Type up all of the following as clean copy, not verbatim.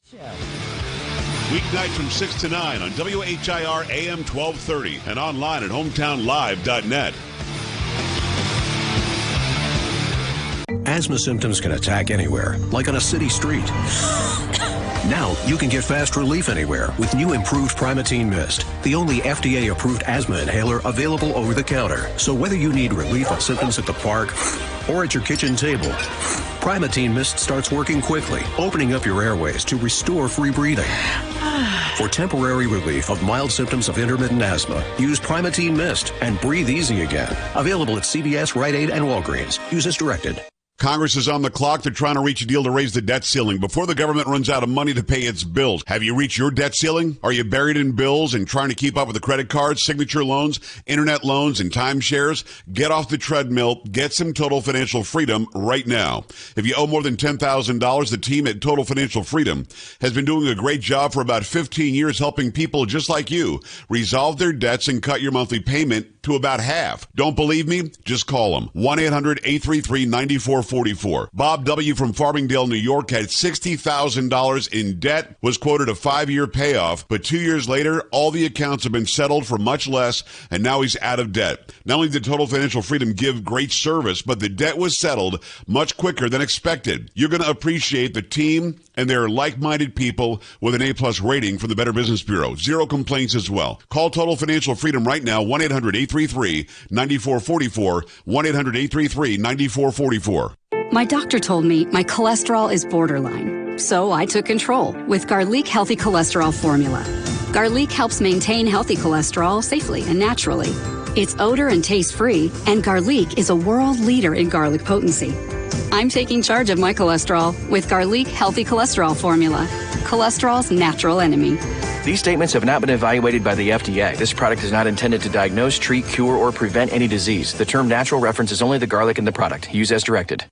Weeknights from 6 to 9 on WHIR AM 1230 and online at hometownlive.net. Asthma symptoms can attack anywhere, like on a city street. Now, you can get fast relief anywhere with new improved Primatene Mist, the only FDA-approved asthma inhaler available over the counter. So whether you need relief on symptoms at the park or at your kitchen table, Primatene Mist starts working quickly, opening up your airways to restore free breathing. For temporary relief of mild symptoms of intermittent asthma, use Primatene Mist and breathe easy again. Available at CVS, Rite Aid, and Walgreens. Use as directed. Congress is on the clock. They're trying to reach a deal to raise the debt ceiling before the government runs out of money to pay its bills. Have you reached your debt ceiling? Are you buried in bills and trying to keep up with the credit cards, signature loans, internet loans, and timeshares? Get off the treadmill. Get some total financial freedom right now. If you owe more than $10,000, the team at Total Financial Freedom has been doing a great job for about 15 years helping people just like you resolve their debts and cut your monthly payment to about half. Don't believe me? Just call them. 1-800-833-9444. Bob W. from Farmingdale, New York had $60,000 in debt, was quoted a 5-year payoff, but 2 years later, all the accounts have been settled for much less, and now he's out of debt. Not only did Total Financial Freedom give great service, but the debt was settled much quicker than expected. You're going to appreciate the team and their like-minded people with an A-plus rating from the Better Business Bureau. 0 complaints as well. Call Total Financial Freedom right now, 1-800-833-9444, 1-800-833-9444. My doctor told me my cholesterol is borderline, so I took control with Garlic Healthy Cholesterol Formula. Garlic helps maintain healthy cholesterol safely and naturally. It's odor and taste-free, and Garlic is a world leader in garlic potency. I'm taking charge of my cholesterol with Garlic Healthy Cholesterol Formula, cholesterol's natural enemy. These statements have not been evaluated by the FDA. This product is not intended to diagnose, treat, cure, or prevent any disease. The term natural references only the garlic in the product. Use as directed.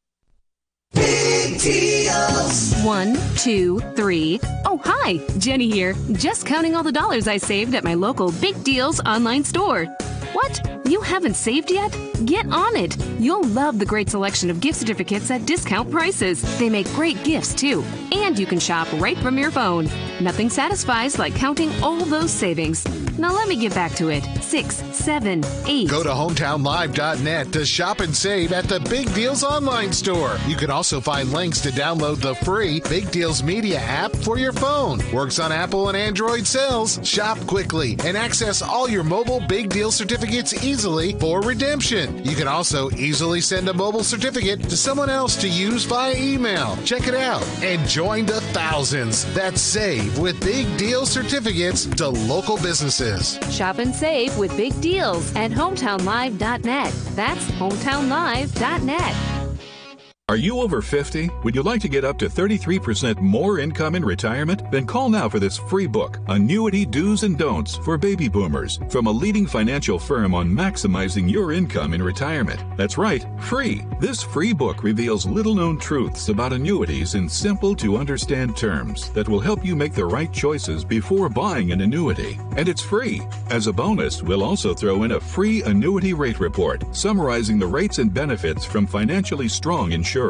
Big deals. 1, 2, 3. Oh, hi. Jenny here. Just counting all the dollars I saved at my local Big Deals online store. What? You haven't saved yet? Get on it. You'll love the great selection of gift certificates at discount prices. They make great gifts, too. And you can shop right from your phone. Nothing satisfies like counting all those savings. Now let me get back to it. 6, 7, 8. Go to hometownlive.net to shop and save at the Big Deals online store. You can also find links to download the free Big Deals Media app for your phone. Works on Apple and Android cells. Shop quickly and access all your mobile Big Deal certificates easily for redemption. You can also easily send a mobile certificate to someone else to use via email. Check it out and join the thousands that save with Big Deal certificates to local businesses. Shop and save with Big Deals at hometownlive.net. That's hometownlive.net. Are you over 50? Would you like to get up to 33% more income in retirement? Then call now for this free book, Annuity Do's and Don'ts for Baby Boomers, from a leading financial firm on maximizing your income in retirement. That's right, free. This free book reveals little-known truths about annuities in simple-to-understand terms that will help you make the right choices before buying an annuity. And it's free. As a bonus, we'll also throw in a free annuity rate report summarizing the rates and benefits from financially strong insurers. Call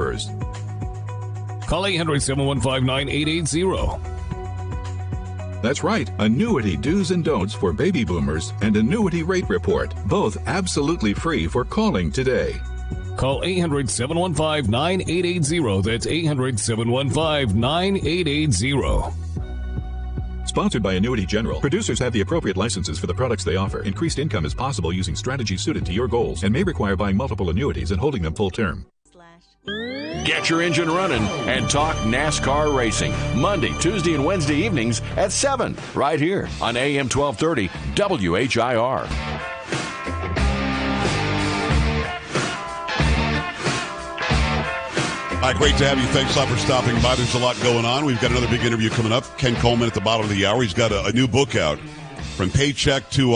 800-715-9880. That's right, Annuity Do's and Don'ts for Baby Boomers and Annuity Rate Report, both absolutely free for calling today. Call 800-715-9880. That's 800-715-9880. Sponsored by Annuity General. Producers have the appropriate licenses for the products they offer. Increased income is possible using strategies suited to your goals and may require buying multiple annuities and holding them full term. Get your engine running and talk NASCAR racing. Monday, Tuesday, and Wednesday evenings at 7, right here on AM 1230 WHIR. Hi, great to have you. Thanks a lot for stopping by. There's a lot going on. We've got another big interview coming up. Ken Coleman at the bottom of the hour. He's got a new book out, From Paycheck to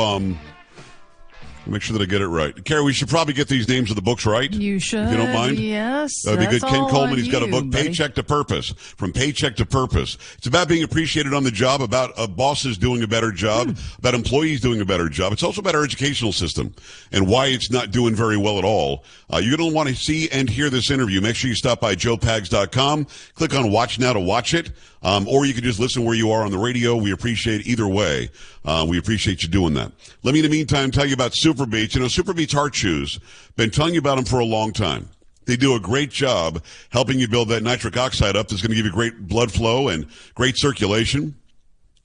Make sure that I get it right. Carrie, we should probably get these names of the books right. You should. If you don't mind. Yes. That'd be good. Ken Coleman, he's got a book, buddy. Paycheck to Purpose. From Paycheck to Purpose. It's about being appreciated on the job, about bosses doing a better job, about employees doing a better job. It's also about our educational system and why it's not doing very well at all. You're going to want to see and hear this interview. Make sure you stop by joepags.com. Click on Watch Now to watch it. Or you can just listen where you are on the radio. We appreciate either way. We appreciate you doing that. Let me, in the meantime, tell you about Super Beats. You know, Super Beats Heart Shoes. Been telling you about them for a long time. They do a great job helping you build that nitric oxide up that's going to give you great blood flow and great circulation.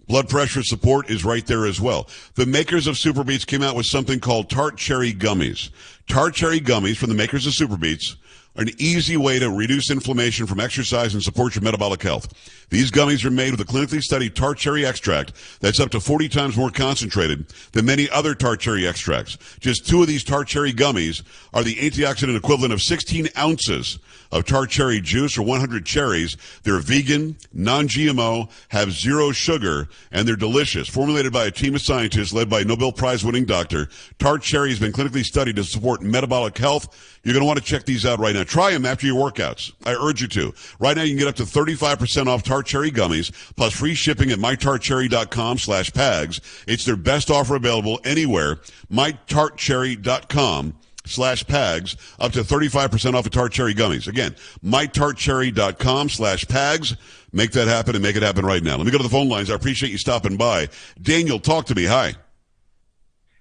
Blood pressure support is right there as well. The makers of Super Beats came out with something called Tart Cherry Gummies. Tart Cherry Gummies from the makers of Super Beats are an easy way to reduce inflammation from exercise and support your metabolic health. These gummies are made with a clinically studied tart cherry extract that's up to 40 times more concentrated than many other tart cherry extracts. Just 2 of these tart cherry gummies are the antioxidant equivalent of 16 ounces of tart cherry juice or 100 cherries. They're vegan, non-GMO, have 0 sugar, and they're delicious. Formulated by a team of scientists led by Nobel Prize-winning doctor, Tart Cherry has been clinically studied to support metabolic health. You're going to want to check these out right now. Try them after your workouts. I urge you to. Right now, you can get up to 35% off Tart Cherry gummies, plus free shipping at mytartcherry.com/pags. It's their best offer available anywhere. mytartcherry.com/pags, up to 35% off of Tart Cherry gummies. Again, mytartcherry.com/pags. Make that happen and make it happen right now. Let me go to the phone lines. I appreciate you stopping by. Daniel, talk to me. Hi.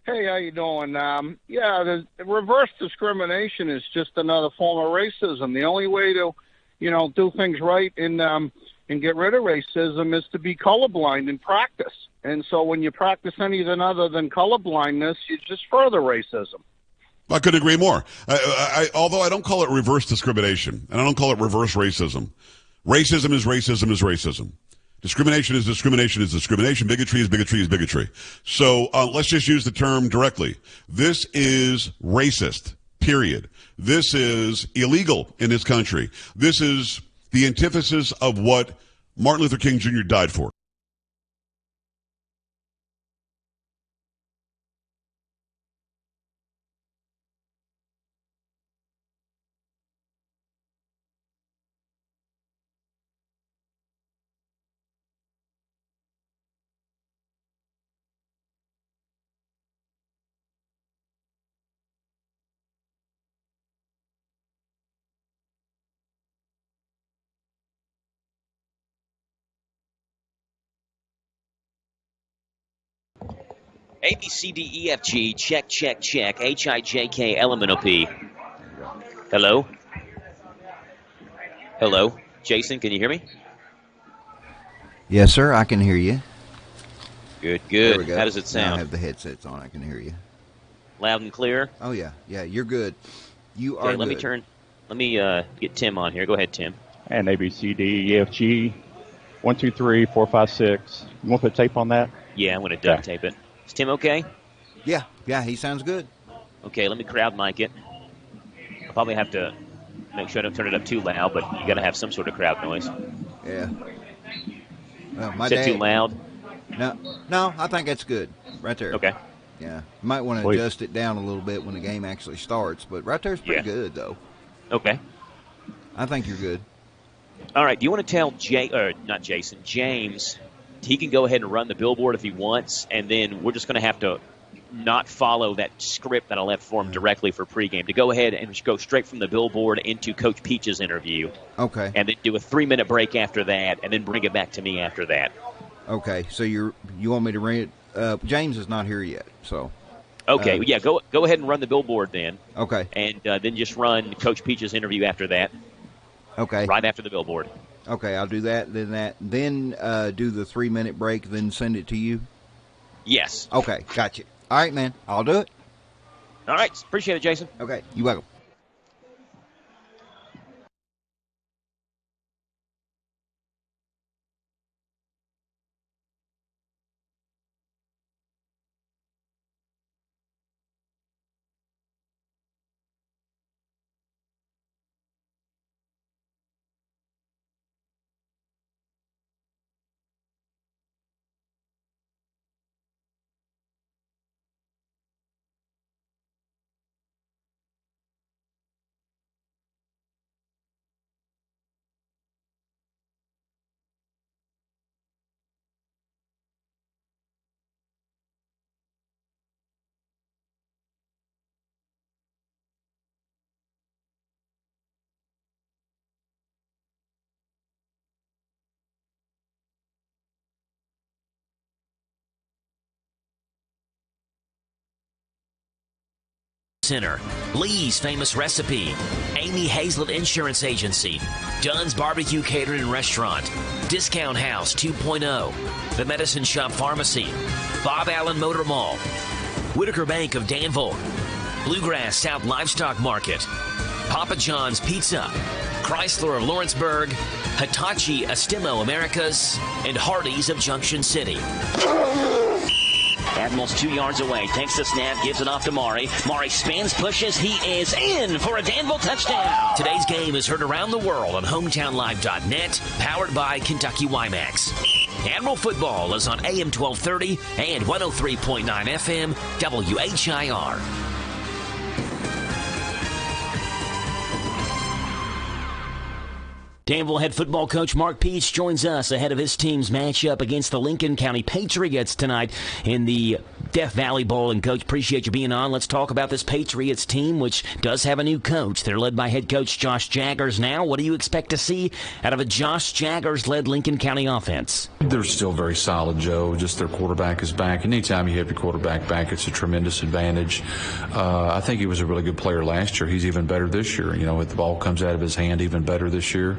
Hey, how you doing? The reverse discrimination is just another form of racism. The only way to, do things right and get rid of racism is to be colorblind in practice. And so when you practice anything other than colorblindness, you just further racism. I couldn't agree more. Although I don't call it reverse discrimination, and I don't call it reverse racism. Racism is racism is racism. Discrimination is discrimination is discrimination. Bigotry is bigotry is bigotry. So let's just use the term directly. This is racist, period. This is illegal in this country. This is the antithesis of what Martin Luther King Jr. died for. A, B, C, D, E, F, G, check, check, check, H, I, J, K, L, M, N, O, P. Hello? Hello? Jason, can you hear me? Yes, sir, I can hear you. Good, There good. we go. How does it Now sound? I have the headsets on, I can hear you. Loud and clear? Oh, yeah, you're good. You are Okay, let me good. get Tim on here. Go ahead, Tim. And A, B, C, D, E, F, G, 1, 2, 3, 4, 5, 6. You want to put tape on that? Yeah, I'm going to duct tape it. Is Tim okay? Yeah, he sounds good. Okay, let me crowd mic it. I'll probably have to make sure I don't turn it up too loud, but you got to have some sort of crowd noise. Yeah. Well, my Is that dad, too loud? No, I think that's good. Right there. Okay. Yeah. You might want to Sweet. adjust it down a little bit when the game actually starts, but right there's pretty good, though. Okay. I think you're good. All right. Do you want to tell James, he can go ahead and run the billboard if he wants, and then we're just going to have to not follow that script that I left for him directly for pregame, to go ahead and just go straight from the billboard into Coach Peach's interview. Okay. And then do a 3-minute break after that, and then bring it back to me after that. Okay, so you want me to read it? James is not here yet, so. Okay, yeah, go ahead and run the billboard then. Okay. And then just run Coach Peach's interview after that. Okay. Right after the billboard. Okay, I'll do that, then do the 3-minute break, then send it to you? Yes. Okay, gotcha. All right, man, I'll do it. All right, appreciate it, Jason. Okay, you're welcome. Center, Lee's Famous Recipe, Amy Hazlett Insurance Agency, Dunn's Barbecue Catering and Restaurant, Discount House 2.0, The Medicine Shop Pharmacy, Bob Allen Motor Mall, Whitaker Bank of Danville, Bluegrass South Livestock Market, Papa John's Pizza, Chrysler of Lawrenceburg, Hitachi Estimo Americas, and Hardee's of Junction City. Admiral's 2 yards away. Takes the snap, gives it off to Maury. Maury spins, pushes. He is in for a Danville touchdown. Today's game is heard around the world on HometownLive.net, powered by Kentucky WiMAX. Admiral football is on AM 1230 and 103.9 FM WHIR. Danville head football coach Mark Peach joins us ahead of his team's matchup against the Lincoln County Patriots tonight in the Death Valley Bowl. And, Coach, appreciate you being on. Let's talk about this Patriots team, which does have a new coach. They're led by head coach Josh Jaggers now. What do you expect to see out of a Josh Jaggers-led Lincoln County offense? They're still very solid, Joe. Just their quarterback is back. And anytime you have your quarterback back, it's a tremendous advantage. I think he was a really good player last year. He's even better this year. You know, if the ball comes out of his hand, even better this year.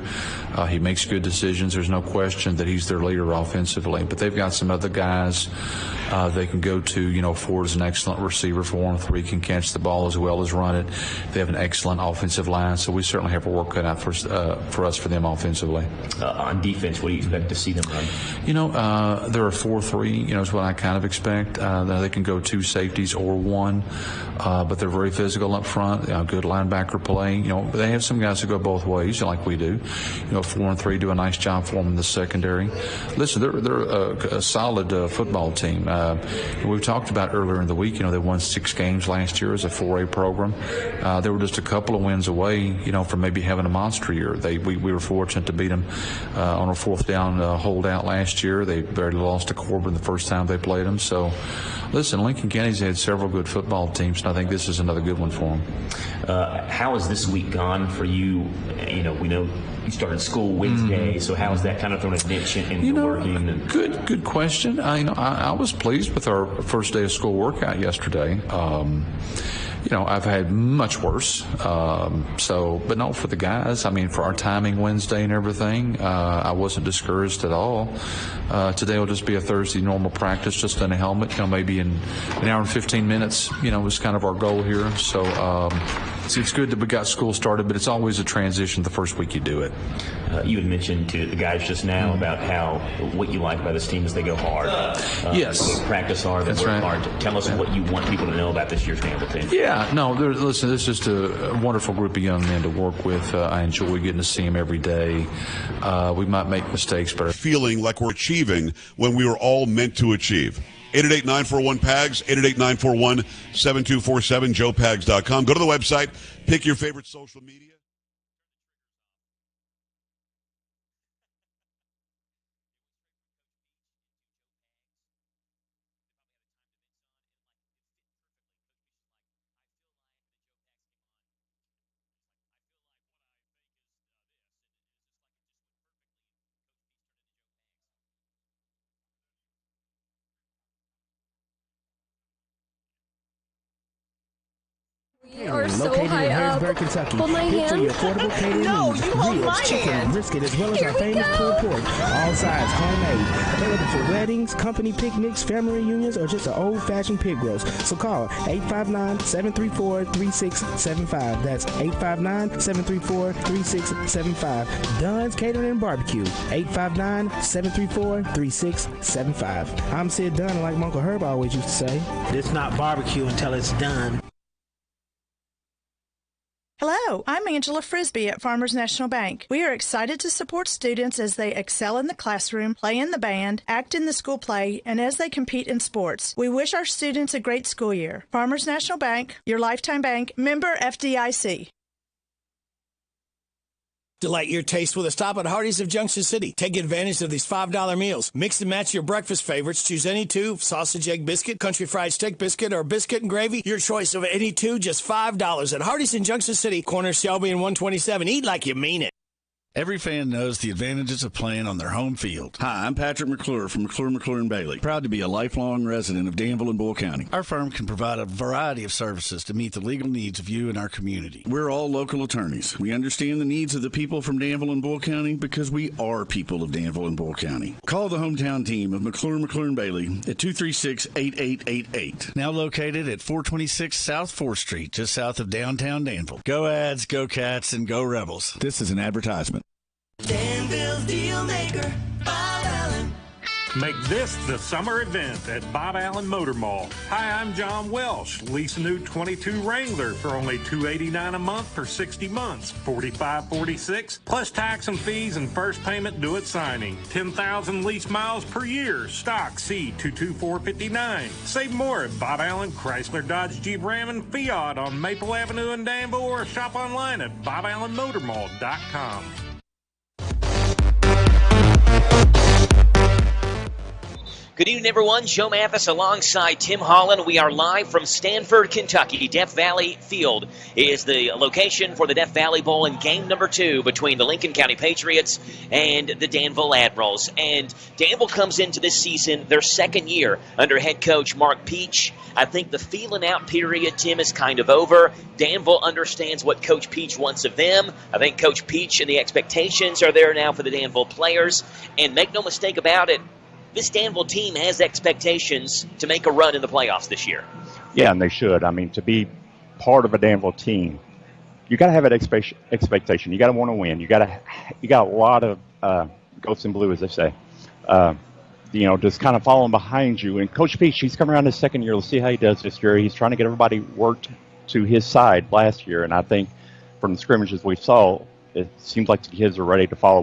He makes good decisions. There's no question that he's their leader offensively. But they've got some other guys they can go to. You know, Ford is an excellent receiver for him. 3 can catch the ball as well as run it. They have an excellent offensive line, so we certainly have a work cut out for them offensively. On defense, what do you expect to see them run? You know, they're a 4-3, you know, is what I kind of expect. They can go 2 safeties or 1, but they're very physical up front. Good linebacker play. You know, they have some guys who go both ways, like we do. You know, 4-3 do a nice job for them in the secondary. Listen, they're a solid football team. We talked about earlier in the week, you know, they won 6 games last year as a 4A program. They were just a couple of wins away, you know, from maybe having a monster year. We were fortunate to beat them on a 4th down holdout last year. They barely lost to Corbin the first time they played them. So, listen, Lincoln County's had several good football teams, and I think this is another good one for them. How has this week gone for you? You know, we know you started school Wednesday, so how has that kind of thrown a ditch in the working? Good question. I was pleased with our first day of school workout yesterday. You know, I've had much worse. But no, for the guys, I mean, for our timing Wednesday and everything, I wasn't discouraged at all. Today will just be a Thursday normal practice, just in a helmet, you know, maybe in an hour and 15 minutes, you know, was kind of our goal here. So, it's good that we got school started, but it's always a transition the first week you do it. You had mentioned to the guys just now about what you like about this team is they go hard. Yes. They practice hard, they work hard. Tell us what you want people to know about this year's Danville team. Yeah, no, listen, this is just a wonderful group of young men to work with. I enjoy getting to see them every day. We might make mistakes, but feeling like we're achieving when we were all meant to achieve. 888-941-PAGS, 888-941-7247, joepags.com. Go to the website, pick your favorite social media. We are so high up. Kentucky. Hold my hand. Your affordable catering No, needs. you hold Ribs, my chicken, hand. brisket, as well as Here our we famous go. pulled pork. All sides, homemade. Available for weddings, company picnics, family reunions, or just an old-fashioned pig roast. So call 859-734-3675. That's 859-734-3675. Dunn's Catering and Barbecue. 859-734-3675. I'm Sid Dunn, like my Uncle Herb always used to say. It's not barbecue until it's done. Hello, I'm Angela Frisbee at Farmers National Bank. We are excited to support students as they excel in the classroom, play in the band, act in the school play, and as they compete in sports. We wish our students a great school year. Farmers National Bank, your lifetime bank, member FDIC. Delight your taste with a stop at Hardee's of Junction City. Take advantage of these $5 meals. Mix and match your breakfast favorites. Choose any 2, sausage, egg biscuit, country fried steak biscuit, or biscuit and gravy. Your choice of any 2, just $5 at Hardee's in Junction City, corner Shelby and 127. Eat like you mean it. Every fan knows the advantages of playing on their home field. Hi, I'm Patrick McClure from McClure Bailey. Proud to be a lifelong resident of Danville and Boyle County. Our firm can provide a variety of services to meet the legal needs of you and our community. We're all local attorneys. We understand the needs of the people from Danville and Boyle County because we are people of Danville and Boyle County. Call the hometown team of McClure Bailey at 236-8888. Now located at 426 South 4th Street, just south of downtown Danville. Go Ads, go Cats, and go Rebels. This is an advertisement. Danville's Deal Maker, Bob Allen. Make this the summer event at Bob Allen Motor Mall. Hi, I'm John Welsh. Lease a new 22 Wrangler for only $289 a month for 60 months, $45.46, plus tax and fees and first payment due at signing. 10,000 lease miles per year. Stock C22459. Save more at Bob Allen Chrysler Dodge Jeep Ram and Fiat on Maple Avenue in Danville, or shop online at boballenmotormall.com. Good evening, everyone. Joe Mathis alongside Tim Holland. We are live from Stanford, Kentucky. Death Valley Field is the location for the Death Valley Bowl in game number 2 between the Lincoln County Patriots and the Danville Admirals. And Danville comes into this season their second year under head coach Mark Peach. I think the feeling out period, Tim, is kind of over. Danville understands what Coach Peach wants of them. I think Coach Peach and the expectations are there now for the Danville players. And make no mistake about it, this Danville team has expectations to make a run in the playoffs this year. Yeah, and they should. I mean, to be part of a Danville team, you got to have that expectation. You got to want to win. You got a lot of ghosts in blue, as they say. Just kind of following behind you. And Coach Peach, he's come around his second year. Let's see how he does this year. He's trying to get everybody worked to his side last year, and I think from the scrimmages we saw, it seems like the kids are ready to follow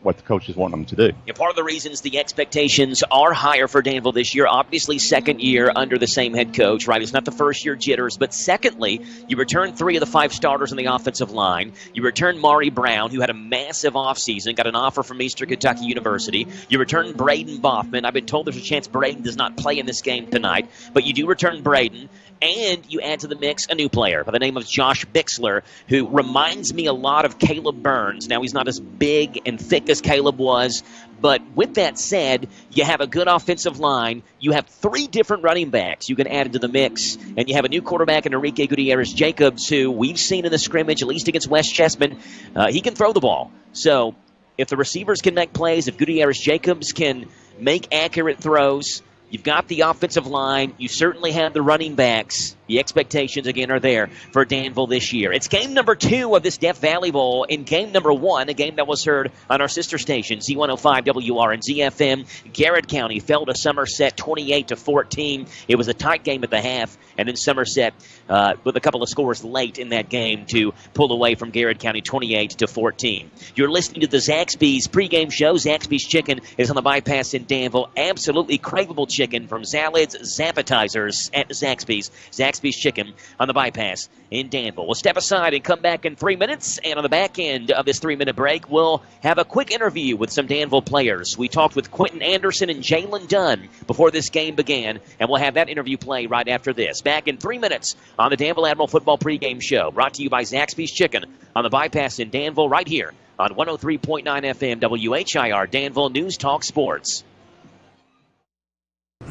what the coaches want them to do. Yeah, part of the reasons the expectations are higher for Danville this year, obviously second year under the same head coach, right? It's not the first year jitters, but secondly, you return 3 of the 5 starters on the offensive line. You return Maury Brown, who had a massive offseason, got an offer from Eastern Kentucky University. You return Braden Boffman. I've been told there's a chance Braden does not play in this game tonight, but you do return Braden. And you add to the mix a new player by the name of Josh Bixler, who reminds me a lot of Caleb Burns. Now, he's not as big and thick as Caleb was, but with that said, you have a good offensive line. You have 3 different running backs you can add into the mix, and you have a new quarterback in Enrique Gutierrez-Jacobs, who we've seen in the scrimmage, at least against West Chessman. He can throw the ball. So if the receivers can make plays, if Gutierrez-Jacobs can make accurate throws, you've got the offensive line. You certainly have the running backs. The expectations, again, are there for Danville this year. It's game number 2 of this Death Valley Bowl. In game number 1, a game that was heard on our sister station, Z105WR and ZFM, Garrett County fell to Somerset 28-14. It was a tight game at the half, and then Somerset with a couple of scores late in that game to pull away from Garrett County 28-14. You're listening to the Zaxby's pregame show. Zaxby's Chicken is on the bypass in Danville. Absolutely craveable chicken from salads, zappetizers at Zaxby's. Zaxby's Chicken on the bypass in Danville. We'll step aside and come back in 3 minutes, and on the back end of this 3-minute break, we'll have a quick interview with some Danville players. We talked with Quentin Anderson and Jalen Dunn before this game began, and we'll have that interview play right after this. Back in 3 minutes on the Danville Admiral Football pregame show, brought to you by Zaxby's Chicken on the bypass in Danville, right here on 103.9 FM WHIR Danville News Talk Sports.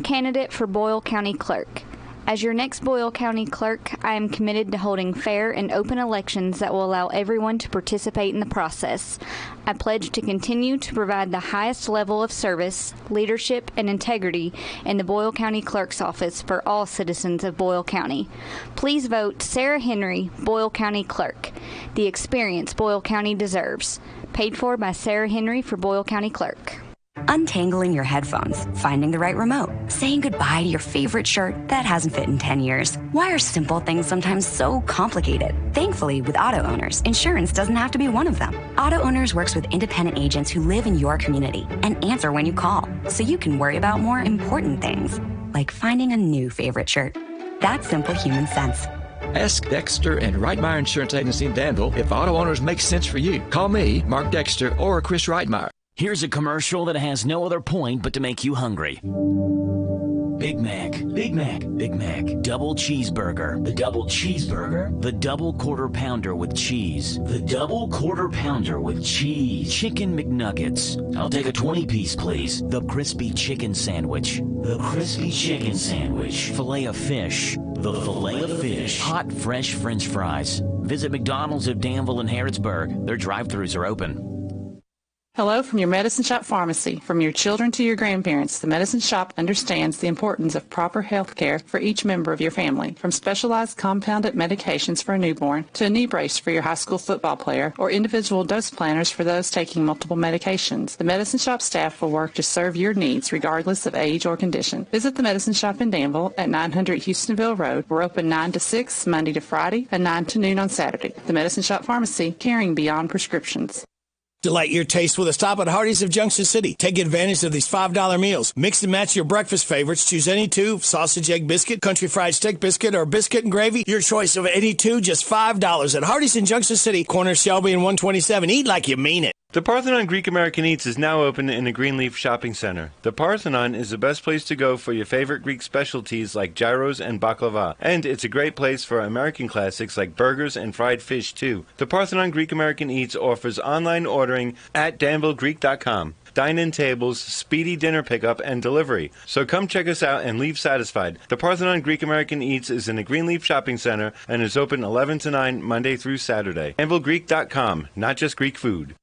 Candidate for Boyle County Clerk. As your next Boyle County Clerk, I am committed to holding fair and open elections that will allow everyone to participate in the process. I pledge to continue to provide the highest level of service, leadership, and integrity in the Boyle County Clerk's office for all citizens of Boyle County. Please vote Sarah Henry, Boyle County Clerk. The experience Boyle County deserves. Paid for by Sarah Henry for Boyle County Clerk. Untangling your headphones, finding the right remote, saying goodbye to your favorite shirt that hasn't fit in 10 years. Why are simple things sometimes so complicated? Thankfully, with Auto Owners, insurance doesn't have to be one of them. Auto Owners works with independent agents who live in your community and answer when you call, so you can worry about more important things, like finding a new favorite shirt. That's simple human sense. Ask Dexter and Reitmeyer Insurance Agency in Danville if Auto Owners makes sense for you. Call me, Mark Dexter, or Chris Reitmeyer. 'Here's a commercial that has no other point but to make you hungry. Here's a commercial that has no other point but to make you hungry. Here's a commercial that has no other point but to make you hungry. Here's a commercial that has no other point but to make you hungry. Here's a commercial that has no other point but to make you hungry. Here's a commercial that has no other point but to make you hungry. Big Mac, Big Mac, Big Mac, double cheeseburger, the double cheeseburger, the double quarter pounder with cheese, the double quarter pounder with cheese, chicken McNuggets. I'll take a 20-piece, please. The crispy chicken sandwich, the crispy chicken sandwich, filet of fish, the filet of fish, hot fresh French fries. Visit McDonald's of Danville and Harrodsburg. Their drive-thrus are open. Hello from your Medicine Shop Pharmacy. From your children to your grandparents, the Medicine Shop understands the importance of proper health care for each member of your family. From specialized compounded medications for a newborn to a knee brace for your high school football player or individual dose planners for those taking multiple medications, the Medicine Shop staff will work to serve your needs regardless of age or condition. Visit the Medicine Shop in Danville at 900 Houstonville Road. We're open 9 to 6 Monday to Friday and 9 to noon on Saturday. The Medicine Shop Pharmacy, caring beyond prescriptions. Delight your taste with a stop at Hardee's of Junction City. Take advantage of these $5 meals. Mix and match your breakfast favorites. Choose any two: sausage, egg biscuit, country fried steak biscuit, or biscuit and gravy. Your choice of any two, just $5 at Hardee's in Junction City, corner Shelby and 127. Eat like you mean it. The Parthenon Greek American Eats is now open in the Greenleaf Shopping Center. The Parthenon is the best place to go for your favorite Greek specialties like gyros and baklava. And it's a great place for American classics like burgers and fried fish, too. The Parthenon Greek American Eats offers online ordering at DanvilleGreek.com. Dine-in tables, speedy dinner pickup, and delivery. So come check us out and leave satisfied. The Parthenon Greek American Eats is in the Greenleaf Shopping Center and is open 11 to 9 Monday through Saturday. DanvilleGreek.com, not just Greek food.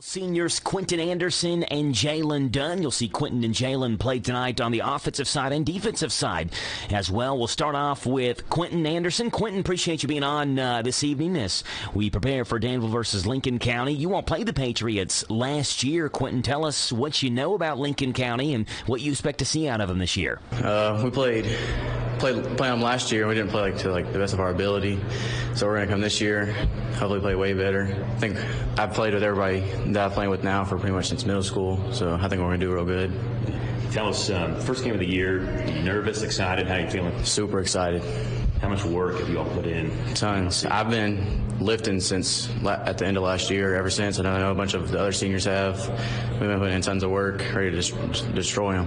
Seniors Quentin Anderson and Jalen Dunn. You'll see Quentin and Jalen play tonight on the offensive side and defensive side as well. We'll start off with Quentin Anderson. Quentin, appreciate you being on this evening as we prepare for Danville versus Lincoln County. You all played the Patriots last year. Quentin, tell us what you know about Lincoln County and what you expect to see out of them this year. We played them last year. We didn't play to the best of our ability, so we're going to come this year, hopefully play way better. I think I've played with everybody that I'm playing with now for pretty much since middle school, so I think we're going to do real good. Tell us, first game of the year, nervous, excited, how you feeling? Super excited. How much work have you all put in? Tons. I've been lifting since at the end of last year, ever since, and I know a bunch of the other seniors have. We've been putting in tons of work, ready to destroy them.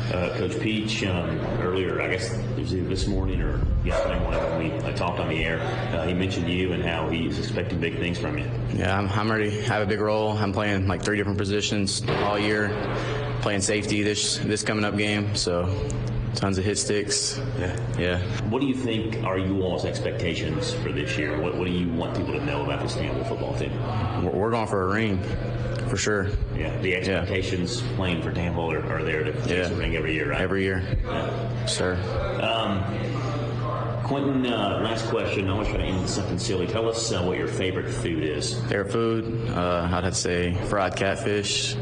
Coach Peach, earlier, I guess it was either this morning or yesterday morning when we talked on the air, he mentioned you and how he's expecting big things from you. Yeah, I'm ready to have a big role. I'm playing 3 different positions all year, playing safety this coming up game, so tons of hit sticks. Yeah. What do you think are you all's expectations for this year? What do you want people to know about this Danville football team? We're going for a ring, for sure. Yeah. The expectations playing for Danville are there to chase a ring every year, right? Every year. Yeah. Sure. Quentin, last question. I want to try to end with something silly. Tell us what your favorite food is. Favorite food? I'd have to say fried catfish,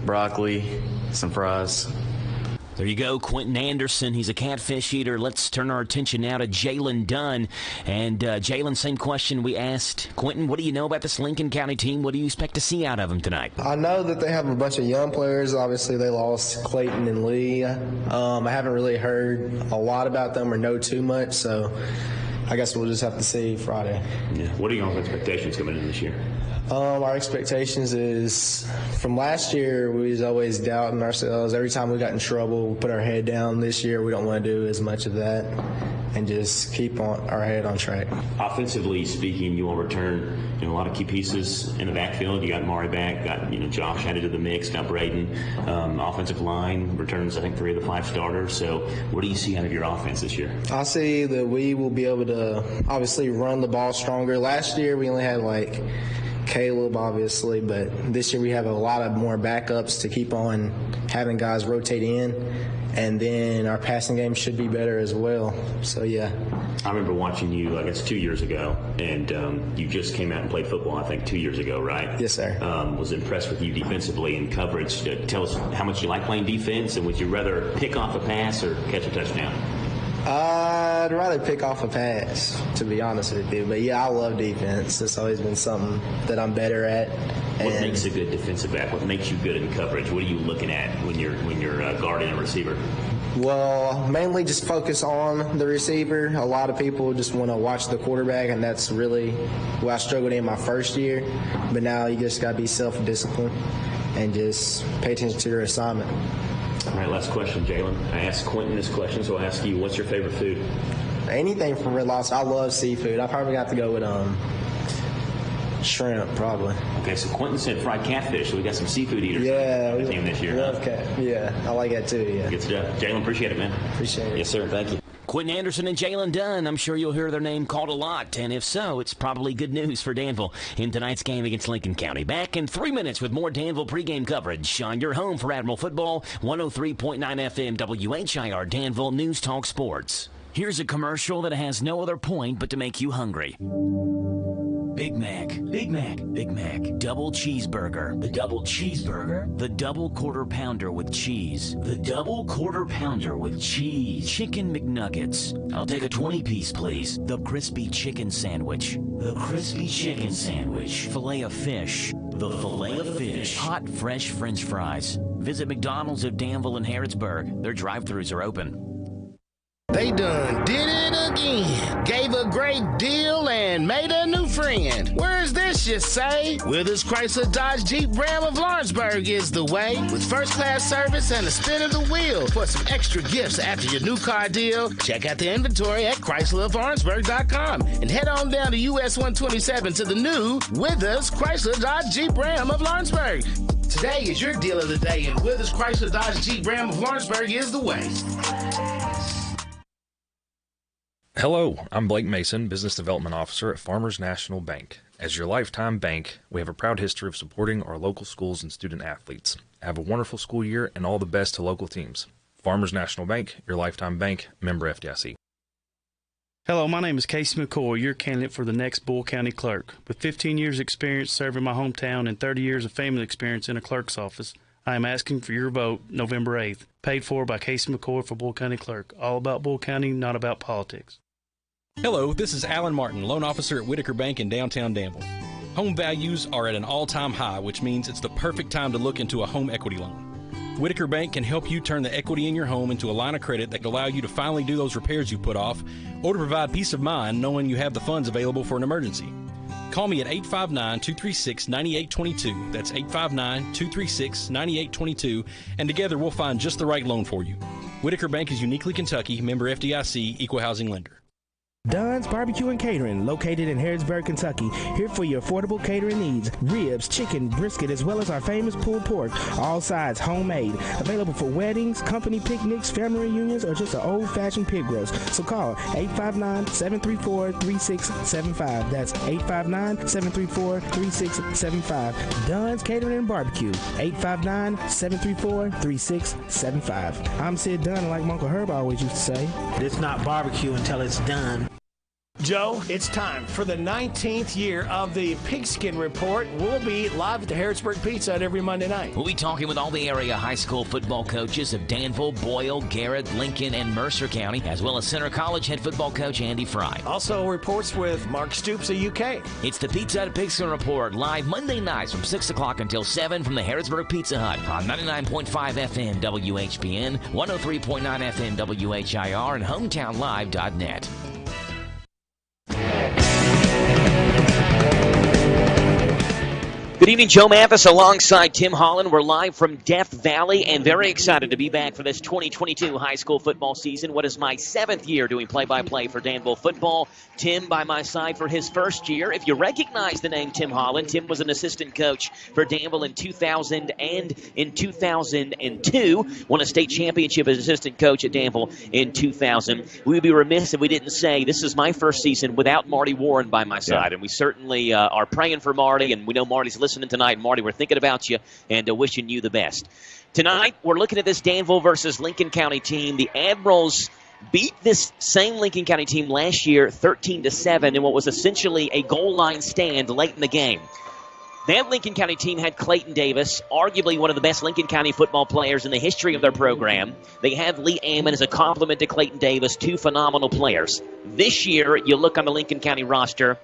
broccoli, some fries. There you go, Quentin Anderson. He's a catfish eater. Let's turn our attention now to Jalen Dunn. And Jalen, same question we asked Quentin. What do you know about this Lincoln County team? What do you expect to see out of them tonight? I know that they have a bunch of young players. Obviously, they lost Clayton and Lee. I haven't really heard a lot about them or know too much, so I guess we'll just have to see Friday. Yeah. What are your expectations coming in this year? Our expectations is from last year, we was always doubting ourselves. Every time we got in trouble, we put our head down. This year, we don't want to do as much of that and just keep our head on track. Offensively speaking, you will return a lot of key pieces in the backfield. You got Mari back, got Josh added to the mix, got Braden. Offensive line returns, I think, 3 of the 5 starters. So what do you see out of your offense this year? I see that we will be able to obviously run the ball stronger. Last year, we only had Caleb, obviously, but this year we have a lot of more backups to keep on having guys rotate in, and then our passing game should be better as well. So, yeah. I remember watching you, I guess, 2 years ago, and you just came out and played football, I think, 2 years ago, right? Yes, sir. Was impressed with you defensively in coverage. Tell us how much you like playing defense, and would you rather pick off a pass or catch a touchdown? I'd rather pick off a pass, to be honest with you. But, yeah, I love defense. It's always been something that I'm better at. What makes a good defensive back? What makes you good in coverage? What are you looking at when you're guarding a receiver? Well, mainly just focus on the receiver. A lot of people just want to watch the quarterback, and that's really what I struggled in my first year. But now you just got to be self-disciplined and just pay attention to your assignment. All right, last question, Jalen. I asked Quentin this question, so I'll ask you, what's your favorite food? Anything from Red Lobster. I love seafood. I probably got to go with shrimp, probably. Okay, so Quentin said fried catfish, so we got some seafood eaters. Yeah, on the team this year. Love cat. Yeah, I like that too. Yeah. Good stuff. Jalen, appreciate it, man. Appreciate it. Yes, sir. Thank you. Quentin Anderson and Jalen Dunn, I'm sure you'll hear their name called a lot, and if so, it's probably good news for Danville in tonight's game against Lincoln County. Back in 3 minutes with more Danville pregame coverage on your home for Admiral Football, 103.9 FM WHIR Danville News Talk Sports. Here's a commercial that has no other point but to make you hungry. Big Mac, Big Mac, Big Mac, double cheeseburger, the double cheeseburger, the double quarter pounder with cheese, the double quarter pounder with cheese, chicken McNuggets, I'll take a 20-piece please, the crispy chicken sandwich, the crispy chicken sandwich, filet of fish, the filet of fish, hot fresh French fries. Visit McDonald's of Danville and Harrodsburg. Their drive-thrus are open. They done did it again. Gave a great deal and made a new friend. Where's this, you say? Withers Chrysler Dodge Jeep Ram of Lawrenceburg is the way. With first-class service and a spin of the wheel. For some extra gifts after your new car deal, check out the inventory at ChryslerofLawrenceburg.com and head on down to US 127 to the new Withers Chrysler Dodge Jeep Ram of Lawrenceburg. Today is your deal of the day, and Withers Chrysler Dodge Jeep Ram of Lawrenceburg is the way. Hello, I'm Blake Mason, Business Development Officer at Farmers National Bank. As your lifetime bank, we have a proud history of supporting our local schools and student athletes. Have a wonderful school year and all the best to local teams. Farmers National Bank, your lifetime bank, member FDIC. Hello, my name is Casey McCoy, your candidate for the next Bull County clerk. With 15 years experience serving my hometown and 30 years of family experience in a clerk's office, I am asking for your vote November 8th. Paid for by Casey McCoy for Bull County Clerk. All about Bull County, not about politics. Hello, this is Alan Martin, loan officer at Whitaker Bank in downtown Danville. Home values are at an all-time high, which means it's the perfect time to look into a home equity loan. Whitaker Bank can help you turn the equity in your home into a line of credit that can allow you to finally do those repairs you put off, or to provide peace of mind knowing you have the funds available for an emergency. Call me at 859-236-9822. That's 859-236-9822, and together we'll find just the right loan for you. Whitaker Bank is uniquely Kentucky, member FDIC, equal housing lender. Dunn's Barbecue and Catering, located in Harrodsburg, Kentucky. Here for your affordable catering needs. Ribs, chicken, brisket, as well as our famous pulled pork. All sides homemade. Available for weddings, company picnics, family reunions, or just an old-fashioned pig roast. So call 859-734-3675. That's 859-734-3675. Dunn's Catering and Barbecue. 859-734-3675. I'm Sid Dunn, like my Uncle Herb always used to say. It's not barbecue until it's done. Joe, it's time for the 19th year of the Pigskin Report. We'll be live at the Harrodsburg Pizza Hut every Monday night. We'll be talking with all the area high school football coaches of Danville, Boyle, Garrett, Lincoln, and Mercer County, as well as Center College head football coach Andy Fry. Also reports with Mark Stoops of UK. It's the Pizza Hut Pigskin Report, live Monday nights from 6 o'clock until 7 from the Harrodsburg Pizza Hut on 99.5 FM WHBN, 103.9 FM WHIR, and HometownLive.net. Good evening, Joe Mathis alongside Tim Holland. We're live from Death Valley and very excited to be back for this 2022 high school football season. What is my 7th year doing play-by-play for Danville football? Tim by my side for his first year. If you recognize the name Tim Holland, Tim was an assistant coach for Danville in 2000 and in 2002. Won a state championship as assistant coach at Danville in 2000. We would be remiss if we didn't say this is my first season without Marty Warren by my side. And we certainly are praying for Marty, and we know Marty's listening tonight. Marty, we're thinking about you and wishing you the best. Tonight, we're looking at this Danville versus Lincoln County team. The Admirals beat this same Lincoln County team last year 13-7 in what was essentially a goal line stand late in the game. That Lincoln County team had Clayton Davis, arguably one of the best Lincoln County football players in the history of their program. They have Lee Ammon as a compliment to Clayton Davis, two phenomenal players. This year, you look on the Lincoln County roster,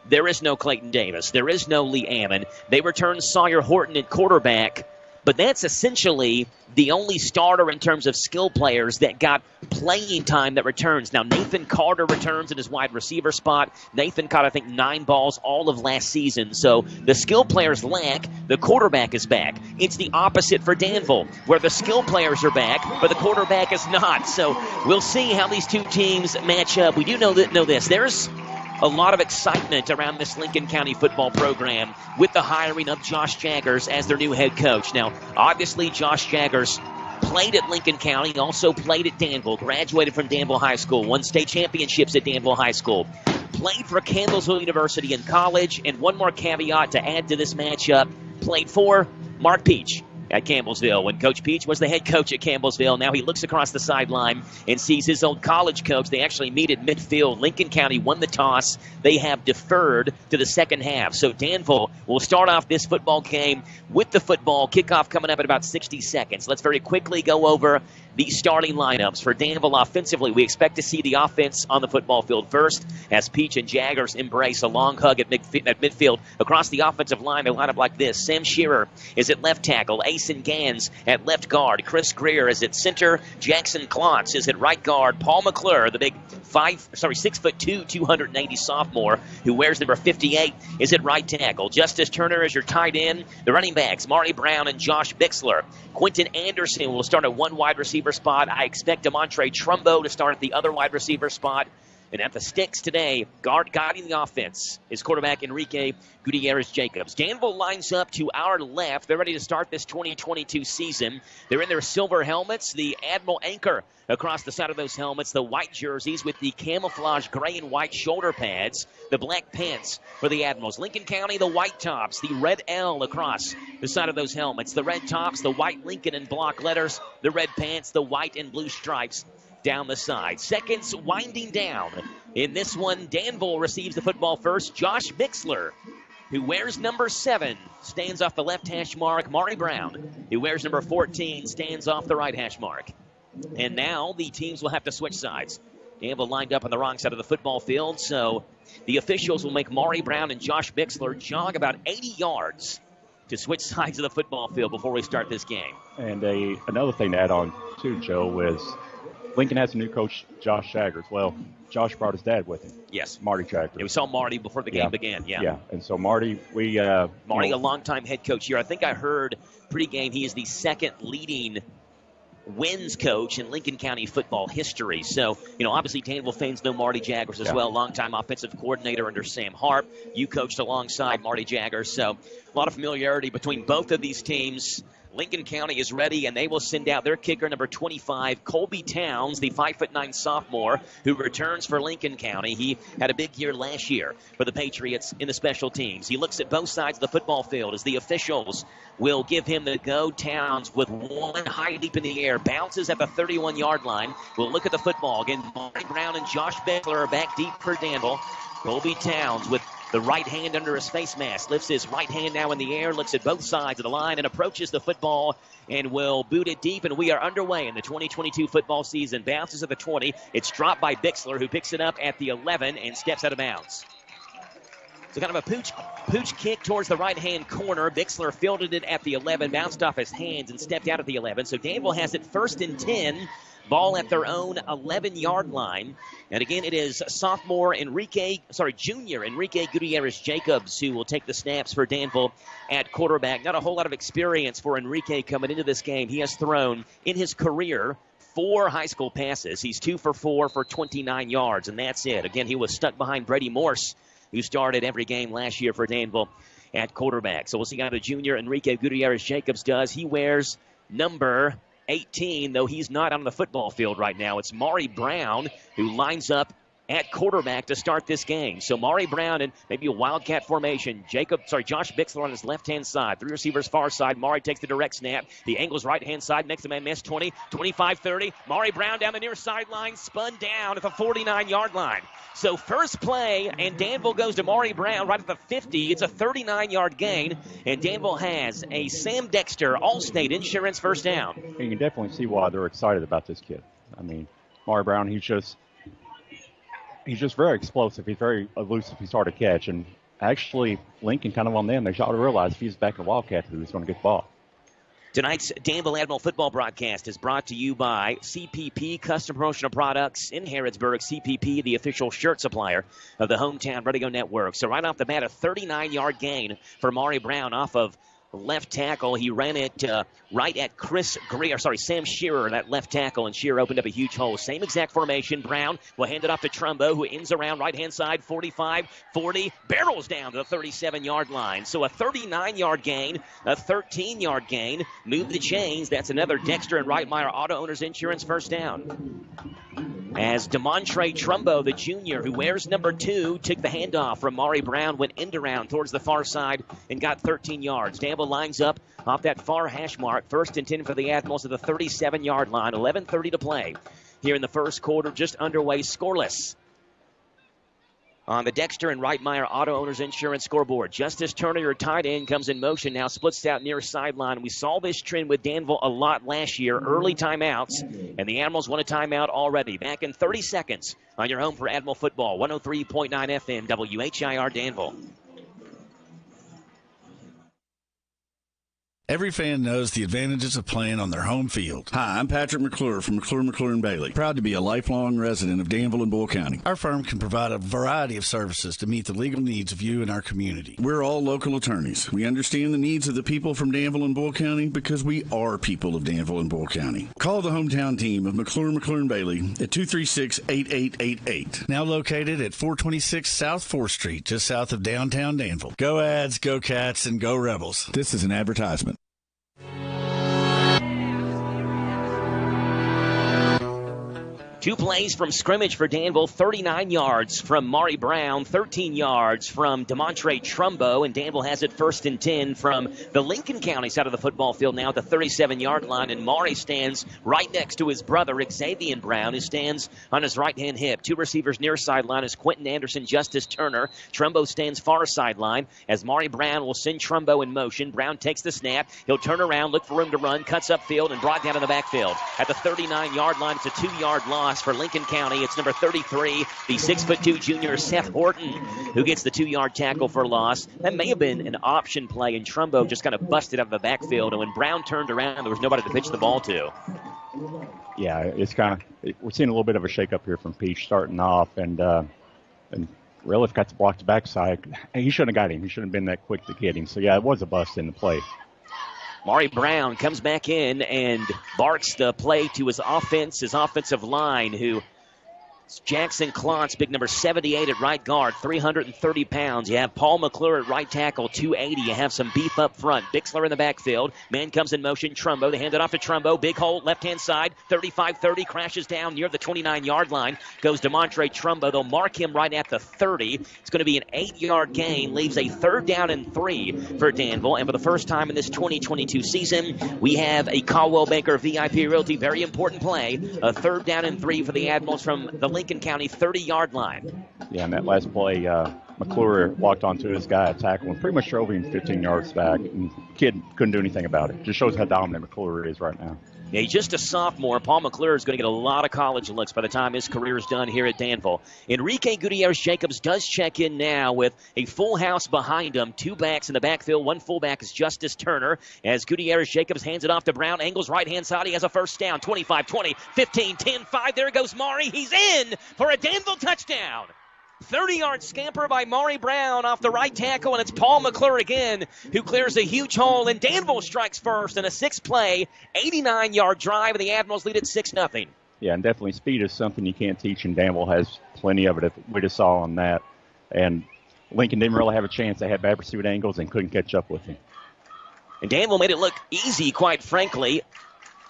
there is no Clayton Davis. There is no Lee Ammon. They return Sawyer Horton at quarterback, but that's essentially the only starter in terms of skill players that got playing time that returns. Now, Nathan Carter returns in his wide receiver spot. Nathan caught, I think, 9 balls all of last season. So the skill players lack. The quarterback is back. It's the opposite for Danville, where the skill players are back, but the quarterback is not. So we'll see how these two teams match up. We do know this. There's a lot of excitement around this Lincoln County football program with the hiring of Josh Jaggers as their new head coach. Now, obviously, Josh Jaggers played at Lincoln County, also played at Danville, graduated from Danville High School, won state championships at Danville High School, played for Campbellsville University in college, and one more caveat to add to this matchup, played for Mark Peach at Campbellsville. When Coach Peach was the head coach at Campbellsville, now he looks across the sideline and sees his old college coach. They actually meet at midfield. Lincoln County won the toss. They have deferred to the second half. So Danville will start off this football game with the football. Kickoff coming up in about 60 seconds. Let's very quickly go over the starting lineups. For Danville offensively, we expect to see the offense on the football field first as Peach and Jaggers embrace a long hug at midfield. Across the offensive line, they line up like this. Sam Shearer is at left tackle. Asen Gans at left guard. Chris Greer is at center. Jackson Klotz is at right guard. Paul McClure, the big 6'2", 280 sophomore who wears number 58, is at right tackle. Justice Turner is your tight end. The running backs, Marty Brown and Josh Bixler. Quentin Anderson will start at one wide receiver spot. I expect DeMontre Trumbo to start at the other wide receiver spot. And at the sticks today, guiding the offense is quarterback Enrique Gutierrez-Jacobs. Danville lines up to our left. They're ready to start this 2022 season. They're in their silver helmets, the Admiral anchor across the side of those helmets, the white jerseys with the camouflage gray and white shoulder pads, the black pants for the Admirals. Lincoln County, the white tops, the red L across the side of those helmets, the red tops, the white Lincoln and block letters, the red pants, the white and blue stripes down the side. Seconds winding down. In this one, Danville receives the football first. Josh Bixler, who wears number 7, stands off the left hash mark. Mari Brown, who wears number 14, stands off the right hash mark. And now the teams will have to switch sides. Danville lined up on the wrong side of the football field, so the officials will make Mari Brown and Josh Bixler jog about 80 yards to switch sides of the football field before we start this game. And another thing to add on, too, Joe, is Lincoln has a new coach, Josh Jaggers. Well, Josh brought his dad with him. Yes. Marty Jaggers. We saw Marty before the game began. Yeah. And so Marty, a longtime head coach here. I think I heard pregame he is the second leading wins coach in Lincoln County football history. So, obviously Danville fans know Marty Jaggers as well, longtime offensive coordinator under Sam Harp. You coached alongside Marty Jaggers, so a lot of familiarity between both of these teams. Lincoln County is ready, and they will send out their kicker, number 25, Colby Towns, the 5'9" sophomore who returns for Lincoln County. He had a big year last year for the Patriots in the special teams. He looks at both sides of the football field as the officials will give him the go. Towns with one high leap in the air, bounces at the 31-yard line. We'll look at the football. Again, Marty Brown and Josh Bixler are back deep for Danville. Colby Towns with the right hand under his face mask, lifts his right hand now in the air, looks at both sides of the line, and approaches the football and will boot it deep. And we are underway in the 2022 football season. Bounces at the 20. It's dropped by Bixler, who picks it up at the 11 and steps out of bounds. So kind of a pooch kick towards the right-hand corner. Bixler fielded it at the 11, bounced off his hands, and stepped out at the 11. So Danville has it 1st and 10. Ball at their own 11-yard line. And again, it is junior Enrique Gutierrez-Jacobs who will take the snaps for Danville at quarterback. Not a whole lot of experience for Enrique coming into this game. He has thrown in his career 4 high school passes. He's 2 for 4 for 29 yards, and that's it. Again, he was stuck behind Brady Morse, who started every game last year for Danville at quarterback. So we'll see how the junior Enrique Gutierrez-Jacobs does. He wears number 18, though he's not on the football field right now. It's Mari Brown who lines up at quarterback to start this game. So Mari Brown in maybe a wildcat formation. Josh Bixler on his left-hand side. 3 receivers far side. Mari takes the direct snap. The angle's right-hand side. Makes the man miss. 20, 25, 30. Mari Brown down the near sideline. Spun down at the 49-yard line. So first play, and Danville goes to Mari Brown right at the 50. It's a 39-yard gain, and Danville has a Sam Dexter Allstate Insurance first down. You can definitely see why they're excited about this kid. I mean, Mari Brown, he's just very explosive. He's very elusive. He's hard to catch. And actually, Lincoln kind of on them. They ought to realize if he's back in Wildcat, he was going to get the ball. Tonight's Danville Admiral football broadcast is brought to you by CPP Custom Promotional Products in Harrodsburg. CPP, the official shirt supplier of the Hometown Radio Network. So right off the bat, a 39-yard gain for Maury Brown off of left tackle. He ran it right at Sam Shearer, that left tackle, and Shearer opened up a huge hole. Same exact formation. Brown will hand it off to Trumbo, who ends around right-hand side, 45, 40, barrels down to the 37-yard line. So a 39-yard gain, a 13-yard gain. Move the chains. That's another Dexter and Reitmeyer Auto Owners Insurance first down. As DeMontre Trumbo, the junior, who wears number 2, took the handoff from Maury Brown, went end around towards the far side and got 13 yards. Danville lines up off that far hash mark. 1st and 10 for the Admirals at the 37-yard line. 11:30 to play here in the first quarter, just underway, scoreless. On the Dexter and Reitmeyer Auto Owners Insurance scoreboard, Justice Turner, your tight end, comes in motion now, splits out near sideline. We saw this trend with Danville a lot last year, early timeouts, and the Admirals won a timeout already. Back in 30 seconds on your home for Admiral football, 103.9 FM, WHIR Danville. Every fan knows the advantages of playing on their home field. Hi, I'm Patrick McClure from McClure Bailey. Proud to be a lifelong resident of Danville and Bull County. Our firm can provide a variety of services to meet the legal needs of you and our community. We're all local attorneys. We understand the needs of the people from Danville and Bull County because we are people of Danville and Bull County. Call the hometown team of McClure Bailey at 236-8888. Now located at 426 South 4th Street, just south of downtown Danville. Go Ads, go Cats, and go Rebels. This is an advertisement. 2 plays from scrimmage for Danville, 39 yards from Maury Brown, 13 yards from DeMontre Trumbo, and Danville has it 1st and 10 from the Lincoln County side of the football field now at the 37-yard line, and Maury stands right next to his brother, Xavier Brown, who stands on his right-hand hip. 2 receivers near sideline is Quentin Anderson, Justice Turner. Trumbo stands far sideline as Maury Brown will send Trumbo in motion. Brown takes the snap. He'll turn around, look for room to run, cuts upfield, and brought down in the backfield. At the 39-yard line, it's a 2-yard loss for Lincoln County. It's number 33, the 6'2" junior Seth Horton, who gets the 2-yard tackle for loss. That may have been an option play, and Trumbo just kind of busted out of the backfield. And when Brown turned around, there was nobody to pitch the ball to. Yeah, it's kind of, we're seeing a little bit of a shakeup here from Peach starting off, and Relief got to block the backside. He shouldn't have got him. He shouldn't have been that quick to get him. So yeah, it was a bust in the play. Maury Brown comes back in and barks the play to his offensive line, who Jackson Klontz, big number 78 at right guard, 330 pounds. You have Paul McClure at right tackle, 280. You have some beef up front. Bixler in the backfield. Man comes in motion. Trumbo. They hand it off to Trumbo. Big hole, left-hand side, 35-30. Crashes down near the 29-yard line. Goes DeMontre Trumbo. They'll mark him right at the 30. It's going to be an 8-yard gain. Leaves a 3rd down and 3 for Danville. And for the first time in this 2022 season, we have a Caldwell Banker VIP Realty. Very important play. A 3rd down and 3 for the Admirals from the Lincoln County 30-yard line. Yeah, and that last play, McClure walked onto his guy, tackle, and pretty much drove him 15 yards back. And the kid couldn't do anything about it. Just shows how dominant McClure is right now. Yeah, he's just a sophomore. Paul McClure is going to get a lot of college looks by the time his career is done here at Danville. Enrique Gutierrez-Jacobs does check in now with a full house behind him. 2 backs in the backfield. 1 fullback is Justice Turner. As Gutierrez-Jacobs hands it off to Brown. Angles right-hand side. He has a first down. 25, 20, 15, 10, 5. There goes Maury. He's in for a Danville touchdown. 30-yard scamper by Maury Brown off the right tackle, and it's Paul McClure again who clears a huge hole, and Danville strikes first in a 6-play, 89-yard drive, and the Admirals lead at 6-0. Yeah, and definitely speed is something you can't teach, and Danville has plenty of it. We just saw on that. And Lincoln didn't really have a chance. They had bad pursuit angles and couldn't catch up with him. And Danville made it look easy, quite frankly.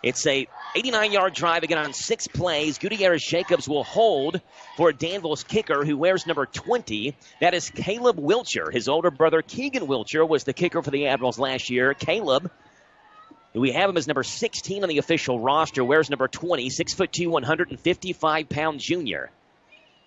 It's a 89-yard drive again on 6 plays. Gutierrez-Jacobs will hold for Danville's kicker, who wears number 20. That is Caleb Wilcher. His older brother, Keegan Wilcher, was the kicker for the Admirals last year. Caleb, we have him as number 16 on the official roster, wears number 20, 6'2", 155-pound junior.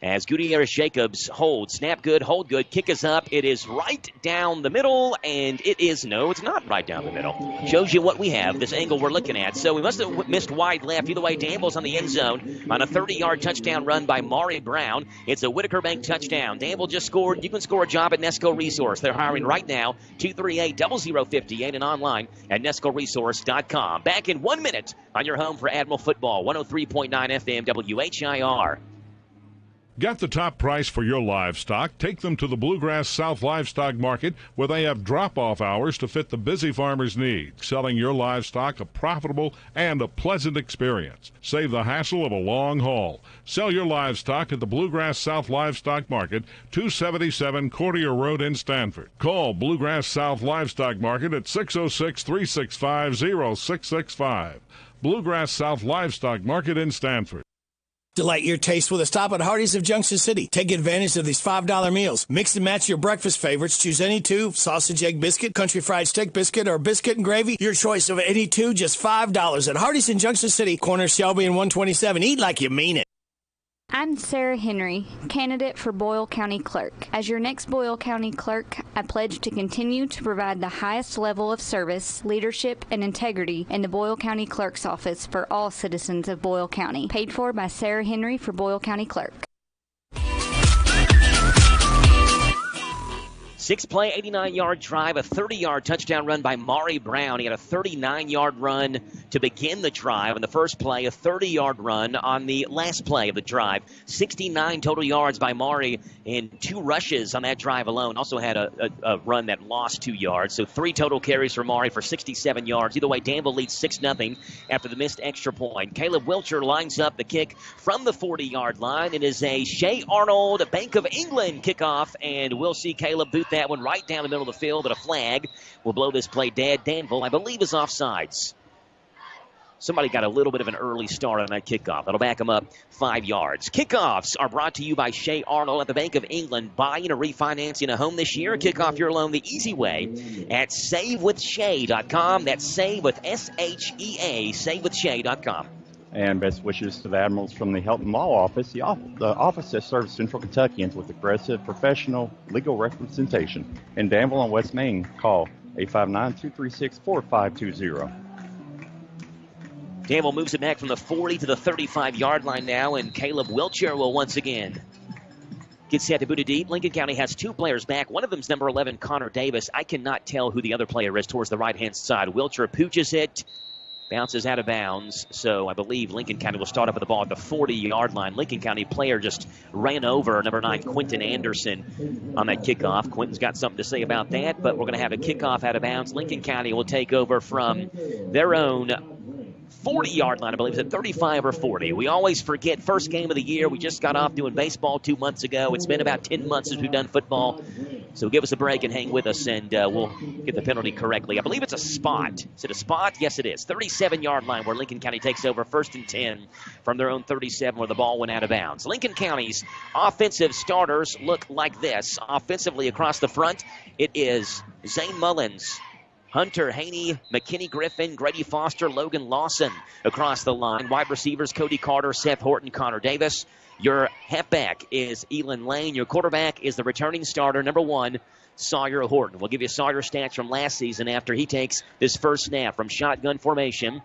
as Gutierrez-Jacobs holds. Snap good, hold good, kick is up. It is right down the middle, and it's not right down the middle. Shows you what we have, this angle we're looking at. So we must have missed wide left. Either way, Danville's on the end zone on a 30-yard touchdown run by Maury Brown. It's a Whitaker Bank touchdown. Danville just scored. You can score a job at Nesco Resource. They're hiring right now, 238-0058, and online at nescoresource.com. Back in 1 minute on your home for Admiral Football, 103.9 FM WHIR. Get the top price for your livestock. Take them to the Bluegrass South Livestock Market, where they have drop-off hours to fit the busy farmer's needs. Selling your livestock a profitable and a pleasant experience. Save the hassle of a long haul. Sell your livestock at the Bluegrass South Livestock Market, 277 Courtier Road in Stanford. Call Bluegrass South Livestock Market at 606-365-0665. Bluegrass South Livestock Market in Stanford. Delight your taste with a stop at Hardee's of Junction City. Take advantage of these $5 meals. Mix and match your breakfast favorites. Choose any two: sausage, egg biscuit, country fried steak biscuit, or biscuit and gravy. Your choice of any two, just $5 at Hardee's in Junction City, corner Shelby and 127. Eat like you mean it. I'm Sarah Henry, candidate for Boyle County Clerk. As your next Boyle County Clerk, I pledge to continue to provide the highest level of service, leadership, and integrity in the Boyle County Clerk's office for all citizens of Boyle County. Paid for by Sarah Henry for Boyle County Clerk. 6-play, 89-yard drive, a 30-yard touchdown run by Maury Brown. He had a 39-yard run to begin the drive. On the first play, a 30-yard run on the last play of the drive. 69 total yards by Maury and 2 rushes on that drive alone. Also had a run that lost 2 yards. So 3 total carries for Maury for 67 yards. Either way, Danville leads 6-0 after the missed extra point. Caleb Wilcher lines up the kick from the 40-yard line. It is a Shea Arnold Bank of England kickoff, and we'll see Caleb boot that one right down the middle of the field, but a flag will blow this play dead. Danville, I believe, is offsides. Somebody got a little bit of an early start on that kickoff. That'll back them up 5 yards. Kickoffs are brought to you by Shea Arnold at the Bank of England. Buying or refinancing a home this year? Kick off your loan the easy way at savewithshea.com. That's save with S-H-E-A, savewithshea.com. And best wishes to the Admirals from the Helton Law Office. The office has served Central Kentuckians with aggressive, professional legal representation. In Danville and West Main, call 859-236-4520. Danville moves it back from the 40 to the 35-yard line now, and Caleb Wilcher will once again get set to boot it deep. Lincoln County has 2 players back. One of them is number 11, Connor Davis. I cannot tell who the other player is towards the right-hand side. Wilcher pooches it. Bounces out of bounds, so I believe Lincoln County will start up with the ball at the 40-yard line. Lincoln County player just ran over number 9, Quentin Anderson, on that kickoff. Quentin's got something to say about that, but we're going to have a kickoff out of bounds. Lincoln County will take over from their own 40-yard line, I believe. Is it 35 or 40? We always forget. First game of the year. We just got off doing baseball 2 months ago. It's been about 10 months since we've done football. So give us a break and hang with us, and we'll get the penalty correctly. I believe it's a spot. Is it a spot? Yes, it is. 37-yard line where Lincoln County takes over 1st and 10 from their own 37 where the ball went out of bounds. Lincoln County's offensive starters look like this. Offensively across the front, it is Zane Mullins, Hunter Haney, McKinney Griffin, Grady Foster, Logan Lawson across the line. Wide receivers, Cody Carter, Seth Horton, Connor Davis. Your halfback is Elon Lane. Your quarterback is the returning starter, number 1, Sawyer Horton. We'll give you Sawyer stats from last season after he takes this first snap from shotgun formation.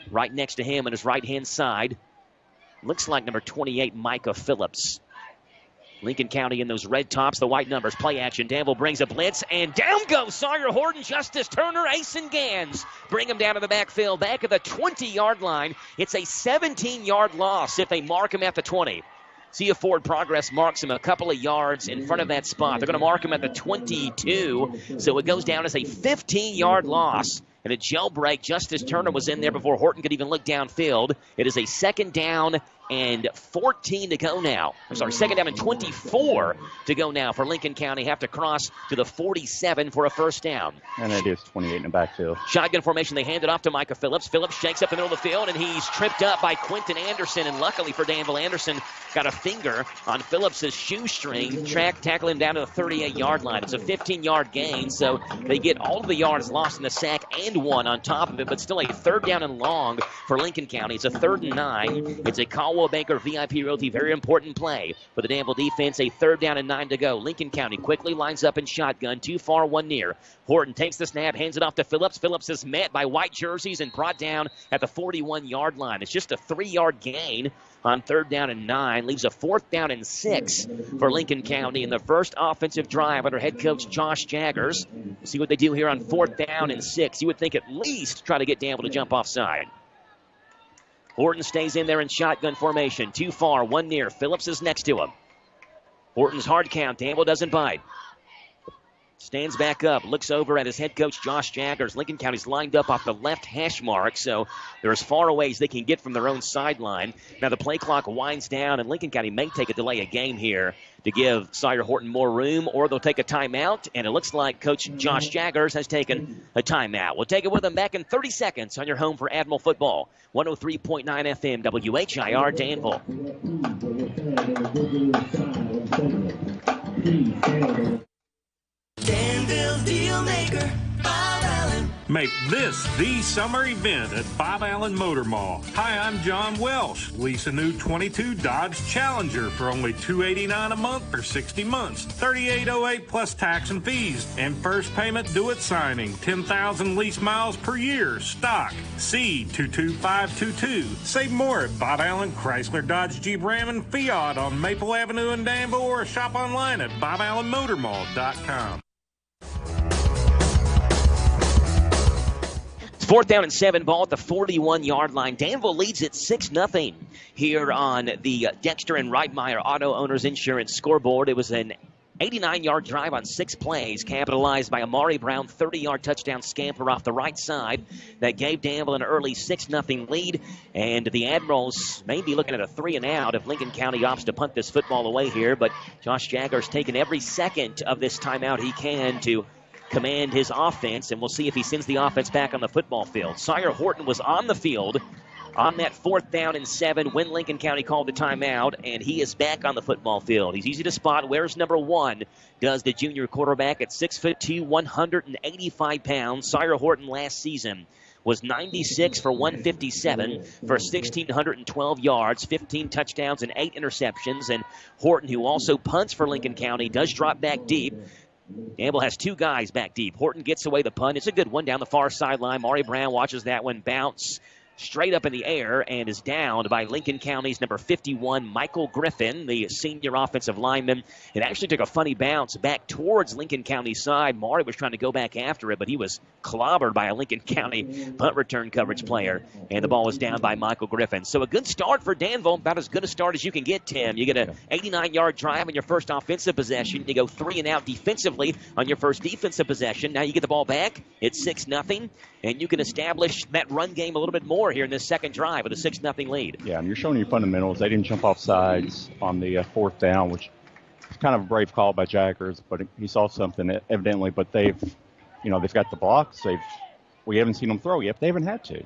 Right next to him on his right-hand side, looks like number 28, Micah Phillips. Lincoln County in those red tops, the white numbers. Play action. Danville brings a blitz, and down goes Sawyer Horton, Justice Turner, Ace and Gans. Bring him down to the backfield, back at the 20-yard line. It's a 17-yard loss if they mark him at the 20. See if Forward Progress marks him a couple of yards in front of that spot. They're going to mark him at the 22, so it goes down as a 15-yard loss. And a jailbreak. Justice Turner was in there before Horton could even look downfield. It is a 2nd down and 14 to go now. I'm sorry, 2nd down and 24 to go now for Lincoln County. Have to cross to the 47 for a first down. And it is 28 in the backfield. Shotgun formation. They hand it off to Micah Phillips. Phillips shakes up the middle of the field, and he's tripped up by Quentin Anderson. And luckily for Danville, Anderson got a finger on Phillips' shoestring. Tackle him down to the 38-yard line. It's a 15-yard gain, so they get all of the yards lost in the sack and 1 on top of it, but still a 3rd down and long for Lincoln County. It's a 3rd and 9. It's a Caldwell Coldwell Banker VIP Realty, very important play for the Danville defense. A 3rd down and 9 to go. Lincoln County quickly lines up in shotgun. 2 far, 1 near. Horton takes the snap, hands it off to Phillips. Phillips is met by white jerseys and brought down at the 41-yard line. It's just a 3-yard gain on 3rd down and 9. Leaves a 4th down and 6 for Lincoln County in the first offensive drive under head coach Josh Jaggers. We'll see what they do here on 4th down and 6. You would think at least try to get Danville to jump offside. Horton stays in there in shotgun formation. 2 far, 1 near. Phillips is next to him. Horton's hard count. Danville doesn't bite. Stands back up, looks over at his head coach, Josh Jaggers. Lincoln County's lined up off the left hash mark, so they're as far away as they can get from their own sideline. Now the play clock winds down, and Lincoln County may take a delay of game here to give Sawyer Horton more room, or they'll take a timeout, and it looks like Coach Josh Jaggers has taken a timeout. We'll take it with him back in 30 seconds on your home for Admiral Football. 103.9 FM, WHIR, Danville. Danville's Deal Maker, Bob Allen. Make this the summer event at Bob Allen Motor Mall. Hi, I'm John Welsh. Lease a new 22 Dodge Challenger for only $289 a month for 60 months. $38.08 plus tax and fees. And first payment due at signing. 10,000 lease miles per year. Stock C22522. Save more at Bob Allen Chrysler Dodge Jeep Ram and Fiat on Maple Avenue in Danville, or shop online at BobAllenMotorMall.com. 4th down and 7, ball at the 41-yard line. Danville leads it 6-0 here on the Dexter and Reitmeyer Auto Owners Insurance scoreboard. It was an 89-yard drive on 6 plays, capitalized by Amari Brown, 30-yard touchdown scamper off the right side that gave Danville an early 6-0 lead. And the Admirals may be looking at a 3-and-out if Lincoln County opts to punt this football away here. But Josh Jaggers taking every second of this timeout he can to command his offense, and we'll see if he sends the offense back on the football field. Sawyer Horton was on the field on that 4th down and 7 when Lincoln County called the timeout, and he is back on the football field. He's easy to spot. Where's number 1? Does the junior quarterback at 6'2", 185 pounds. Sawyer Horton last season was 96 for 157 for 1,612 yards, 15 touchdowns, and 8 interceptions. And Horton, who also punts for Lincoln County, does drop back deep. Danville has 2 guys back deep. Horton gets away the punt. It's a good one down the far sideline. Maury Brown watches that one bounce straight up in the air and is downed by Lincoln County's number 51, Michael Griffin, the senior offensive lineman. It actually took a funny bounce back towards Lincoln County's side. Maury was trying to go back after it, but he was clobbered by a Lincoln County punt return coverage player, and the ball was down by Michael Griffin. So a good start for Danville, about as good a start as you can get, Tim. You get an 89-yard drive on your first offensive possession. You go 3-and-out defensively on your first defensive possession. Now you get the ball back. It's 6-0, and you can establish that run game a little bit more here in this second drive with a 6-0 lead. Yeah, and you're showing your fundamentals. They didn't jump off sides on the 4th down, which is kind of a brave call by Jaggers, but he saw something evidently. But they've got the blocks. We haven't seen them throw yet. They haven't had to.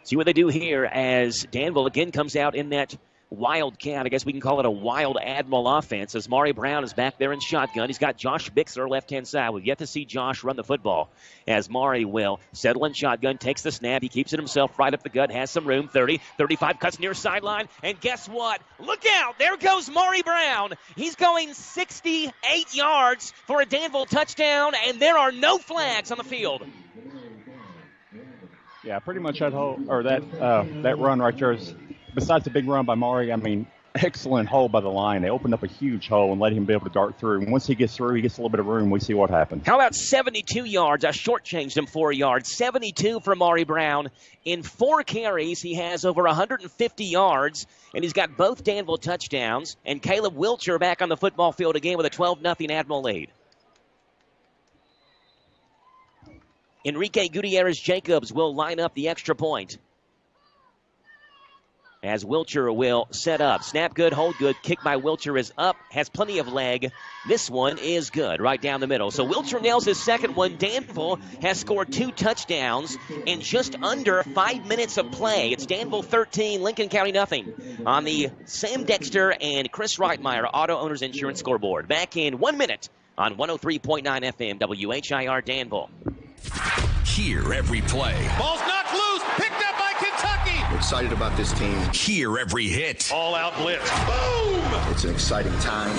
See what they do here as Danville again comes out in that wildcat. I guess we can call it a wild Admiral offense as Maury Brown is back there in shotgun. He's got Josh Bixler left-hand side. We've yet to see Josh run the football as Maury will settle in shotgun, takes the snap. He keeps it himself right up the gut, has some room. 30, 35, cuts near sideline. And guess what? Look out. There goes Maury Brown. He's going 68 yards for a Danville touchdown, and there are no flags on the field. Yeah, pretty much that run right there is, besides the big run by Maury, excellent hole by the line. They opened up a huge hole and let him be able to dart through. And once he gets through, he gets a little bit of room. We see what happens. How about 72 yards? I shortchanged him 4 yards. 72 for Maury Brown. In 4 carries, he has over 150 yards, and he's got both Danville touchdowns. And Caleb Wilcher back on the football field again with a 12-0 Admiral lead. Enrique Gutierrez-Jacobs will line up the extra point as Wilcher will set up. Snap good, hold good. Kick by Wilcher is up, has plenty of leg. This one is good, right down the middle. So Wilcher nails his second one. Danville has scored 2 touchdowns in just under 5 minutes of play. It's Danville 13, Lincoln County nothing on the Sam Dexter and Chris Reitmeyer Auto Owners Insurance scoreboard. Back in 1 minute on 103.9 FM, WHIR Danville. Hear every play. Ball's knocked loose, picked up by Kentucky. Excited about this team. Hear every hit. All-out blitz. Boom! It's an exciting time.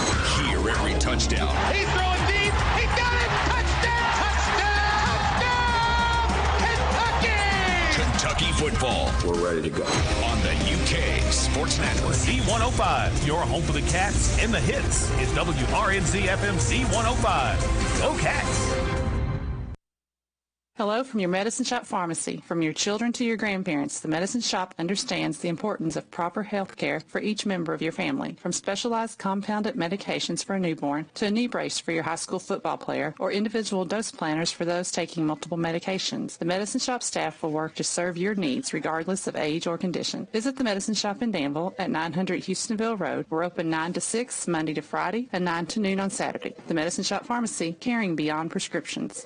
Hear every touchdown. He's throwing deep. He got it! Touchdown! Touchdown! Touchdown! Kentucky football. We're ready to go. On the UK Sports Network. Z105, your home for the Cats and the hits, is WRNZ FM Z105. Go Cats! Hello from your Medicine Shop Pharmacy. From your children to your grandparents, the Medicine Shop understands the importance of proper health care for each member of your family. From specialized compounded medications for a newborn to a knee brace for your high school football player or individual dose planners for those taking multiple medications, the Medicine Shop staff will work to serve your needs regardless of age or condition. Visit the Medicine Shop in Danville at 900 Houstonville Road. We're open 9 to 6 Monday to Friday and 9 to noon on Saturday. The Medicine Shop Pharmacy, caring beyond prescriptions.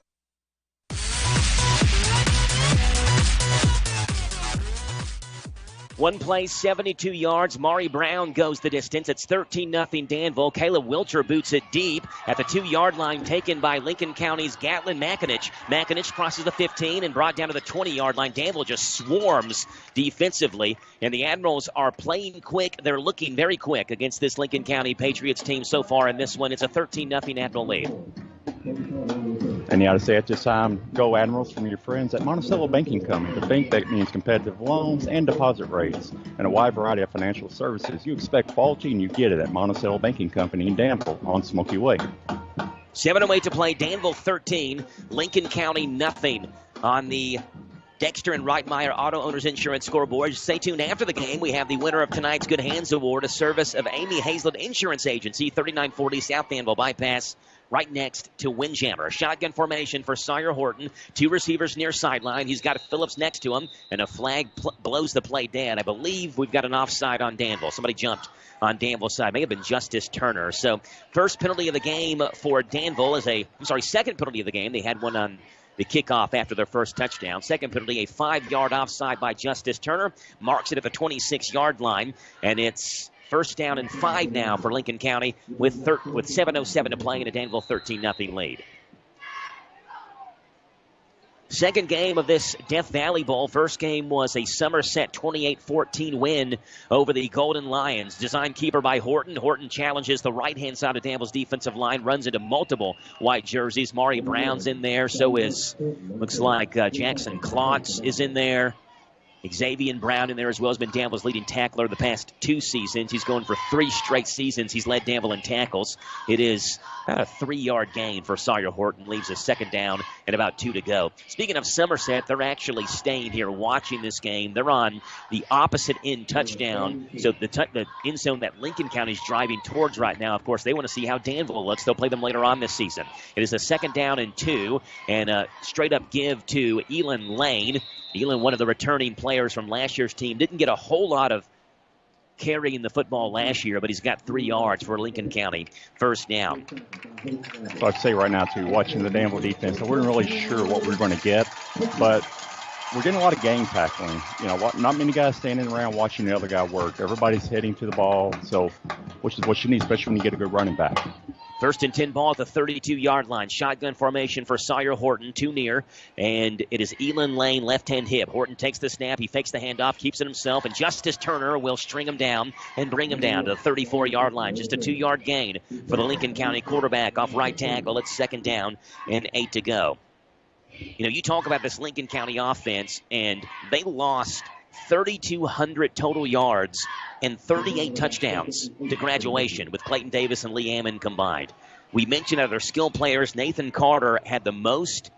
One play, 72 yards. Mari Brown goes the distance. It's 13-0 Danville. Caleb Wilcher boots it deep at the 2-yard line, taken by Lincoln County's Gatlin Makinich. Makinich crosses the 15 and brought down to the 20-yard line. Danville just swarms defensively, and the Admirals are playing quick. They're looking very quick against this Lincoln County Patriots team so far in this one. It's a 13-0 Admiral lead. And you ought to say at this time, go Admirals from your friends at Monticello Banking Company, the bank that means competitive loans and deposit rates and a wide variety of financial services. You expect quality and you get it at Monticello Banking Company in Danville on Smoky Way. 7:08 to play. Danville 13, Lincoln County nothing on the Dexter and Reitmeyer Auto Owners Insurance scoreboard. Stay tuned after the game. We have the winner of tonight's Good Hands Award, a service of Amy Hazlett Insurance Agency, 3940 South Danville Bypass, right next to Windjammer. Shotgun formation for Sawyer Horton. 2 receivers near sideline. He's got Phillips next to him, and a flag blows the play dead. I believe we've got an offside on Danville. Somebody jumped on Danville's side. May have been Justice Turner. So first penalty of the game for Danville is second penalty of the game. They had one on the kickoff after their first touchdown. Second penalty, a 5-yard offside by Justice Turner. Marks it at the 26-yard line, and it's first down and 5 now for Lincoln County with 7:07 to play in a Danville 13-0 lead. Second game of this Death Valley Bowl. First game was a Somerset 28-14 win over the Golden Lions. Design keeper by Horton. Horton challenges the right-hand side of Danville's defensive line, runs into multiple white jerseys. Mari Brown's in there. So is, looks like Jackson Klotz is in there. Xavier Brown in there as well has been Danville's leading tackler the past 2 seasons. He's going for 3 straight seasons. He's led Danville in tackles. It is about a 3-yard gain for Sawyer Horton. Leaves a second down and about 2 to go. Speaking of Somerset, they're actually staying here watching this game. They're on the opposite end touchdown. So the end zone that Lincoln County is driving towards right now, of course, they want to see how Danville looks. They'll play them later on this season. It is a second down and 2, and a straight-up give to Elon Lane. Elon, one of the returning players from last year's team, didn't get a whole lot of carrying the football last year, but he's got 3 yards for Lincoln County. First down. So I'd say right now, too, watching the Danville defense, I wasn't really sure what we were going to get, but we're getting a lot of gang tackling. You know, not many guys standing around watching the other guy work. Everybody's heading to the ball, so which is what you need, especially when you get a good running back. First and 10 ball at the 32-yard line. Shotgun formation for Sawyer Horton, 2 near. And it is Elon Lane, left-hand hip. Horton takes the snap. He fakes the handoff, keeps it himself. And Justice Turner will string him down and bring him down to the 34-yard line. Just a 2-yard gain for the Lincoln County quarterback off right tackle. It's second down and 8 to go. You know, you talk about this Lincoln County offense, and they lost 3,200 total yards and 38 touchdowns to graduation with Clayton Davis and Lee Ammon combined. We mentioned other skill players. Nathan Carter had the most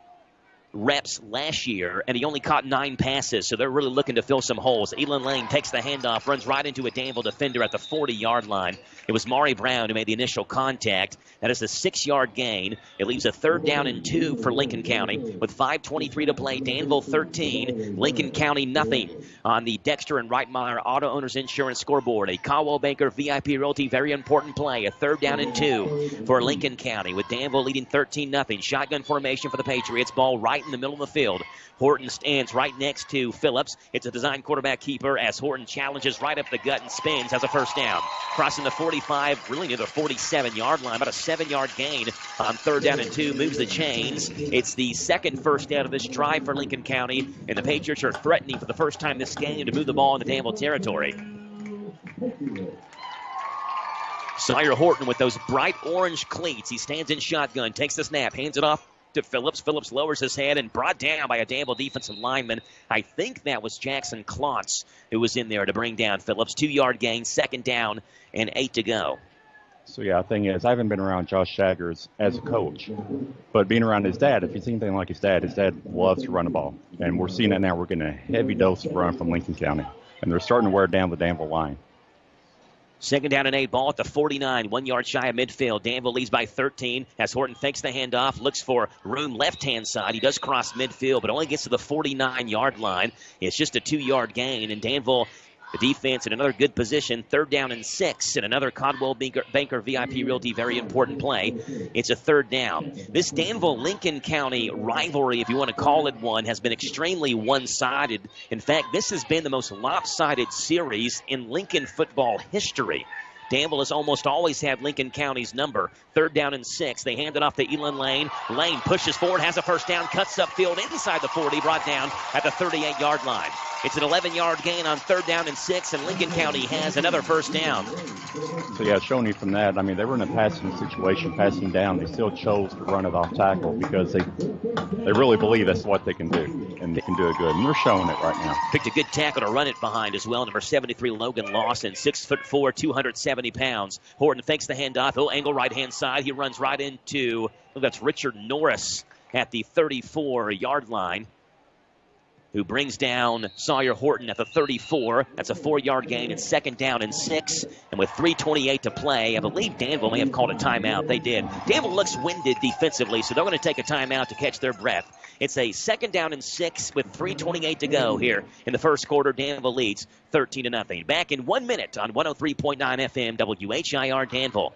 reps last year, and he only caught 9 passes, so they're really looking to fill some holes. Elon Lane takes the handoff, runs right into a Danville defender at the 40-yard line. It was Mari Brown who made the initial contact. That is a 6-yard gain. It leaves a third down and 2 for Lincoln County with 5:23 to play. Danville 13, Lincoln County nothing on the Dexter and Reitmeyer Auto Owners Insurance scoreboard. A Caldwell Banker VIP Realty, very important play. A third down and 2 for Lincoln County with Danville leading 13-0. Shotgun formation for the Patriots. Ball right right in the middle of the field. Horton stands right next to Phillips. It's a design quarterback keeper as Horton challenges right up the gut and spins, has a first down. Crossing the 45, really near the 47-yard line, about a 7-yard gain on 3rd down and 2, moves the chains. It's the second first down of this drive for Lincoln County, and the Patriots are threatening for the first time this game to move the ball into Danville territory. Sawyer Horton with those bright orange cleats. He stands in shotgun, takes the snap, hands it off to Phillips. Phillips lowers his head and brought down by a Danville defensive lineman. I think that was Jackson Klontz who was in there to bring down Phillips. 2-yard gain, 2nd down, and 8 to go. So, yeah, the thing is, I haven't been around Josh Shaggers as a coach, but being around his dad, if he's anything like his dad loves to run the ball. And we're seeing that now. We're getting a heavy dose of run from Lincoln County, and they're starting to wear down the Danville line. 2nd down and 8, ball at the 49, 1 yard shy of midfield. Danville leads by 13 as Horton fakes the handoff, looks for room left-hand side. He does cross midfield, but only gets to the 49-yard line. It's just a 2-yard gain, and Danville, the defense in another good position. 3rd down and 6, and another Coldwell Banker VIP Realty very important play. It's a 3rd down. This Danville-Lincoln County rivalry, if you want to call it one, has been extremely one-sided. In fact, this has been the most lopsided series in Lincoln football history. Danville has almost always had Lincoln County's number. 3rd down and 6. They hand it off to Elon Lane. Lane pushes forward, has a first down, cuts upfield inside the 40, brought down at the 38-yard line. It's an 11-yard gain on 3rd down and 6, and Lincoln County has another first down. So, yeah, showing you from that, I mean, they were in a passing situation, passing down. They still chose to run it off tackle because they really believe that's what they can do, and they can do it good. And they're showing it right now. Picked a good tackle to run it behind as well. Number 73, Logan Lawson, 6'4", 270 pounds. Horton fakes the handoff. He'll angle right-hand side. He runs right into, that's Richard Norris at the 34-yard line, who brings down Sawyer Horton at the 34. That's a 4-yard gain and 2nd down and 6. And with 3:28 to play, I believe Danville may have called a timeout. They did. Danville looks winded defensively, so they're going to take a timeout to catch their breath. It's a 2nd down and 6 with 3:28 to go here in the first quarter. Danville leads 13-0. Back in 1 minute on 103.9 FM WHIR Danville.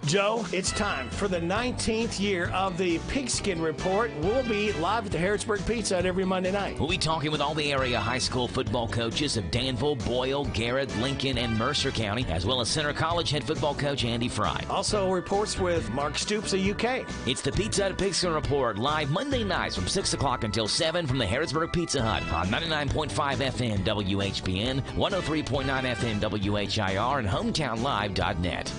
Joe, it's time for the 19th year of the Pigskin Report. We'll be live at the Harrisburg Pizza Hut every Monday night. We'll be talking with all the area high school football coaches of Danville, Boyle, Garrett, Lincoln, and Mercer County, as well as Center College head football coach Andy Fry. Also reports with Mark Stoops of UK. It's the Pizza Hut Pigskin Report, live Monday nights from 6 o'clock until 7 from the Harrisburg Pizza Hut on 99.5 FM WHBN, 103.9 FM WHIR, and HometownLive.net.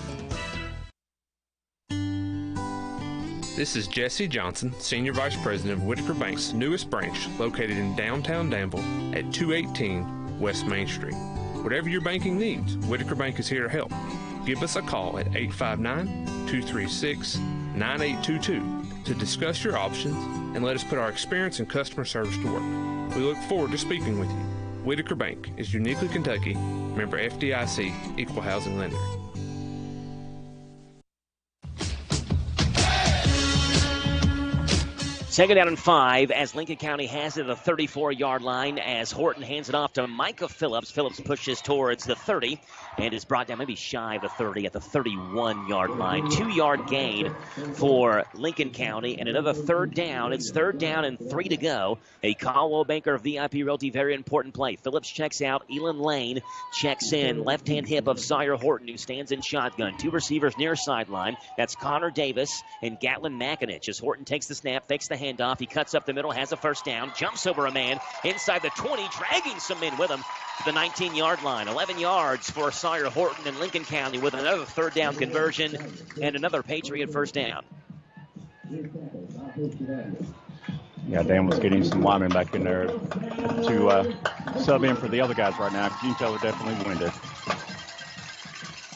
This is Jesse Johnson, Senior Vice President of Whitaker Bank's newest branch, located in downtown Danville at 218 West Main Street. Whatever your banking needs, Whitaker Bank is here to help. Give us a call at 859-236-9822 to discuss your options and let us put our experience and customer service to work. We look forward to speaking with you. Whitaker Bank is uniquely Kentucky, member FDIC, equal housing lender. Second down and 5 as Lincoln County has it at the 34-yard line as Horton hands it off to Micah Phillips. Phillips pushes towards the 30 and is brought down maybe shy of the 30 at the 31-yard line. 2-yard gain for Lincoln County and another 3rd down. It's 3rd down and 3 to go. A Coldwell Banker VIP Realty, very important play. Phillips checks out. Elon Lane checks in. Left-hand hip of Sawyer Horton, who stands in shotgun. 2 receivers near sideline. That's Connor Davis and Gatlin McInich as Horton takes the snap, fakes the handoff. He cuts up the middle, has a first down, jumps over a man inside the 20, dragging some men with him to the 19-yard line. 11 yards for Sawyer Horton and Lincoln County with another 3rd down conversion and another Patriot first down. Yeah, Dan was getting some linemen back in there to sub in for the other guys right now. You can tell they're definitely winded.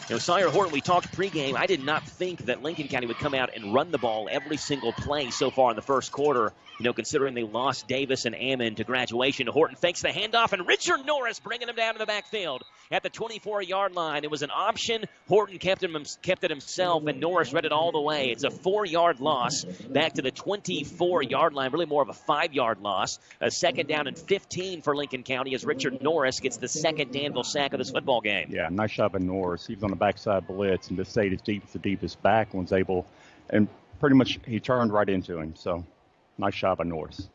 You know, Sawyer Horton, we talked pregame. I did not think that Lincoln County would come out and run the ball every single play so far in the first quarter, you know, considering they lost Davis and Ammon to graduation. Horton fakes the handoff, and Richard Norris bringing him down to the backfield at the 24-yard line. It was an option. Horton kept it himself, and Norris read it all the way. It's a 4-yard loss back to the 24-yard line, really more of a 5-yard loss. A 2nd down and 15 for Lincoln County as Richard Norris gets the 2nd Danville sack of this football game. Yeah, nice shot by Norris. He was on the backside blitz and just stayed as deep as the deepest back and was able, and pretty much he turned right into him. So Nice shot by Norris.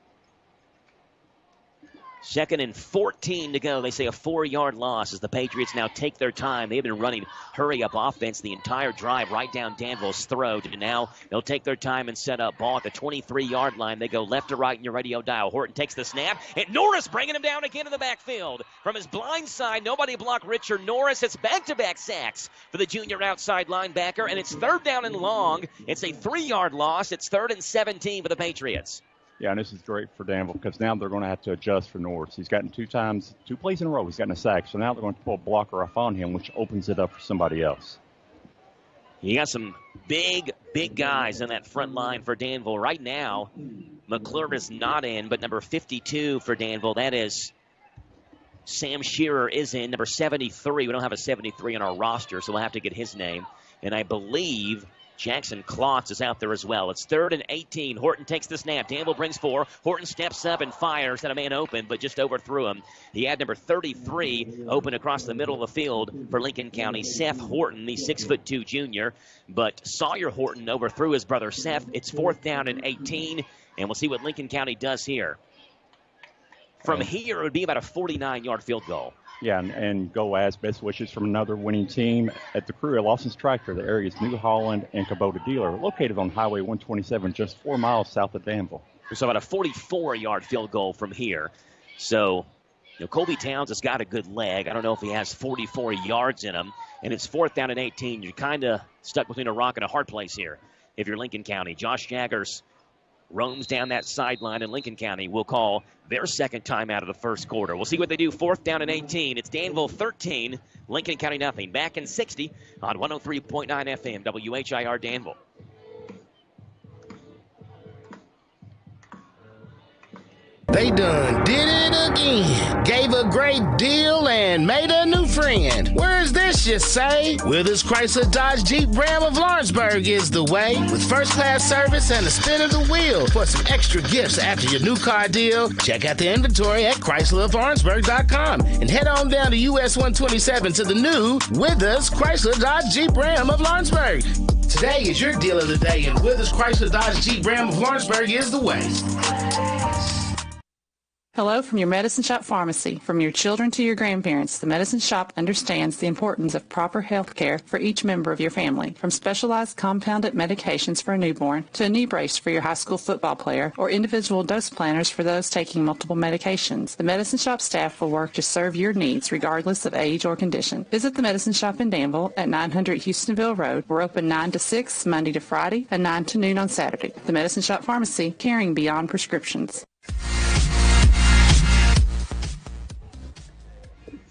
2nd and 14 to go. They say a 4-yard loss as the Patriots now take their time. They've been running hurry-up offense the entire drive right down Danville's throat. And now they'll take their time and set up. Ball at the 23-yard line. They go left to right in your radio dial. Horton takes the snap. And Norris bringing him down again in the backfield. From his blind side, nobody blocked Richard Norris. It's back-to-back sacks for the junior outside linebacker. And it's 3rd down and long. It's a 3-yard loss. It's 3rd and 17 for the Patriots. Yeah, and this is great for Danville because now they're going to have to adjust for Norris. He's gotten 2 plays in a row. He's gotten a sack. So now they're going to pull a blocker off on him, which opens it up for somebody else. You got some big guys in that front line for Danville. Right now, McClure is not in, but number 52 for Danville, that is Sam Shearer is in. Number 73, we don't have a 73 on our roster, so we'll have to get his name. And I believe Jackson Klotz is out there as well. It's 3rd and 18. Horton takes the snap. Danville brings 4. Horton steps up and fires. Had a man open, but just overthrew him. He had number 33 open across the middle of the field for Lincoln County. Seth Horton, the 6'2" junior. But Sawyer Horton overthrew his brother Seth. It's 4th down and 18, and we'll see what Lincoln County does here. From here, it would be about a 49-yard field goal. Yeah, and go as best wishes from another winning team at the crew at Lawson's Tractor, the area's New Holland and Kubota dealer, located on Highway 127, just 4 miles south of Danville. So about a 44-yard field goal from here. So, Colby Towns has got a good leg. I don't know if he has 44 yards in him. And it's 4th down and 18. You're kind of stuck between a rock and a hard place here if you're Lincoln County. Josh Jaggers roams down that sideline, and Lincoln County will call their 2nd time out of the first quarter. We'll see what they do. 4th down and 18. It's Danville 13, Lincoln County nothing. Back in 60 on 103.9 FM, WHIR Danville. They done did it again. Gave a great deal and made a new friend. Where's this, you say? Withers Chrysler Dodge Jeep Ram of Lawrenceburg is the way. With first-class service and a spin of the wheel. For some extra gifts after your new car deal, check out the inventory at ChryslerofLawrenceburg.com and head on down to US 127 to the new Withers Chrysler Dodge Jeep Ram of Lawrenceburg. Today is your deal of the day, and Withers Chrysler Dodge Jeep Ram of Lawrenceburg is the way. Hello from your Medicine Shop Pharmacy. From your children to your grandparents, the Medicine Shop understands the importance of proper health care for each member of your family. From specialized compounded medications for a newborn to a knee brace for your high school football player or individual dose planners for those taking multiple medications, the Medicine Shop staff will work to serve your needs regardless of age or condition. Visit the Medicine Shop in Danville at 900 Houstonville Road. We're open 9 to 6 Monday to Friday and 9 to noon on Saturday. The Medicine Shop Pharmacy, caring beyond prescriptions.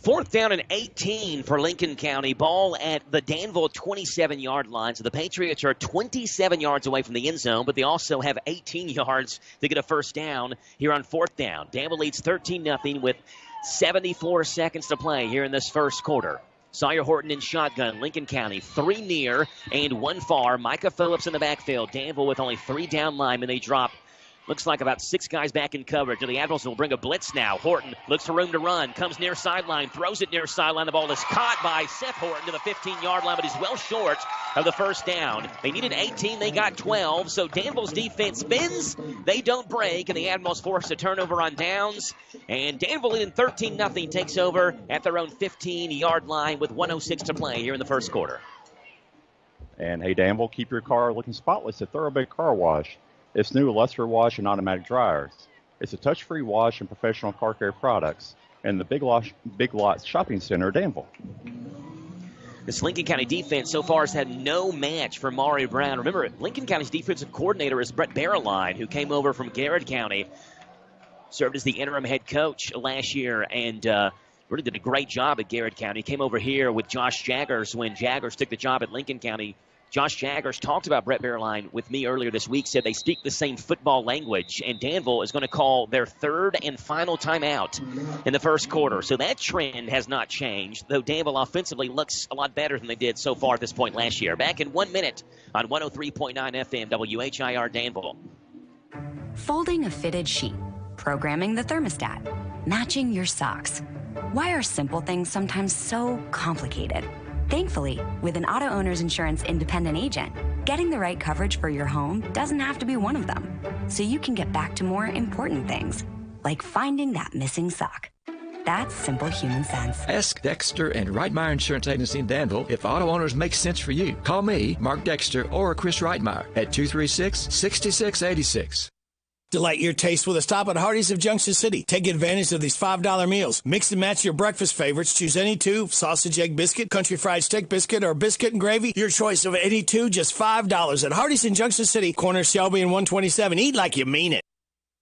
4th down and 18 for Lincoln County. Ball at the Danville 27-yard line. So the Patriots are 27 yards away from the end zone, but they also have 18 yards to get a first down here on 4th down. Danville leads 13-0 with 74 seconds to play here in this first quarter. Sawyer Horton in shotgun. Lincoln County 3 near and 1 far. Micah Phillips in the backfield. Danville with only 3 down linemen. They drop. Looks like about 6 guys back in coverage. And the Admirals will bring a blitz now. Horton looks for room to run. Comes near sideline. Throws it near sideline. The ball is caught by Seth Horton to the 15-yard line, but he's well short of the first down. They needed 18. They got 12. So Danville's defense bends. They don't break. And the Admirals force a turnover on downs. And Danville leading 13-0 takes over at their own 15-yard line with 1:06 to play here in the first quarter. And hey, Danville, keep your car looking spotless at Thoroughbred Car Wash. It's new Luster Wash and automatic dryers. It's a touch-free wash and professional car care products. And the Big Lots Shopping Center, Danville. This Lincoln County defense so far has had no match for Maury Brown. Remember, Lincoln County's defensive coordinator is Brett Barreline, who came over from Garrett County, served as the interim head coach last year, and really did a great job at Garrett County. Came over here with Josh Jaggers when Jaggers took the job at Lincoln County. Josh Jaggers talked about Brett Barreline with me earlier this week, said they speak the same football language, and Danville is going to call their 3rd and final timeout in the first quarter. So that trend has not changed, though Danville offensively looks a lot better than they did so far at this point last year. Back in 1 minute on 103.9 FM, WHIR Danville. Folding a fitted sheet, programming the thermostat, matching your socks. Why are simple things sometimes so complicated? Thankfully, with an auto owner's insurance independent agent, getting the right coverage for your home doesn't have to be one of them. So you can get back to more important things, like finding that missing sock. That's simple human sense. Ask Dexter and Reitmeyer Insurance Agency in Danville if auto owners make sense for you. Call me, Mark Dexter, or Chris Reitmeyer at 236-6686. Delight your taste with a stop at Hardee's of Junction City. Take advantage of these $5 meals. Mix and match your breakfast favorites. Choose any two: sausage, egg biscuit, country fried steak biscuit, or biscuit and gravy. Your choice of any two, just $5 at Hardee's in Junction City, corner Shelby and 127. Eat like you mean it.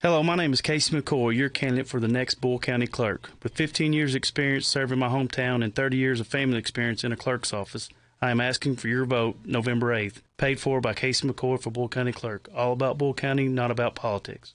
Hello, my name is Casey McCoy, your candidate for the next Bull County clerk. With 15 years experience serving my hometown and 30 years of family experience in a clerk's office, I am asking for your vote November 8th. Paid for by Casey McCoy for Bull County clerk. All about Bull County, not about politics.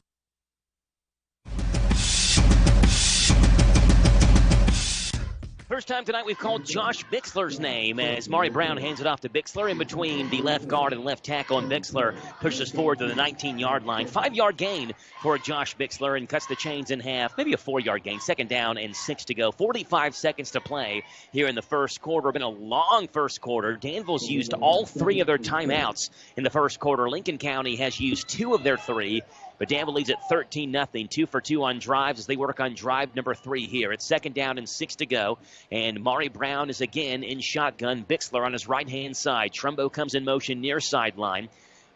First time tonight we've called Josh Bixler's name as Maury Brown hands it off to Bixler in between the left guard and left tackle, and Bixler pushes forward to the 19-yard line. 5-yard gain for Josh Bixler and cuts the chains in half. Maybe a 4-yard gain. 2nd down and 6 to go. 45 seconds to play here in the first quarter. Been a long first quarter. Danville's used all 3 of their timeouts in the first quarter. Lincoln County has used 2 of their 3. But Danville leads at 13-0, 2 for 2 on drives as they work on drive number 3 here. It's 2nd down and 6 to go. And Maury Brown is again in shotgun. Bixler on his right-hand side. Trumbo comes in motion near sideline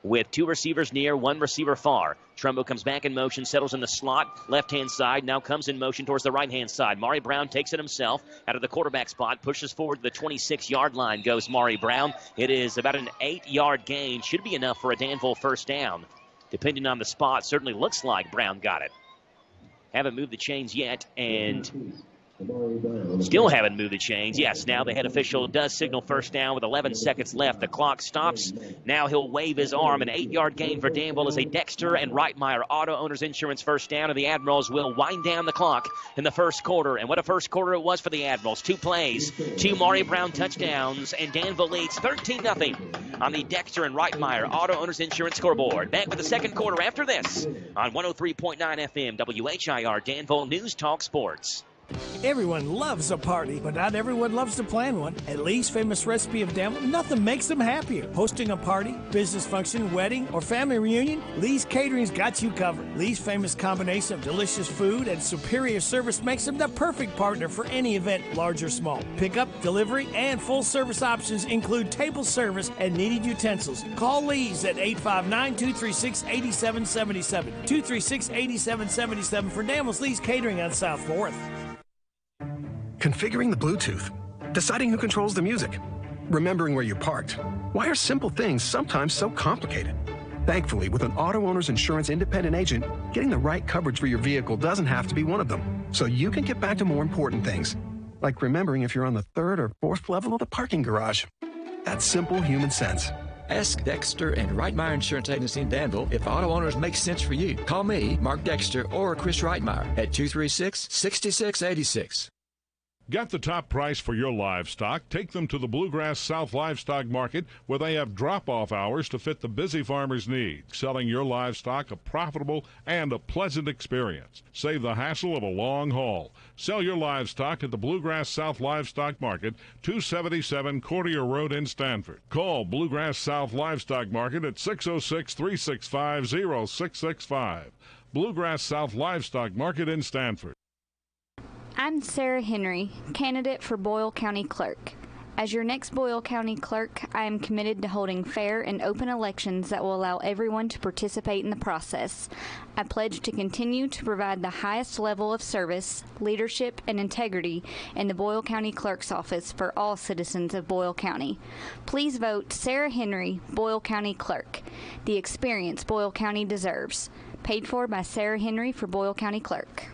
with 2 receivers near, 1 receiver far. Trumbo comes back in motion, settles in the slot, left-hand side, now comes in motion towards the right-hand side. Maury Brown takes it himself out of the quarterback spot, pushes forward to the 26-yard line goes Maury Brown. It is about an 8-yard gain. Should be enough for a Danville first down. Depending on the spot, certainly looks like Brown got it. Haven't moved the chains yet, and still haven't moved the chains. Yes, now the head official does signal first down with 11 seconds left. The clock stops. Now he'll wave his arm. An 8-yard gain for Danville as a Dexter and Reitmeyer Auto Owners Insurance first down, and the Admirals will wind down the clock in the first quarter. And what a first quarter it was for the Admirals. 2 plays, 2 Maury Brown touchdowns, and Danville leads 13-0 on the Dexter and Reitmeyer Auto Owners Insurance scoreboard. Back with the second quarter after this on 103.9 FM WHIR Danville News Talk Sports. Everyone loves a party, but not everyone loves to plan one. At Lee's Famous Recipe of Danville, nothing makes them happier. Hosting a party, business function, wedding, or family reunion, Lee's Catering's got you covered. Lee's famous combination of delicious food and superior service makes them the perfect partner for any event, large or small. Pickup, delivery, and full service options include table service and needed utensils. Call Lee's at 859-236-8777. 236-8777 for Danville's Lee's Catering on South 4th. Configuring the Bluetooth, deciding who controls the music, remembering where you parked. Why are simple things sometimes so complicated? Thankfully, with an Auto Owners Insurance independent agent, getting the right coverage for your vehicle doesn't have to be one of them. So you can get back to more important things, like remembering if you're on the 3rd or 4th level of the parking garage. That's simple human sense. Ask Dexter and Reitmeyer Insurance Agency in Danville if auto owners make sense for you. Call me, Mark Dexter, or Chris Reitmeyer at 236-6686. Get the top price for your livestock. Take them to the Bluegrass South Livestock Market, where they have drop-off hours to fit the busy farmer's needs. Selling your livestock a profitable and a pleasant experience. Save the hassle of a long haul. Sell your livestock at the Bluegrass South Livestock Market, 277 Courtier Road in Stanford. Call Bluegrass South Livestock Market at 606-365-0665. Bluegrass South Livestock Market in Stanford. I'm Sarah Henry, candidate for Boyle County Clerk. As your next Boyle County Clerk, I am committed to holding fair and open elections that will allow everyone to participate in the process. I pledge to continue to provide the highest level of service, leadership, and integrity in the Boyle County Clerk's office for all citizens of Boyle County. Please vote Sarah Henry, Boyle County Clerk, the experience Boyle County deserves. Paid for by Sarah Henry for Boyle County Clerk.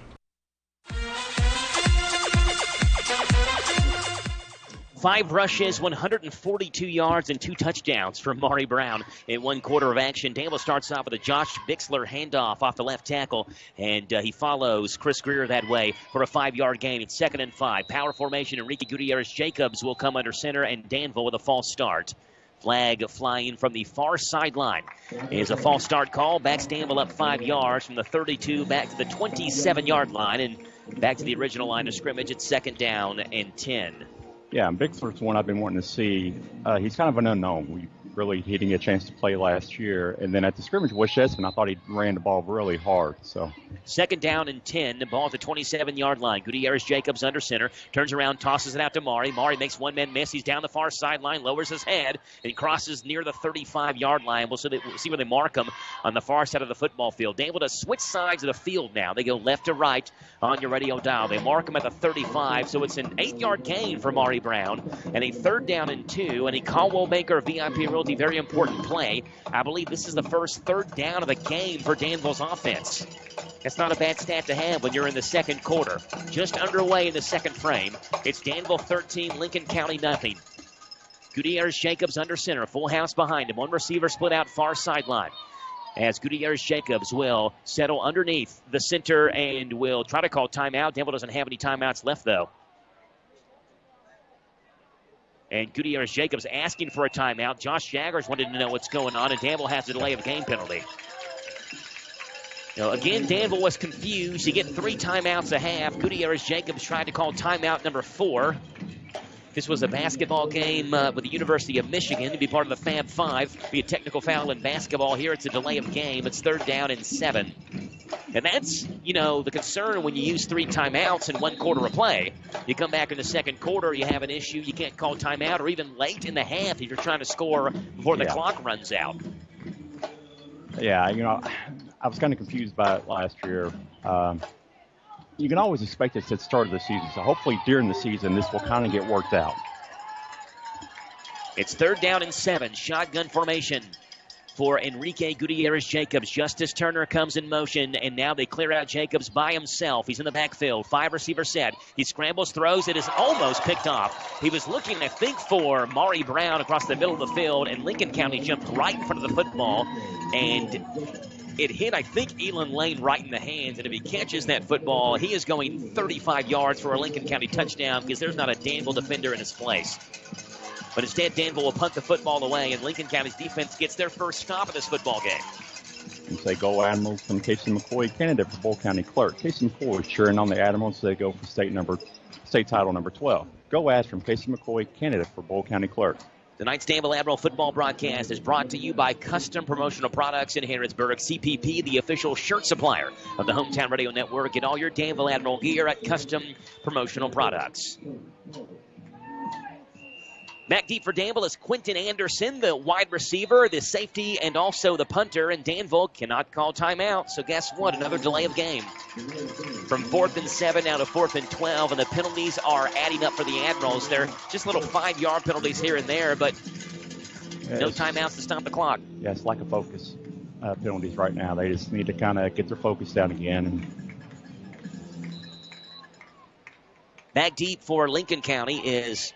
5 rushes, 142 yards, and 2 touchdowns for Maury Brown in one quarter of action. Danville starts off with a Josh Bixler handoff off the left tackle, and he follows Chris Greer that way for a 5-yard gain. It's 2nd and 5. Power formation, Enrique Gutierrez-Jacobs will come under center, and Danville with a false start. Flag flying from the far sideline is a false start call. Backs Danville up 5 yards from the 32 back to the 27-yard line, and back to the original line of scrimmage. It's 2nd down and 10. Yeah, Bixler's one I've been wanting to see. He's kind of an unknown. really he didn't get a chance to play last year. And then at the scrimmage with Chesman, I thought he ran the ball really hard. So 2nd down and 10. The ball at the 27-yard line. Gutierrez-Jacobs under center. Turns around, tosses it out to Mari. Mari makes one man miss. He's down the far sideline, lowers his head, and crosses near the 35-yard line. We'll see where they mark him on the far side of the football field. Danville does switch sides of the field now. They go left to right on your radio dial. They mark him at the 35, so it's an 8-yard gain for Mari Brown, and a 3rd down and 2, and a Caldwell Banker VIP Realty very important play. I believe this is the first 3rd down of the game for Danville's offense. That's not a bad stat to have when you're in the 2nd quarter. Just underway in the 2nd frame. It's Danville 13, Lincoln County nothing. Gutierrez-Jacobs under center, full house behind him. One receiver split out far sideline. As Gutierrez-Jacobs will settle underneath the center and will try to call timeout. Danville doesn't have any timeouts left, though. And Gutierrez-Jacobs asking for a timeout. Josh Jaggers wanted to know what's going on, and Danville has a delay of game penalty. Again, Danville was confused. You get 3 timeouts a half. Gutierrez-Jacobs tried to call timeout number 4. This was a basketball game with the University of Michigan to be part of the Fab Five. Be a technical foul in basketball. Here it's a delay of game. It's 3rd down and 7. And that's, the concern when you use 3 timeouts in 1 quarter of play. You come back in the 2nd quarter, you have an issue. You can't call timeout, or even late in the half if you're trying to score before the clock runs out. Yeah, I was kind of confused by it last year. You can always expect it at the start of the season, so hopefully during the season this will kind of get worked out. It's 3rd down and 7, shotgun formation for Enrique Gutierrez-Jacobs. Justice Turner comes in motion, and now they clear out Jacobs by himself. He's in the backfield, 5-receiver set. He scrambles, throws. It is almost picked off. He was looking, I think, for Mari Brown across the middle of the field, and Lincoln County jumped right in front of the football, and it hit, I think, Elon Lane right in the hands, and if he catches that football, he is going 35 yards for a Lincoln County touchdown because there's not a Danville defender in his place. But instead, Danville will punt the football away, and Lincoln County's defense gets their first stop of this football game. And say go Admirals from Casey McCoy, candidate for Bull County Clerk. Casey McCoy cheering on the Admirals. They go for state title number 12. Go Ads from Casey McCoy, candidate for Bull County Clerk. Tonight's Danville Admiral football broadcast is brought to you by Custom Promotional Products in Harrodsburg. CPP, the official shirt supplier of the Hometown Radio Network. Get all your Danville Admiral gear at Custom Promotional Products. Back deep for Danville is Quentin Anderson, the wide receiver, the safety, and also the punter. And Danville cannot call timeout. So guess what? Another delay of game. From 4th and 7 now to 4th and 12. And the penalties are adding up for the Admirals. They're just little 5-yard penalties here and there, but no timeouts to stop the clock. Yeah, it's lack of focus penalties right now. They just need to kind of get their focus down again. Back deep for Lincoln County is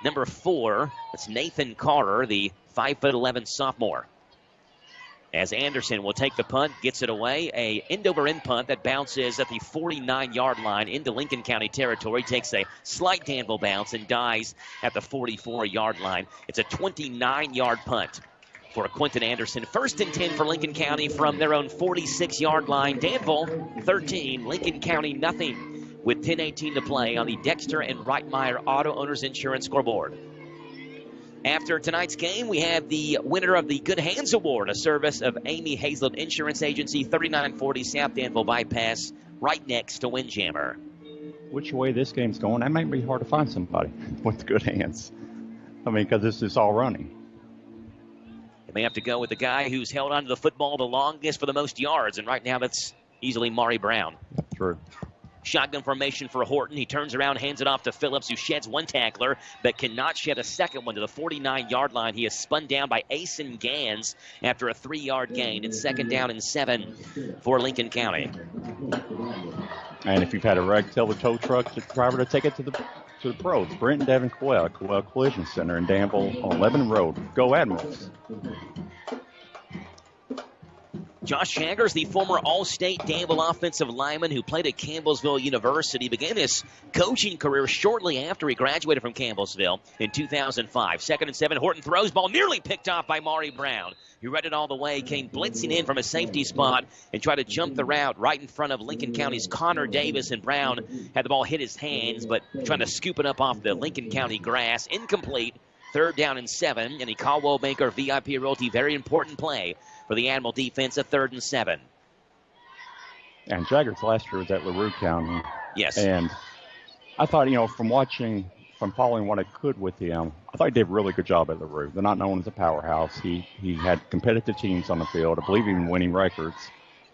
number 4, that's Nathan Carter, the 5'11" sophomore. As Anderson will take the punt, gets it away. A end-over-end punt that bounces at the 49-yard line into Lincoln County territory. Takes a slight Danville bounce and dies at the 44-yard line. It's a 29-yard punt for Quentin Anderson. 1st and 10 for Lincoln County from their own 46-yard line. Danville 13, Lincoln County nothing, with 10:18 to play on the Dexter and Reitmeyer Auto Owners Insurance scoreboard. After tonight's game, we have the winner of the Good Hands Award, a service of Amy Hazlett Insurance Agency, 3940 South Danville Bypass, right next to Windjammer. Which way this game's going, that might be hard to find somebody with good hands. Because this is all running. They may have to go with the guy who's held onto the football the longest for the most yards, and right now that's easily Mari Brown. True. Shotgun formation for Horton. He turns around, hands it off to Phillips, who sheds one tackler, but cannot shed a second one to the 49-yard line. He is spun down by Asen Gans after a 3-yard gain. It's 2nd down and 7 for Lincoln County. And if you've had a wreck, tell the tow truck driver to take it to the pros. Brent and Devin Coel, Coel Collision Center in Danville on Lebanon Road. Go Admirals. Josh Jaggers, the former All-State Danville offensive lineman who played at Campbellsville University, began his coaching career shortly after he graduated from Campbellsville in 2005. 2nd and 7, Horton throws, ball nearly picked off by Mari Brown. He read it all the way, came blitzing in from a safety spot and tried to jump the route right in front of Lincoln County's Connor Davis, and Brown had the ball hit his hands, but trying to scoop it up off the Lincoln County grass. Incomplete 3rd down and 7. And the Caldwell Banker VIP Realty, very important play for the Animal defense, a 3rd and 7. And Jaggers last year was at LaRue County. Yes. And I thought, from following what I could with him, I thought he did a really good job at LaRue. They're not known as a powerhouse. He had competitive teams on the field, I believe even winning records.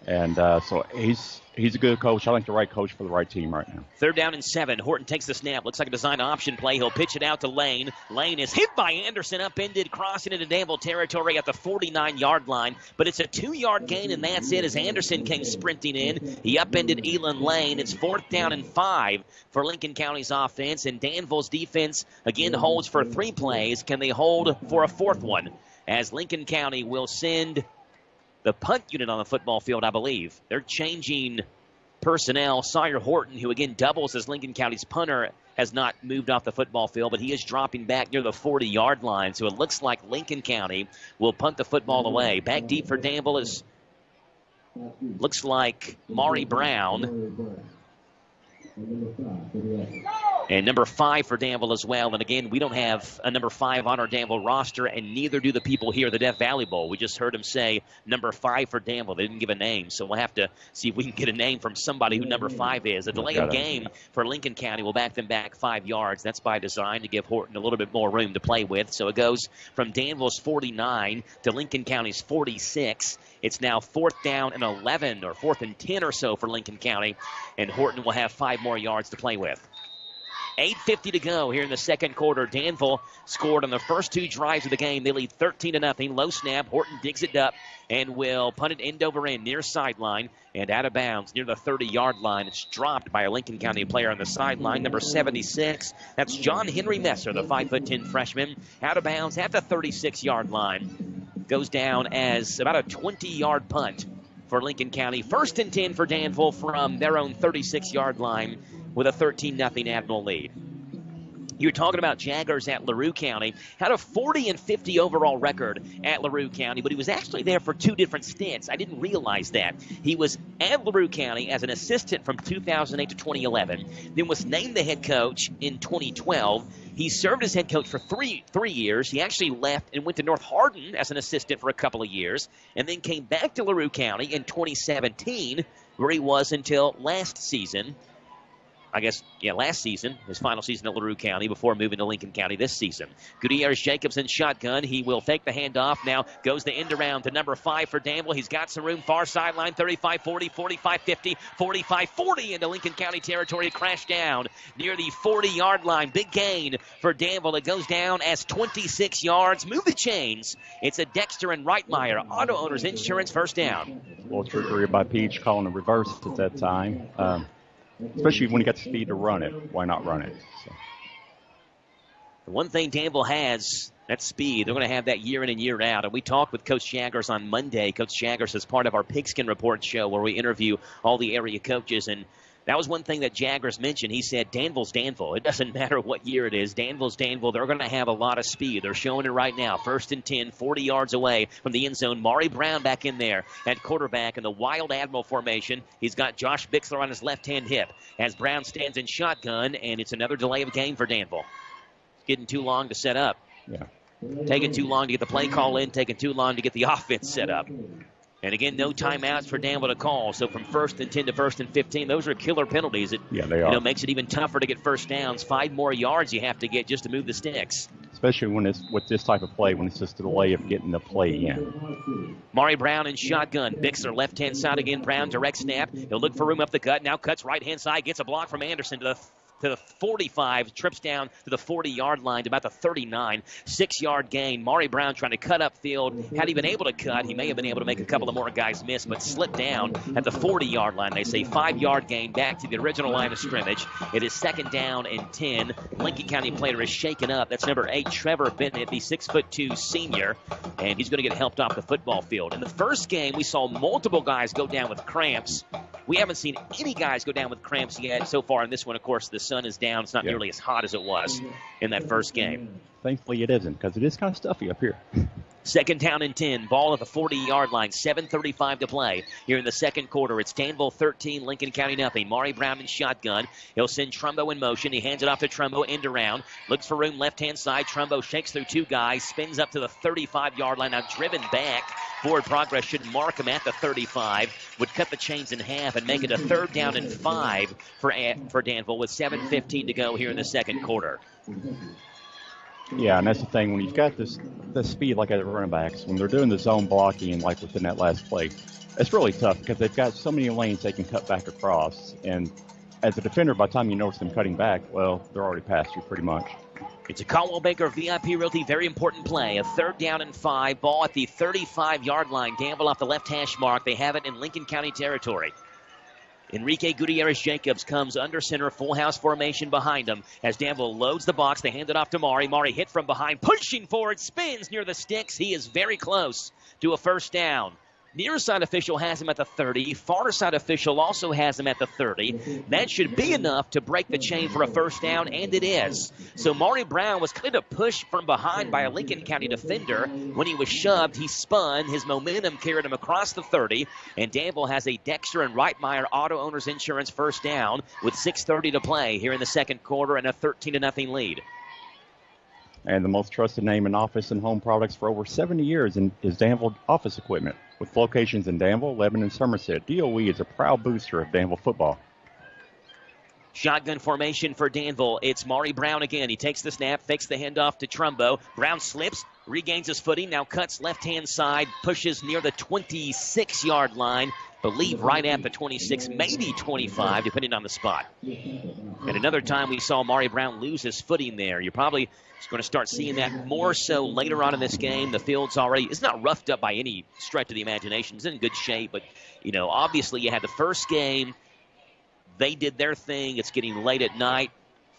And so he's a good coach. I think the right coach for the right team right now. 3rd down and 7. Horton takes the snap. Looks like a design option play. He'll pitch it out to Lane. Lane is hit by Anderson, upended, crossing into Danville territory at the 49-yard line. But it's a 2-yard gain, and that's it as Anderson came sprinting in. He upended Elon Lane. It's 4th down and 5 for Lincoln County's offense. And Danville's defense, again, holds for 3 plays. Can they hold for a 4th one? As Lincoln County will send the punt unit on the football field, I believe. They're changing personnel. Sawyer Horton, who again doubles as Lincoln County's punter, has not moved off the football field, but he is dropping back near the 40-yard line. So it looks like Lincoln County will punt the football away. Back deep for Danville looks like Maury Brown. And number 5 for Danville as well. And again, we don't have a number 5 on our Danville roster, and neither do the people here at the Death Valley Bowl. We just heard him say number 5 for Danville. They didn't give a name, so we'll have to see if we can get a name from somebody who number 5 is. A delay of game for Lincoln County will back them back 5 yards. That's by design to give Horton a little bit more room to play with. So it goes from Danville's 49 to Lincoln County's 46. It's now 4th down and 11 or 4th and 10 or so for Lincoln County, and Horton will have 5 more yards to play with. 8:50 to go here in the second quarter. Danville scored on the first 2 drives of the game. They lead 13-0. Low snap. Horton digs it up and will punt it end over end near sideline and out of bounds near the 30-yard line. It's dropped by a Lincoln County player on the sideline, number 76. That's John Henry Messer, the 5'10" freshman. Out of bounds at the 36-yard line. Goes down as about a 20-yard punt for Lincoln County. 1st and 10 for Danville from their own 36-yard line with a 13-0 Admiral lead. You're talking about Jaggers at LaRue County. Had a 40-50 overall record at LaRue County, but he was actually there for 2 different stints. I didn't realize that. He was at LaRue County as an assistant from 2008 to 2011, then was named the head coach in 2012. He served as head coach for three years. He actually left and went to North Hardin as an assistant for a couple of years, and then came back to LaRue County in 2017, where he was until last season. Last season, his final season at LaRue County before moving to Lincoln County this season. Gutierrez-Jacobs in shotgun. He will fake the handoff. Now goes the end around to number 5 for Danville. He's got some room. Far sideline, 35-40, 45-50, 45-40 into Lincoln County territory. Crashed down near the 40-yard line. Big gain for Danville. It goes down as 26 yards. Move the chains. It's a Dexter and Reitmeyer Auto Owners Insurance first down. Well, trickery by Peach calling the reverse at that time. Especially when you got the speed to run it. Why not run it? So. The one thing Danville has, that's speed. They're going to have that year in and year out. And we talked with Coach Jaggers on Monday. Coach Jaggers is part of our Pigskin Report show where we interview all the area coaches. And that was one thing that Jaggers mentioned. He said, Danville's Danville. It doesn't matter what year it is. Danville's Danville. They're going to have a lot of speed. They're showing it right now. 1st and 10, 40 yards away from the end zone. Maury Brown back in there at quarterback in the Wild Admiral formation. He's got Josh Bixler on his left-hand hip as Brown stands in shotgun, and it's another delay of game for Danville. It's getting too long to set up. Yeah. Taking too long to get the play call in, taking too long to get the offense set up. And again, no timeouts for Danville to call. So from 1st and 10 to 1st and 15, those are killer penalties. It they are. Makes it even tougher to get first downs. 5 more yards you have to get just to move the sticks. Especially when it's with this type of play, when it's just a delay of getting the play in. Maury Brown in shotgun. Bixler left-hand side again. Brown direct snap. He'll look for room up the gut. Now cuts right-hand side. Gets a block from Anderson to the 45, trips down to the 40-yard line to about the 39. 6-yard gain. Maury Brown trying to cut upfield. Had he been able to cut, he may have been able to make a couple of more guys miss, but slipped down at the 40-yard line. They say 5-yard gain back to the original line of scrimmage. It is 2nd down and 10. Lincoln County player is shaken up. That's number 8, Trevor Bennett, the 6'2" senior, and he's going to get helped off the football field. In the first game, we saw multiple guys go down with cramps. We haven't seen any guys go down with cramps yet so far in this one. Of course, the sun is down. It's not nearly as hot as it was in that first game. Thankfully, it isn't, because it is kind of stuffy up here. Second down and 10. Ball at the 40-yard line. 7:35 to play here in the second quarter. It's Danville 13, Lincoln County nothing. Maury Brown in shotgun. He'll send Trumbo in motion. He hands it off to Trumbo, end around. Looks for room left-hand side. Trumbo shakes through two guys. Spins up to the 35-yard line. Now driven back. Forward progress should mark him at the 35. Would cut the chains in half and make it a 3rd down and 5 for Danville with 7:15 to go here in the second quarter. Yeah, and that's the thing. When you've got the speed like at the running backs, when they're doing the zone blocking like within that last play, it's really tough because they've got so many lanes they can cut back across. And as a defender, by the time you notice them cutting back, well, they're already past you pretty much. It's a Caldwell Banker VIP Realty very important play. A 3rd down and 5. Ball at the 35-yard line. Danville off the left hash mark. They have it in Lincoln County territory. Enrique Gutierrez-Jacobs comes under center, full house formation behind him. As Danville loads the box, they hand it off to Maury. Maury hit from behind, pushing forward, spins near the sticks. He is very close to a 1st down. Near side official has him at the 30. Far side official also has him at the 30. That should be enough to break the chain for a 1st down, and it is. So Maury Brown was kind of pushed from behind by a Lincoln County defender. When he was shoved, he spun. His momentum carried him across the 30. And Danville has a Dexter and Reitmeyer Auto Owners Insurance 1st down with 6:30 to play here in the second quarter and a 13-0 lead. And the most trusted name in office and home products for over 70 years is Danville Office Equipment. With locations in Danville, Lebanon, and Somerset, DOE is a proud booster of Danville football. Shotgun formation for Danville. It's Maury Brown again. He takes the snap, fakes the handoff to Trumbo. Brown slips, regains his footing, now cuts left-hand side, pushes near the 26-yard line. Believe right at the 26, maybe 25, depending on the spot. And another time we saw Maury Brown lose his footing there. You're probably going to start seeing that more so later on in this game. The field's already, it's not roughed up by any stretch of the imagination. It's in good shape, but, you know, obviously you had the first game. They did their thing. It's getting late at night.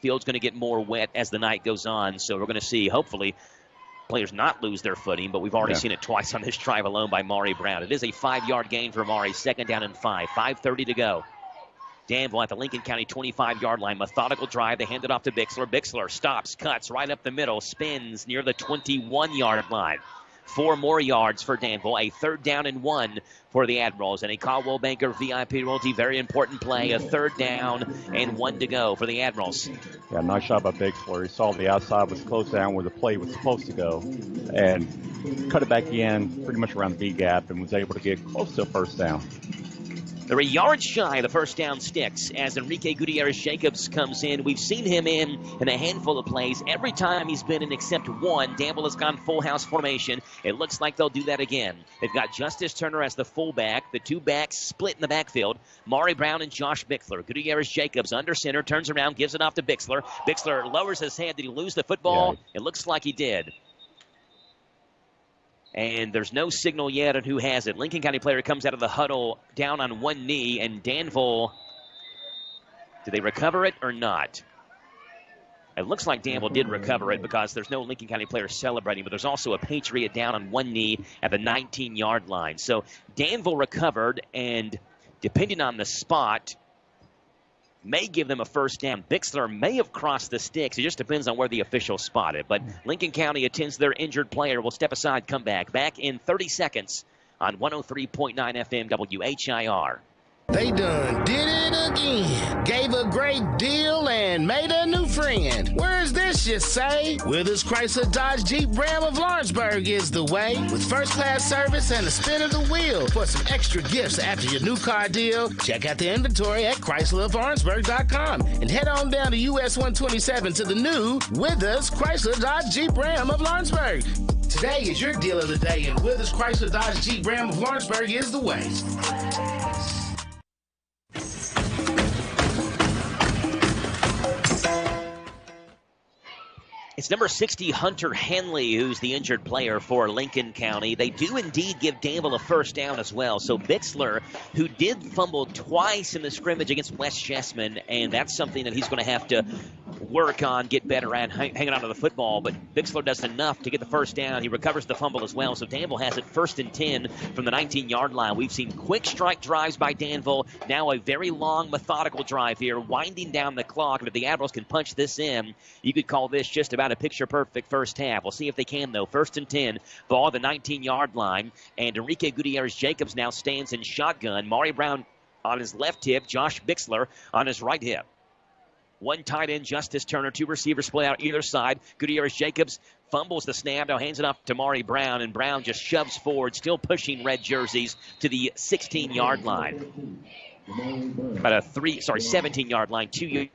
Field's going to get more wet as the night goes on. So we're going to see, hopefully, players not lose their footing, but we've already seen it twice on this drive alone by Maury Brown. It is a 5-yard gain for Maury. 2nd down and 5. 5:30 to go. Danville at the Lincoln County 25-yard line. Methodical drive. They hand it off to Bixler. Bixler stops, cuts right up the middle, spins near the 21-yard line. 4 more yards for Danville. A 3rd down and 1 for the Admirals. And a Caldwell Banker VIP Realty, very important play. A 3rd down and 1 to go for the Admirals. Yeah, nice shot by Bixler. He saw the outside was close down where the play was supposed to go and cut it back in pretty much around the B gap and was able to get close to a 1st down. They're a yard shy of the 1st down sticks as Enrique Gutierrez-Jacobs comes in. We've seen him in a handful of plays. Every time he's been in except one, Danville has gone full house formation. It looks like they'll do that again. They've got Justice Turner as the fullback. The two backs split in the backfield. Maury Brown and Josh Bixler. Gutierrez-Jacobs under center, turns around, gives it off to Bixler. Bixler lowers his head. Did he lose the football? Yeah. It looks like he did. And there's no signal yet on who has it. Lincoln County player comes out of the huddle down on one knee, and Danville, did they recover it or not? It looks like Danville did recover it because there's no Lincoln County player celebrating, but there's also a Patriot down on one knee at the 19-yard line. So Danville recovered, and depending on the spot, may give them a 1st down. Bixler may have crossed the sticks. It just depends on where the official spot it. But Lincoln County attends their injured player. Will step aside, come back. Back in 30 seconds on 103.9 FM WHIR. They done did it again. Gave a great deal and made a new friend. Where's this, you say? Withers Chrysler Dodge Jeep Ram of Lawrenceburg is the way. With first-class service and a spin of the wheel. For some extra gifts after your new car deal, check out the inventory at ChryslerofLawrenceburg.com and head on down to US 127 to the new Withers Chrysler Dodge Jeep Ram of Lawrenceburg. Today is your deal of the day, and Withers Chrysler Dodge Jeep Ram of Lawrenceburg is the way. It's number 60, Hunter Henley, who's the injured player for Lincoln County. They do indeed give Danville a 1st down as well. So Bixler, who did fumble twice in the scrimmage against West Chessman, and that's something that he's going to have to work on, get better at hanging on to the football, but Bixler does enough to get the first down. He recovers the fumble as well, so Danville has it 1st and 10 from the 19-yard line. We've seen quick strike drives by Danville, now a very long, methodical drive here, winding down the clock, and if the Admirals can punch this in, you could call this just about a picture-perfect first half. We'll see if they can, though. 1st and 10, ball at the 19-yard line, and Enrique Gutierrez-Jacobs now stands in shotgun. Maury Brown on his left hip, Josh Bixler on his right hip. One tight end, Justice Turner. 2 receivers split out either side. Gutierrez-Jacobs fumbles the snap. Now hands it off to Maury Brown, and Brown just shoves forward, still pushing red jerseys to the 16-yard line. About a 17-yard line. 2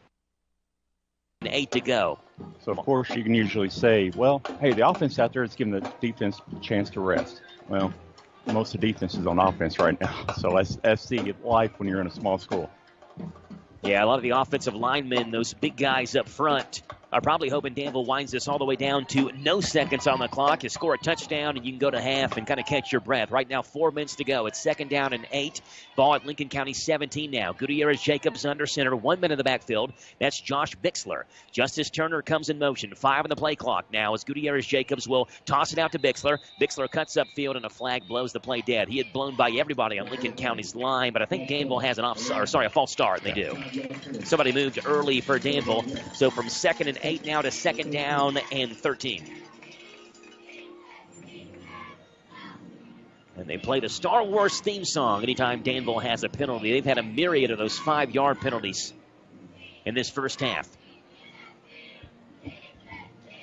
and 8 to go. So, of course, you can usually say, well, hey, the offense out there is giving the defense a chance to rest. Well, most of the defense is on offense right now. So let's see life when you're in a small school. Yeah, a lot of the offensive linemen, those big guys up front, are probably hoping Danville winds this all the way down to no seconds on the clock. You score a touchdown, and you can go to half and kind of catch your breath. Right now, 4 minutes to go. It's 2nd down and 8. Ball at Lincoln County 17 now. Gutierrez-Jacobs under center. 1 minute in the backfield. That's Josh Bixler. Justice Turner comes in motion. 5 on the play clock now as Gutierrez-Jacobs will toss it out to Bixler. Bixler cuts upfield, and a flag blows the play dead. He had blown by everybody on Lincoln County's line, but I think Danville has a false start, and they do. Somebody moved early for Danville. So from 2nd and 8 now to 2nd down and 13. And they play the Star Wars theme song anytime Danville has a penalty. They've had a myriad of those 5-yard penalties in this first half.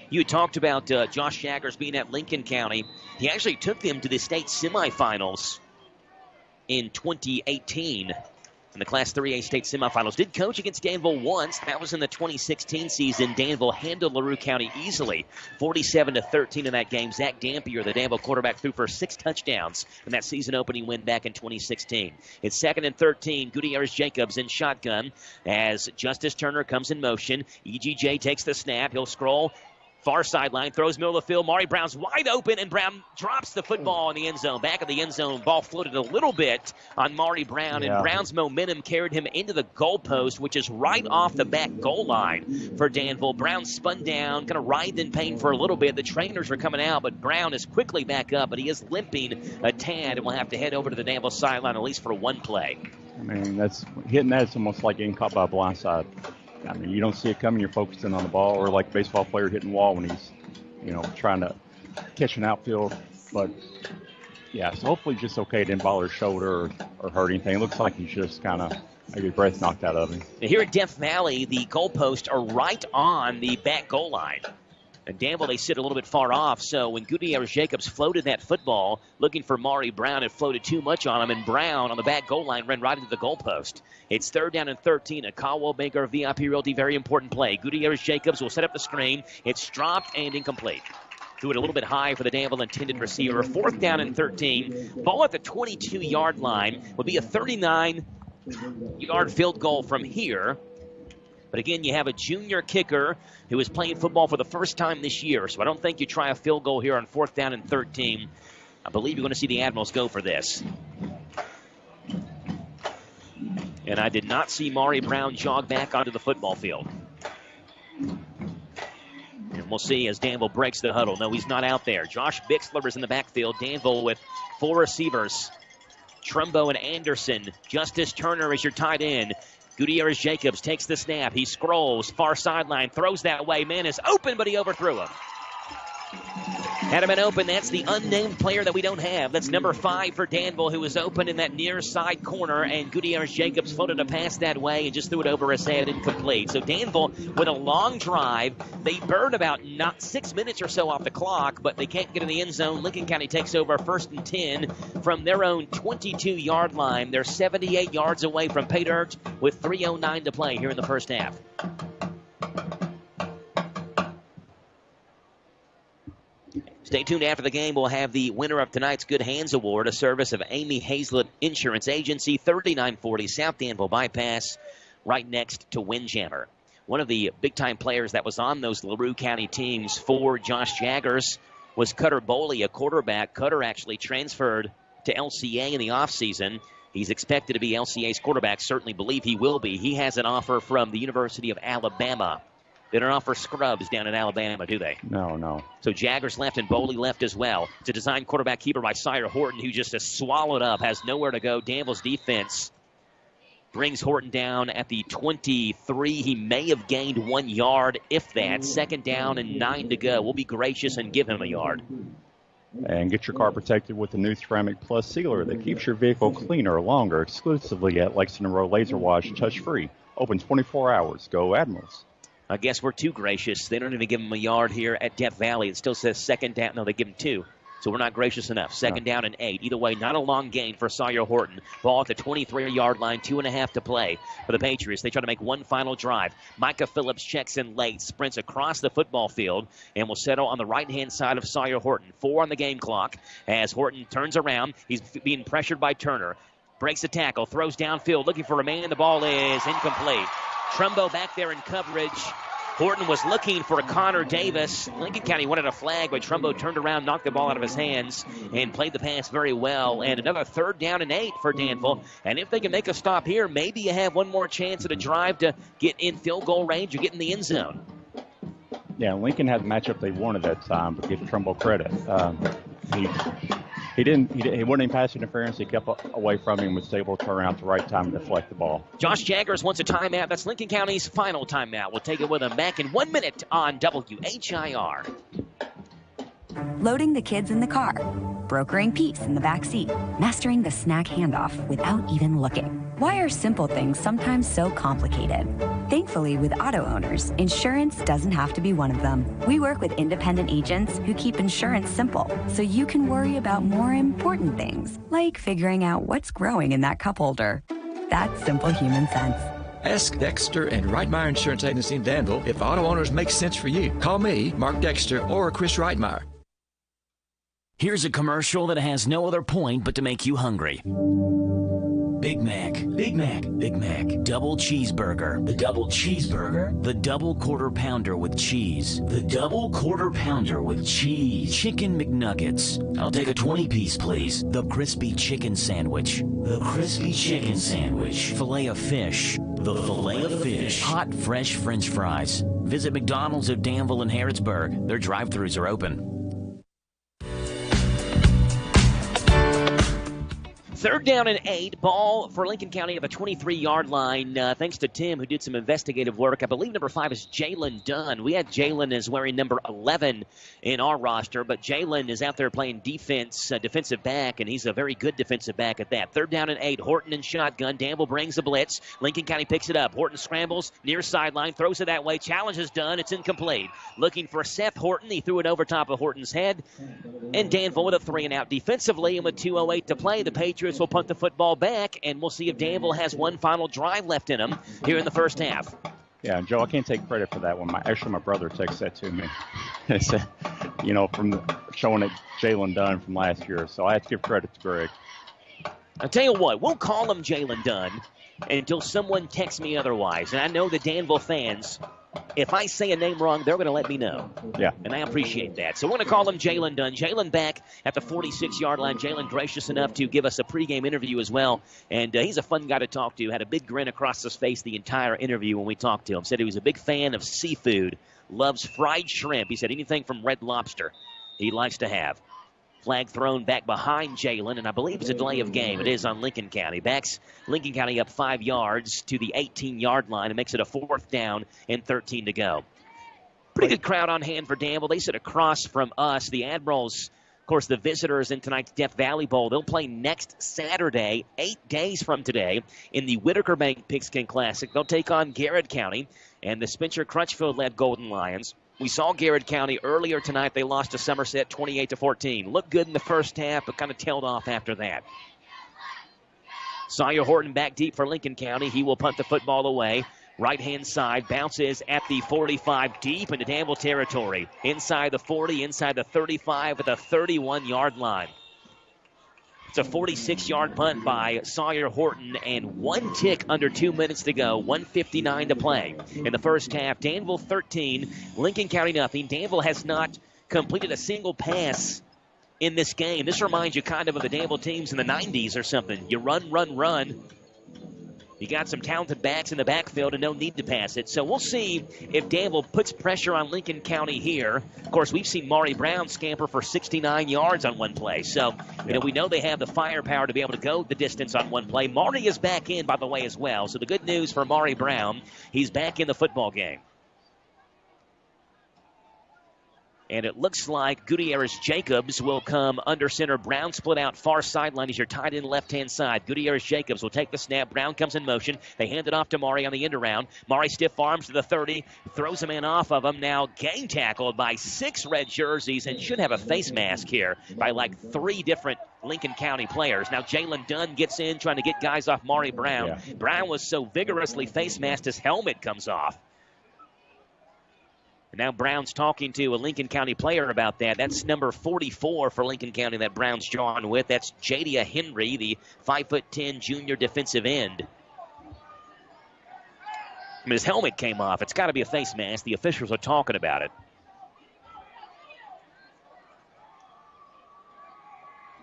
You talked about Josh Jaggers being at Lincoln County. He actually took them to the state semifinals in 2018. In the Class 3A state semifinals. Did coach against Danville once. That was in the 2016 season. Danville handled LaRue County easily. 47-13 in that game. Zach Dampier, the Danville quarterback, threw for 6 touchdowns in that season opening win back in 2016. It's 2nd and 13. Gutierrez-Jacobs in shotgun as Justice Turner comes in motion. EGJ takes the snap. He'll scroll. Far sideline, throws middle of the field. Maury Brown's wide open, and Brown drops the football in the end zone. Back of the end zone, ball floated a little bit on Maury Brown, and Brown's momentum carried him into the goalpost, which is right off the back goal line for Danville. Brown spun down, kind of writhed in pain for a little bit. The trainers are coming out, but Brown is quickly back up, but he is limping a tad, and will have to head over to the Danville sideline at least for one play. I mean, hitting that is almost like getting caught by a blindside. I mean, you don't see it coming. You're focusing on the ball, or like a baseball player hitting the wall when he's, trying to catch an outfield. But, yeah, so hopefully just okay. Didn't bother his shoulder or hurt anything. It looks like he's just kind of maybe breath knocked out of him. Here at Death Valley, the goalposts are right on the back goal line. And Danville, they sit a little bit far off, so when Gutierrez-Jacobs floated that football, looking for Maury Brown, it floated too much on him, and Brown on the back goal line ran right into the goalpost. It's 3rd down and 13. A Caldwell Banker VIP Realty, very important play. Gutierrez-Jacobs will set up the screen. It's dropped and incomplete. Threw it a little bit high for the Danville intended receiver. 4th down and 13. Ball at the 22-yard line. Would be a 39-yard field goal from here. But again, you have a junior kicker who is playing football for the first time this year. So I don't think you try a field goal here on 4th down and 13. I believe you're going to see the Admirals go for this. And I did not see Maury Brown jog back onto the football field. And we'll see as Danville breaks the huddle. No, he's not out there. Josh Bixler is in the backfield. Danville with 4 receivers. Trumbo and Anderson. Justice Turner is your tight end. Gutierrez-Jacobs takes the snap. He scrolls. Far sideline. Throws that way. Man is open, but he overthrew him. Had him been open, that's the unnamed player that we don't have. That's number 5 for Danville, who was open in that near side corner, and Gutierrez-Jacobs floated a pass that way and just threw it over his head, incomplete. So Danville with a long drive. They burn about 6 minutes or so off the clock, but they can't get in the end zone. Lincoln County takes over 1st and 10 from their own 22-yard line. They're 78 yards away from pay dirt with 3:09 to play here in the first half. Stay tuned after the game. We'll have the winner of tonight's Good Hands Award, a service of Amy Hazlett Insurance Agency, 3940 South Danville Bypass, right next to Windjammer. One of the big-time players that was on those LaRue County teams for Josh Jaggers was Cutter Boley, a quarterback. Cutter actually transferred to LCA in the offseason. He's expected to be LCA's quarterback, certainly believe he will be. He has an offer from the University of Alabama They don't offer scrubs down in Alabama, do they? No. So Jaggers left and Boley left as well. It's a design quarterback keeper by Sire Horton, who just is swallowed up, has nowhere to go. Danville's defense brings Horton down at the 23. He may have gained 1 yard, if that. 2nd down and 9 to go. We'll be gracious and give him a yard. And get your car protected with the new Ceramic Plus sealer that keeps your vehicle cleaner longer, exclusively at Lexington Road Laser Wash, touch-free. Open 24 hours. Go Admirals. I guess we're too gracious. They don't even give him a yard here at Death Valley. It still says 2nd down. No, they give him 2. So we're not gracious enough. 2nd down and 8. Either way, not a long gain for Sawyer Horton. Ball at the 23-yard line, 2.5 to play for the Patriots. They try to make one final drive. Micah Phillips checks in late, sprints across the football field, and will settle on the right-hand side of Sawyer Horton. 4 on the game clock as Horton turns around. He's being pressured by Turner. Breaks the tackle, throws downfield, looking for a man. The ball is incomplete. Trumbo back there in coverage. Horton was looking for Connor Davis. Lincoln County wanted a flag, but Trumbo turned around, knocked the ball out of his hands, and played the pass very well. And another 3rd down and 8 for Danville. And if they can make a stop here, maybe you have one more chance at a drive to get in field goal range or get in the end zone. Yeah, Lincoln had the matchup they wanted that time, but give Trumbo credit. He wasn't in pass interference. He kept away from him, was able to turn around at the right time and deflect the ball. Josh Jaggers wants a timeout. That's Lincoln County's final timeout. We'll take it with him back in 1 minute on WHIR. Loading the kids in the car, brokering peace in the back seat, mastering the snack handoff without even looking. Why are simple things sometimes so complicated? Thankfully, with auto owners, insurance doesn't have to be one of them. We work with independent agents who keep insurance simple, so you can worry about more important things, like figuring out what's growing in that cup holder. That's simple human sense. Ask Dexter and Reitmeyer Insurance Agency in Danville if auto owners make sense for you. Call me, Mark Dexter, or Chris Reitmeyer. Here's a commercial that has no other point but to make you hungry. Big Mac, Big Mac, Big Mac, double cheeseburger, the double cheeseburger, the double quarter pounder with cheese, the double quarter pounder with cheese, chicken McNuggets. I'll take a 20-piece, please. The crispy chicken sandwich, the crispy chicken sandwich, filet of fish, the filet of fish, hot fresh French fries. Visit McDonald's of Danville and Harrodsburg. Their drive-thrus are open. 3rd down and 8. Ball for Lincoln County at the 23-yard line. Thanks to Tim, who did some investigative work. I believe number 5 is Jalen Dunn. We had Jalen as wearing number 11 in our roster, but Jalen is out there playing defense, defensive back, and he's a very good defensive back at that. 3rd down and 8. Horton and shotgun. Danville brings a blitz. Lincoln County picks it up. Horton scrambles near sideline, throws it that way. Challenge is done. It's incomplete. Looking for Seth Horton. He threw it over top of Horton's head. And Danville with a 3-and-out defensively, and with 2:08 to play, the Patriots will punt the football back, and we'll see if Danville has one final drive left in them here in the first half. Yeah, Joe, I can't take credit for that one. My brother texted that to me. He said, from showing it Jalen Dunn from last year, so I have to give credit to Greg. I'll tell you what, we'll call him Jalen Dunn until someone texts me otherwise, and I know the Danville fans, if I say a name wrong, they're going to let me know. Yeah. And I appreciate that. So we're going to call him Jalen Dunn. Jalen back at the 46-yard line. Jalen gracious enough to give us a pregame interview as well. And he's a fun guy to talk to. Had a big grin across his face the entire interview when we talked to him. Said he was a big fan of seafood. Loves fried shrimp. He said anything from Red Lobster he likes to have. Flag thrown back behind Jalen, and I believe it's a delay of game. It is on Lincoln County. Backs Lincoln County up 5 yards to the 18-yard line. It makes it a 4th down and 13 to go. Pretty good crowd on hand for Danville. They sit across from us. The Admirals, of course, the visitors in tonight's Death Valley Bowl. They'll play next Saturday, 8 days from today, in the Whitaker Bank Pigskin Classic. They'll take on Garrett County and the Spencer Crutchfield-led Golden Lions. We saw Garrett County earlier tonight. They lost to Somerset 28-14. Looked good in the first half, but kind of tailed off after that. Sawyer Horton back deep for Lincoln County. He will punt the football away. Right-hand side, bounces at the 45, deep into Danville territory. Inside the 40, inside the 35 at the 31-yard line. It's a 46-yard punt by Sawyer Horton, and 1 tick under 2 minutes to go, 1:59 to play. In the first half, Danville 13, Lincoln County nothing. Danville has not completed a single pass in this game. This reminds you kind of the Danville teams in the 90s or something. You run, You got some talented backs in the backfield and no need to pass it. So we'll see if Danville puts pressure on Lincoln County here. Of course, we've seen Maury Brown scamper for 69 yards on one play. So, we know they have the firepower to be able to go the distance on one play. Maury is back in, by the way, as well. So the good news for Maury Brown, he's back in the football game. And it looks like Gutierrez-Jacobs will come under center. Brown split out far sideline. He's your tight end left-hand side. Gutierrez-Jacobs will take the snap. Brown comes in motion. They hand it off to Maury on the end around. Maury stiff arms to the 30. Throws a man off of him. Now gang tackled by 6 red jerseys and should have a face mask here by like 3 different Lincoln County players. Now Jalen Dunn gets in trying to get guys off Maury Brown. Yeah. Brown was so vigorously face masked his helmet comes off. Now Brown's talking to a Lincoln County player about that. That's number 44 for Lincoln County that Brown's drawn with. That's Jadia Henry, the 5'10" junior defensive end. His helmet came off. It's got to be a face mask. The officials are talking about it.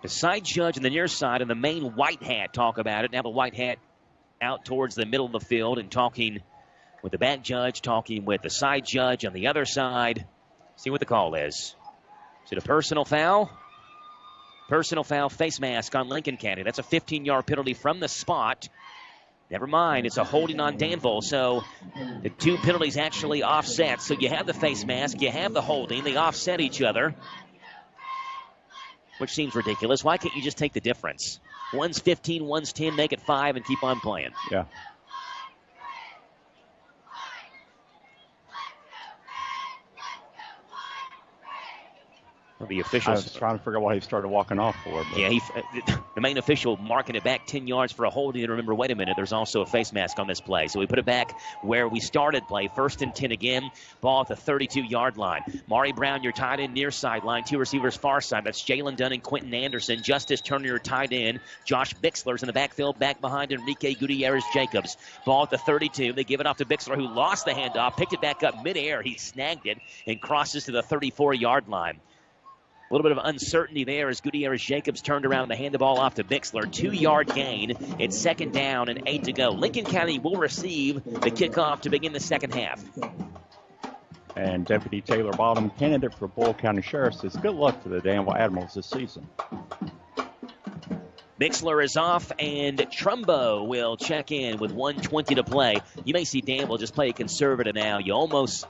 The side judge and the near side and the main white hat talk about it. Now the white hat out towards the middle of the field and talking with the back judge, talking with the side judge on the other side. See what the call is. Is it a personal foul? Personal foul, face mask on Lincoln County. That's a 15-yard penalty from the spot. Never mind, it's a holding on Danville. So the 2 penalties actually offset. So you have the face mask, you have the holding. They offset each other, which seems ridiculous. Why can't you just take the difference? One's 15, one's 10, make it 5, and keep on playing. Yeah. The officials. I was trying to figure out why he started walking off for. But. Yeah, the main official marking it back 10 yards for a holding. And remember, wait a minute, there's also a face mask on this play. So we put it back where we started play. 1st and 10 again. Ball at the 32-yard line. Maury Brown, your tight end near sideline. 2 receivers far side. That's Jalen Dunn and Quentin Anderson. Justice Turner, your tight end. Josh Bixler's in the backfield, back behind Enrique Gutierrez-Jacobs. Ball at the 32. They give it off to Bixler, who lost the handoff. Picked it back up midair. He snagged it and crosses to the 34-yard line. A little bit of uncertainty there as Gutierrez-Jacobs turned around and hand the ball off to Bixler. 2-yard gain. It's 2nd down and 8 to go. Lincoln County will receive the kickoff to begin the second half. And Deputy Taylor Bottom, candidate for Boyle County Sheriff, says good luck to the Danville Admirals this season. Bixler is off, and Trumbo will check in with 1:20 to play. You may see Danville just play conservative now. You almost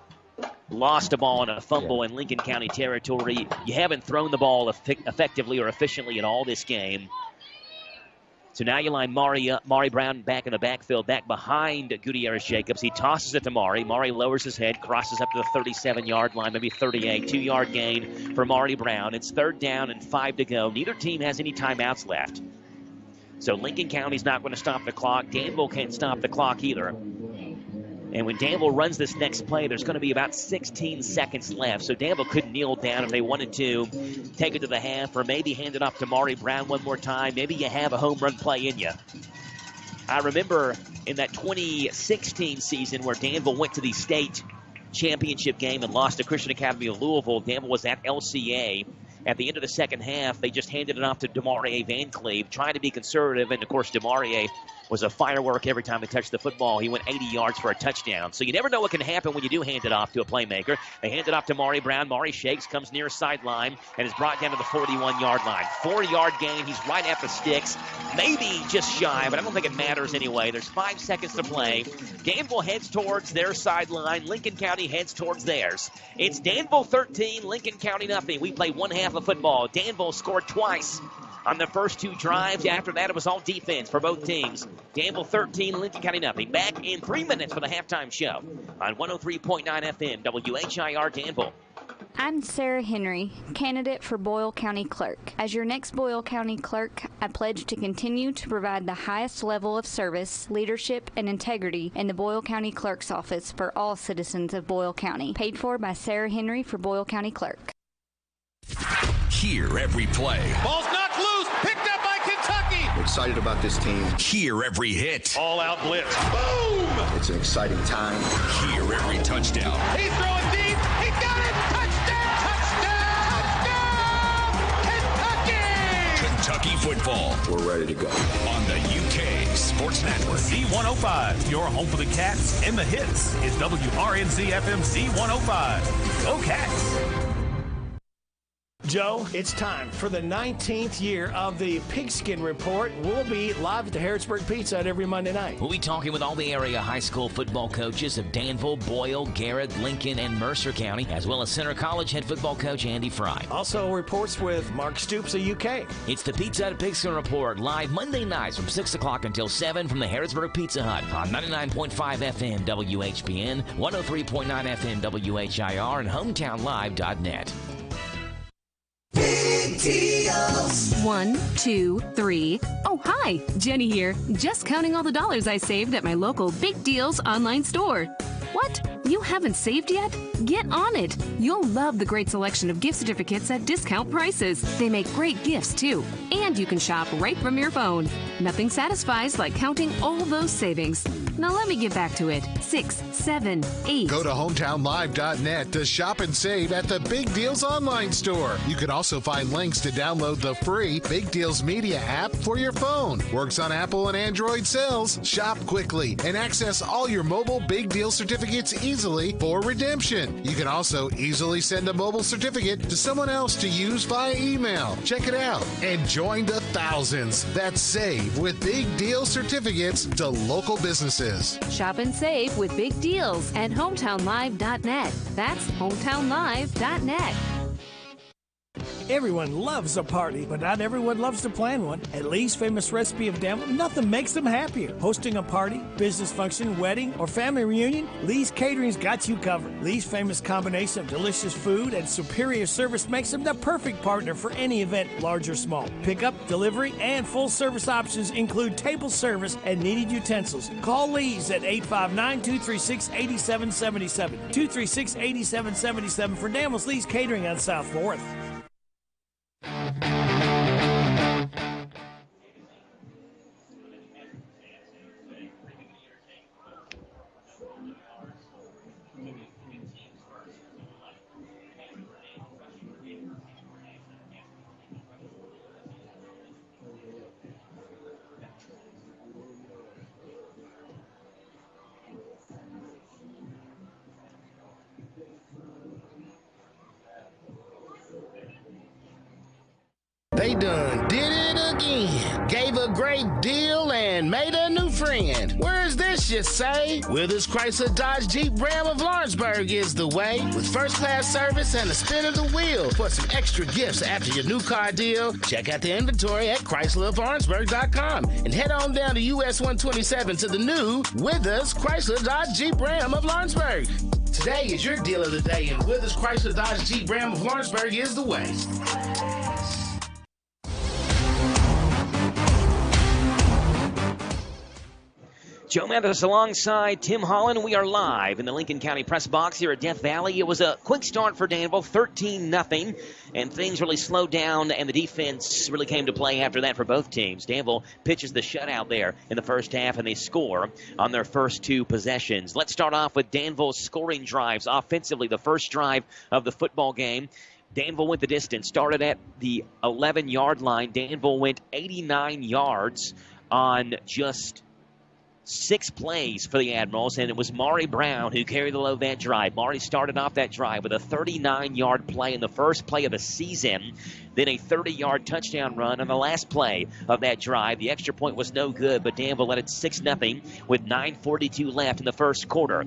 lost a ball in a fumble in Lincoln County territory. You haven't thrown the ball effectively or efficiently at all this game. So now you line Maury Brown back in the backfield, back behind Gutierrez-Jacobs. He tosses it to Maury. Maury lowers his head, crosses up to the 37-yard line, maybe 38. 2-yard gain for Maury Brown. It's 3rd down and 5 to go. Neither team has any timeouts left. So Lincoln County's not going to stop the clock. Danville can't stop the clock either. And when Danville runs this next play, there's going to be about 16 seconds left. So Danville could kneel down if they wanted to, take it to the half, or maybe hand it off to Maury Brown one more time. Maybe you have a home run play in you. I remember in that 2016 season where Danville went to the state championship game and lost to Christian Academy of Louisville. Danville was at LCA. At the end of the second half, they just handed it off to DeMaurier Van Cleve, trying to be conservative. And, of course, DeMaurier was a firework every time he touched the football. He went 80 yards for a touchdown. So you never know what can happen when you do hand it off to a playmaker. They hand it off to Maury Brown. Maury shakes, comes near sideline, and is brought down to the 41-yard line. 4-yard gain. He's right at the sticks. Maybe just shy, but I don't think it matters anyway. There's 5 seconds to play. Danville heads towards their sideline. Lincoln County heads towards theirs. It's Danville 13, Lincoln County nothing. We play one half of football. Danville scored twice on the first 2 drives. After that, it was all defense for both teams. Danville 13, Lincoln County nothing. Back in 3 minutes for the halftime show on 103.9 FM, WHIR Danville. I'm Sarah Henry, candidate for Boyle County Clerk. As your next Boyle County Clerk, I pledge to continue to provide the highest level of service, leadership, and integrity in the Boyle County Clerk's office for all citizens of Boyle County. Paid for by Sarah Henry for Boyle County Clerk. Hear every play. Ball's knocked loose, picked up by Kentucky. I'm excited about this team. Hear every hit. All out blitz. Boom! It's an exciting time. Hear every touchdown. He's throwing deep. He got it. Touchdown! Touchdown! Touchdown! Kentucky! Kentucky football. We're ready to go. On the UK Sports Indianapolis Z105. Your home for the Cats and the hits is WRNZ FM Z105. Go Cats! Joe, it's time for the 19th year of the Pigskin Report. We'll be live at the Harrisburg Pizza Hut every Monday night. We'll be talking with all the area high school football coaches of Danville, Boyle, Garrett, Lincoln, and Mercer County, as well as Center College head football coach Andy Fry. Also reports with Mark Stoops of UK. It's the Pizza Hut Pigskin Report, live Monday nights from 6 o'clock until 7 from the Harrisburg Pizza Hut on 99.5 FM WHBN, 103.9 FM WHIR, and HometownLive.net. Big deals. 1, 2, 3. Oh, hi. Jenny here. Just counting all the dollars I saved at my local Big Deals online store. What? You haven't saved yet? Get on it. You'll love the great selection of gift certificates at discount prices. They make great gifts, too. And you can shop right from your phone. Nothing satisfies like counting all those savings. Now let me get back to it. 6, 7, 8. Go to HometownLive.net to shop and save at the Big Deals online store. You can also find links to download the free Big Deals Media app for your phone. Works on Apple and Android cells. Shop quickly and access all your mobile Big Deal certificates easily for redemption. You can also easily send a mobile certificate to someone else to use via email. Check it out and join the thousands that save with Big Deal certificates to local businesses. Shop and save with Big Deals at HometownLive.net. That's HometownLive.net. Everyone loves a party, but not everyone loves to plan one. At Lee's Famous Recipe of Danville, nothing makes them happier. Hosting a party, business function, wedding, or family reunion, Lee's Catering's got you covered. Lee's famous combination of delicious food and superior service makes them the perfect partner for any event, large or small. Pickup, delivery, and full service options include table service and needed utensils. Call Lee's at 859-236-8777. 236-8777 for Danville's Lee's Catering on South 4th. They done did it again. Gave a great deal and made a new friend. Where is this, you say? Withers Chrysler Dodge Jeep Ram of Lawrenceburg is the way. With first-class service and a spin of the wheel. For some extra gifts after your new car deal, check out the inventory at ChryslerofLawrenceburg.com and head on down to US 127 to the new Withers Chrysler Dodge Jeep Ram of Lawrenceburg. Today is your deal of the day, and Withers Chrysler Dodge Jeep Ram of Lawrenceburg is the way. Joe Mathis alongside Tim Holland. We are live in the Lincoln County press box here at Death Valley. It was a quick start for Danville, 13-0, and things really slowed down, and the defense really came to play after that for both teams. Danville pitches the shutout there in the first half, and they score on their first two possessions. Let's start off with Danville's scoring drives. Offensively, the first drive of the football game, Danville went the distance, started at the 11-yard line. Danville went 89 yards on just 6 plays for the Admirals, and it was Maury Brown who carried the load that drive. Maury started off that drive with a 39-yard play in the first play of the season, then a 30-yard touchdown run on the last play of that drive. The extra point was no good, but Danville led it 6-0 with 9:42 left in the first quarter.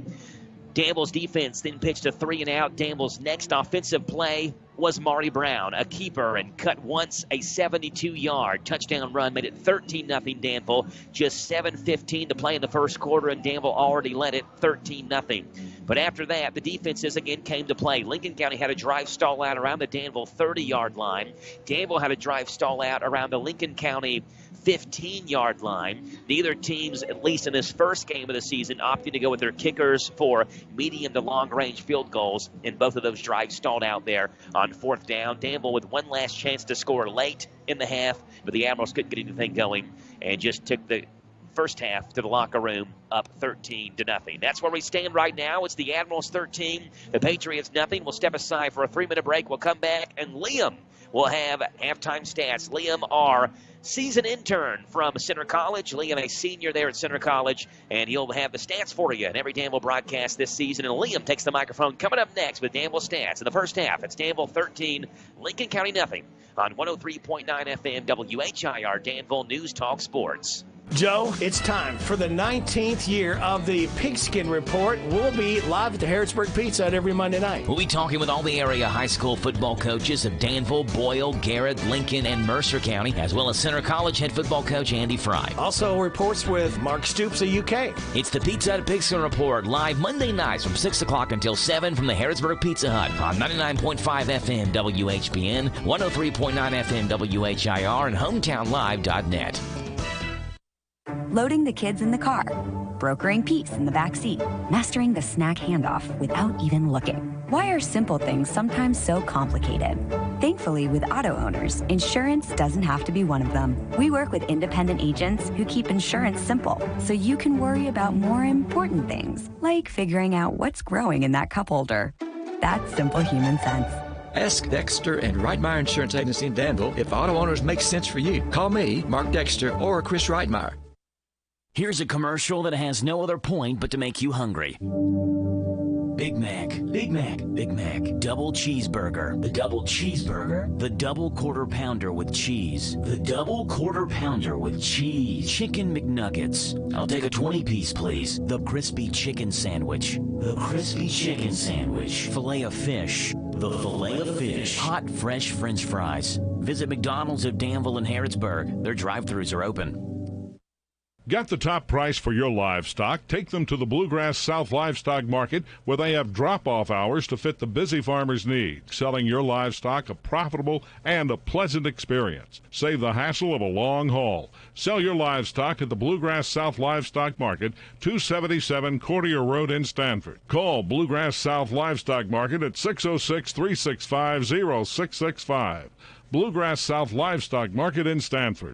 Danville's defense then pitched a 3-and-out. Danville's next offensive play was Maury Brown, a keeper, and cut once a 72-yard touchdown run, made it 13-0 Danville. Just 7:15 to play in the first quarter, and Danville already led it 13-0. But after that, the defenses again came to play. Lincoln County had a drive stall out around the Danville 30-yard line. Danville had a drive stall out around the Lincoln County 15-yard line. Neither teams, at least in this first game of the season, opting to go with their kickers for medium to long-range field goals, and both of those drives stalled out there on fourth down. Danville with one last chance to score late in the half, but the Admirals couldn't get anything going and just took the first half to the locker room up 13-0. That's where we stand right now. It's the Admirals 13, the Patriots nothing. We'll step aside for a 3-minute break. We'll come back, and Liam we'll have halftime stats. Liam R., season intern from Center College. Liam, a senior there at Center College, and he'll have the stats for you in every Danville broadcast this season. And Liam takes the microphone coming up next with Danville stats. In the first half, it's Danville 13, Lincoln County nothing on 103.9 FM WHIR Danville News Talk Sports. Joe, it's time for the 19th year of the Pigskin Report. We'll be live at the Harrodsburg Pizza Hut every Monday night. We'll be talking with all the area high school football coaches of Danville, Boyle, Garrett, Lincoln, and Mercer County, as well as Center College head football coach Andy Fry. Also reports with Mark Stoops of UK. It's the Pizza Hut Pigskin Report, live Monday nights from 6 o'clock until 7 from the Harrodsburg Pizza Hut on 99.5 FM WHBN, 103.9 FM WHIR, and HometownLive.net. Loading the kids in the car, brokering peace in the back seat, mastering the snack handoff without even looking. Why are simple things sometimes so complicated? Thankfully, with auto owners, insurance doesn't have to be one of them. We work with independent agents who keep insurance simple, so you can worry about more important things, like figuring out what's growing in that cup holder. That's simple human sense. Ask Dexter and Reitmeyer Insurance Agency in Danville if auto owners make sense for you. Call me, Mark Dexter, or Chris Reitmeyer. Here's a commercial that has no other point but to make you hungry. Big Mac, Big Mac, Big Mac, double cheeseburger, the double cheeseburger, the double quarter pounder with cheese, the double quarter pounder with cheese, chicken McNuggets. I'll take a 20-piece, please. The crispy chicken sandwich, the crispy chicken sandwich, filet of fish, the filet of fish, hot fresh French fries. Visit McDonald's of Danville and Harrodsburg. Their drive-thrus are open. Get the top price for your livestock. Take them to the Bluegrass South Livestock Market, where they have drop-off hours to fit the busy farmer's needs. Selling your livestock a profitable and a pleasant experience. Save the hassle of a long haul. Sell your livestock at the Bluegrass South Livestock Market, 277 Courtier Road in Stanford. Call Bluegrass South Livestock Market at 606-365-0665. Bluegrass South Livestock Market in Stanford.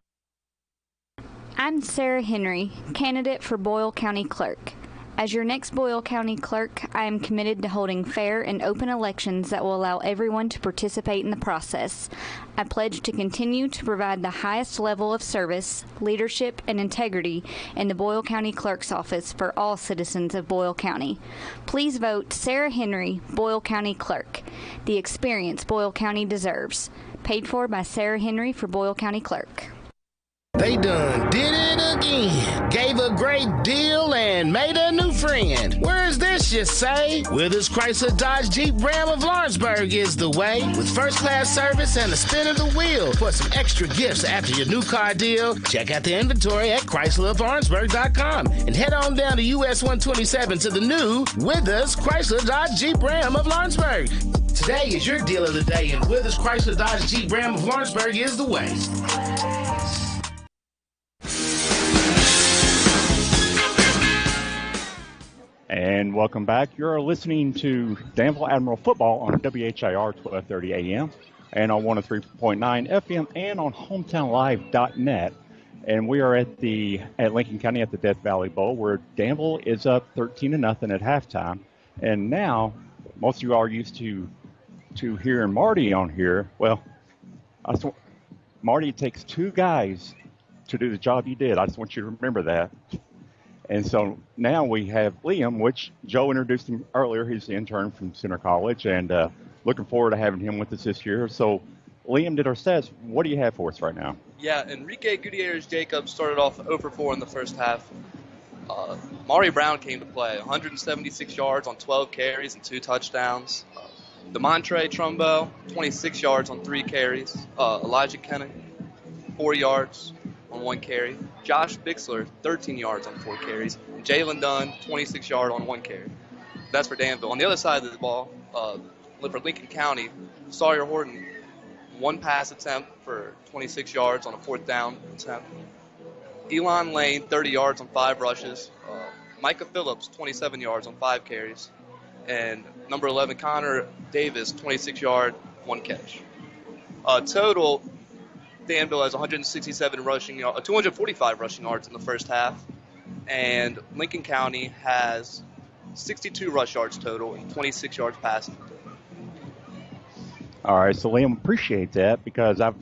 I'm Sarah Henry, candidate for Boyle County Clerk. As your next Boyle County Clerk, I am committed to holding fair and open elections that will allow everyone to participate in the process. I pledge to continue to provide the highest level of service, leadership, and integrity in the Boyle County Clerk's office for all citizens of Boyle County. Please vote Sarah Henry, Boyle County Clerk, the experience Boyle County deserves. Paid for by Sarah Henry for Boyle County Clerk. They done did it again. Gave a great deal and made a new friend. Where's this, you say? Withers Chrysler Dodge Jeep Ram of Lawrenceburg is the way. With first-class service and a spin of the wheel. For some extra gifts after your new car deal, check out the inventory at ChryslerofLawrenceburg.com and head on down to US 127 to the new Withers Chrysler Dodge Jeep Ram of Lawrenceburg. Today is your deal of the day, and Withers Chrysler Dodge Jeep Ram of Lawrenceburg is the way. And welcome back. You're listening to Danville Admiral Football on WHIR 1230 AM and on 103.9 FM and on HometownLive.net. And we are at Lincoln County at the Death Valley Bowl, where Danville is up 13-0 at halftime. And now, most of you are used to hearing Marty on here. Well, Marty, it takes two guys to do the job you did. I just want you to remember that. And so now we have Liam, which Joe introduced him earlier. He's the intern from Center College, and looking forward to having him with us this year. So Liam did our stats. What do you have for us right now? Yeah, Enrique Gutierrez-Jacobs started off 0 for 4 in the first half. Maury Brown came to play, 176 yards on 12 carries and 2 touchdowns. DeMontre Trumbo, 26 yards on 3 carries. Elijah Kennan, 4 yards on 1 carry. Josh Bixler, 13 yards on 4 carries. And Jalen Dunn, 26 yards on 1 carry. That's for Danville. On the other side of the ball, for Lincoln County, Sawyer Horton, 1 pass attempt for 26 yards on a 4th down attempt. Elon Lane, 30 yards on 5 rushes. Micah Phillips, 27 yards on 5 carries. And number 11, Connor Davis, 26 yard, 1 catch. Total, Danville has 245 rushing yards in the first half, and Lincoln County has 62 rush yards total and 26 yards passing. All right, so Liam, appreciate that because I've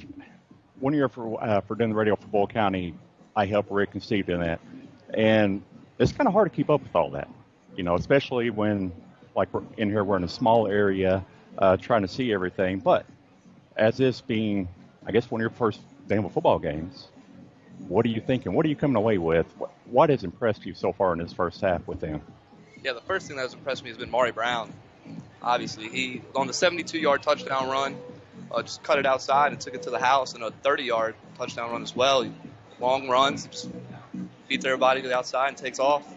1 year for doing the radio for Boyle County, I helped Rick and Steve in that, and it's kind of hard to keep up with all that, especially when like we're in here, we're in a small area, trying to see everything. But as this being, I guess, one of your first Danville football games, what are you thinking? What are you coming away with? What has impressed you so far in this first half with them? Yeah, the first thing that has impressed me has been Maury Brown. Obviously, he, on the 72-yard touchdown run, just cut it outside and took it to the house, and a 30-yard touchdown run as well. Long runs, just beats everybody to the outside and takes off,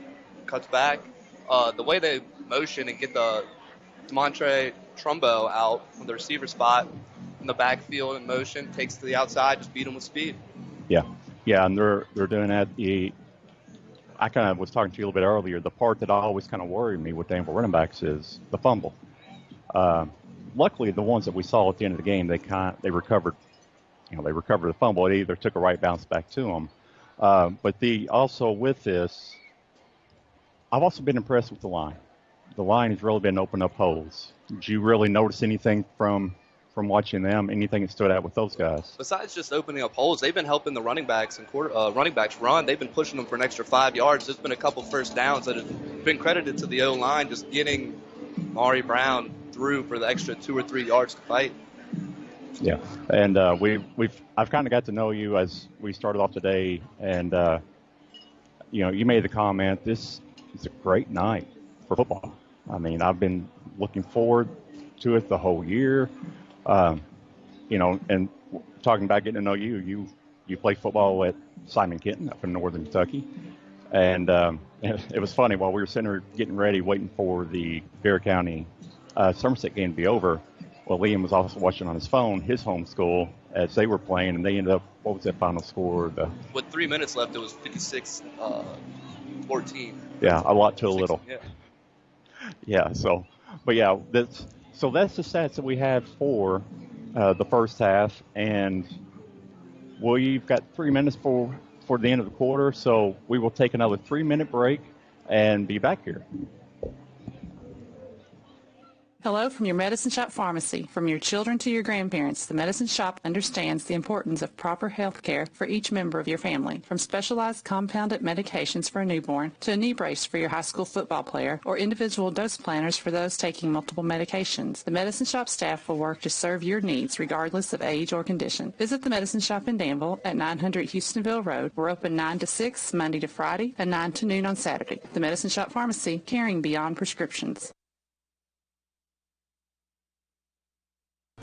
cuts back. The way they motion and get the Demontre Trumbo out from the receiver spot in the backfield in motion, takes to the outside, just beat him with speed. Yeah, and they're doing that. I kind of was talking to you a little bit earlier. The part that always kind of worried me with Danville running backs is the fumble. Luckily, the ones that we saw at the end of the game, they recovered. They recovered the fumble. It either took a right bounce back to them. But also with this, I've also been impressed with the line. The line has really been opening up holes. Did you really notice anything from watching them? Anything that stood out with those guys? Besides just opening up holes, they've been helping the running backs and running backs run. They've been pushing them for an extra 5 yards. There's been a couple first downs that have been credited to the O-line, just getting Maury Brown through for the extra 2 or 3 yards to fight. Yeah, and I've kind of got to know you as we started off today, and you made the comment, this is a great night for football. I mean, I've been looking forward to it the whole year. And talking about getting to know you play football at Simon Kenton up in northern Kentucky. And it was funny, while we were sitting there getting ready, waiting for the Bear County Somerset game to be over, well, Liam was also watching on his phone, his home school, as they were playing, and they ended up, what was that final score? With 3 minutes left, it was 56-14. Yeah, a lot to a little. Yeah. Yeah, that's the stats that we had for the first half, and we've got 3 minutes for the end of the quarter, so we will take another 3-minute break and be back here. Hello from your Medicine Shop Pharmacy. From your children to your grandparents, the Medicine Shop understands the importance of proper health care for each member of your family. From specialized compounded medications for a newborn to a knee brace for your high school football player or individual dose planners for those taking multiple medications, the Medicine Shop staff will work to serve your needs regardless of age or condition. Visit the Medicine Shop in Danville at 900 Houstonville Road. We're open 9 to 6 Monday to Friday and 9 to noon on Saturday. The Medicine Shop Pharmacy, caring beyond prescriptions.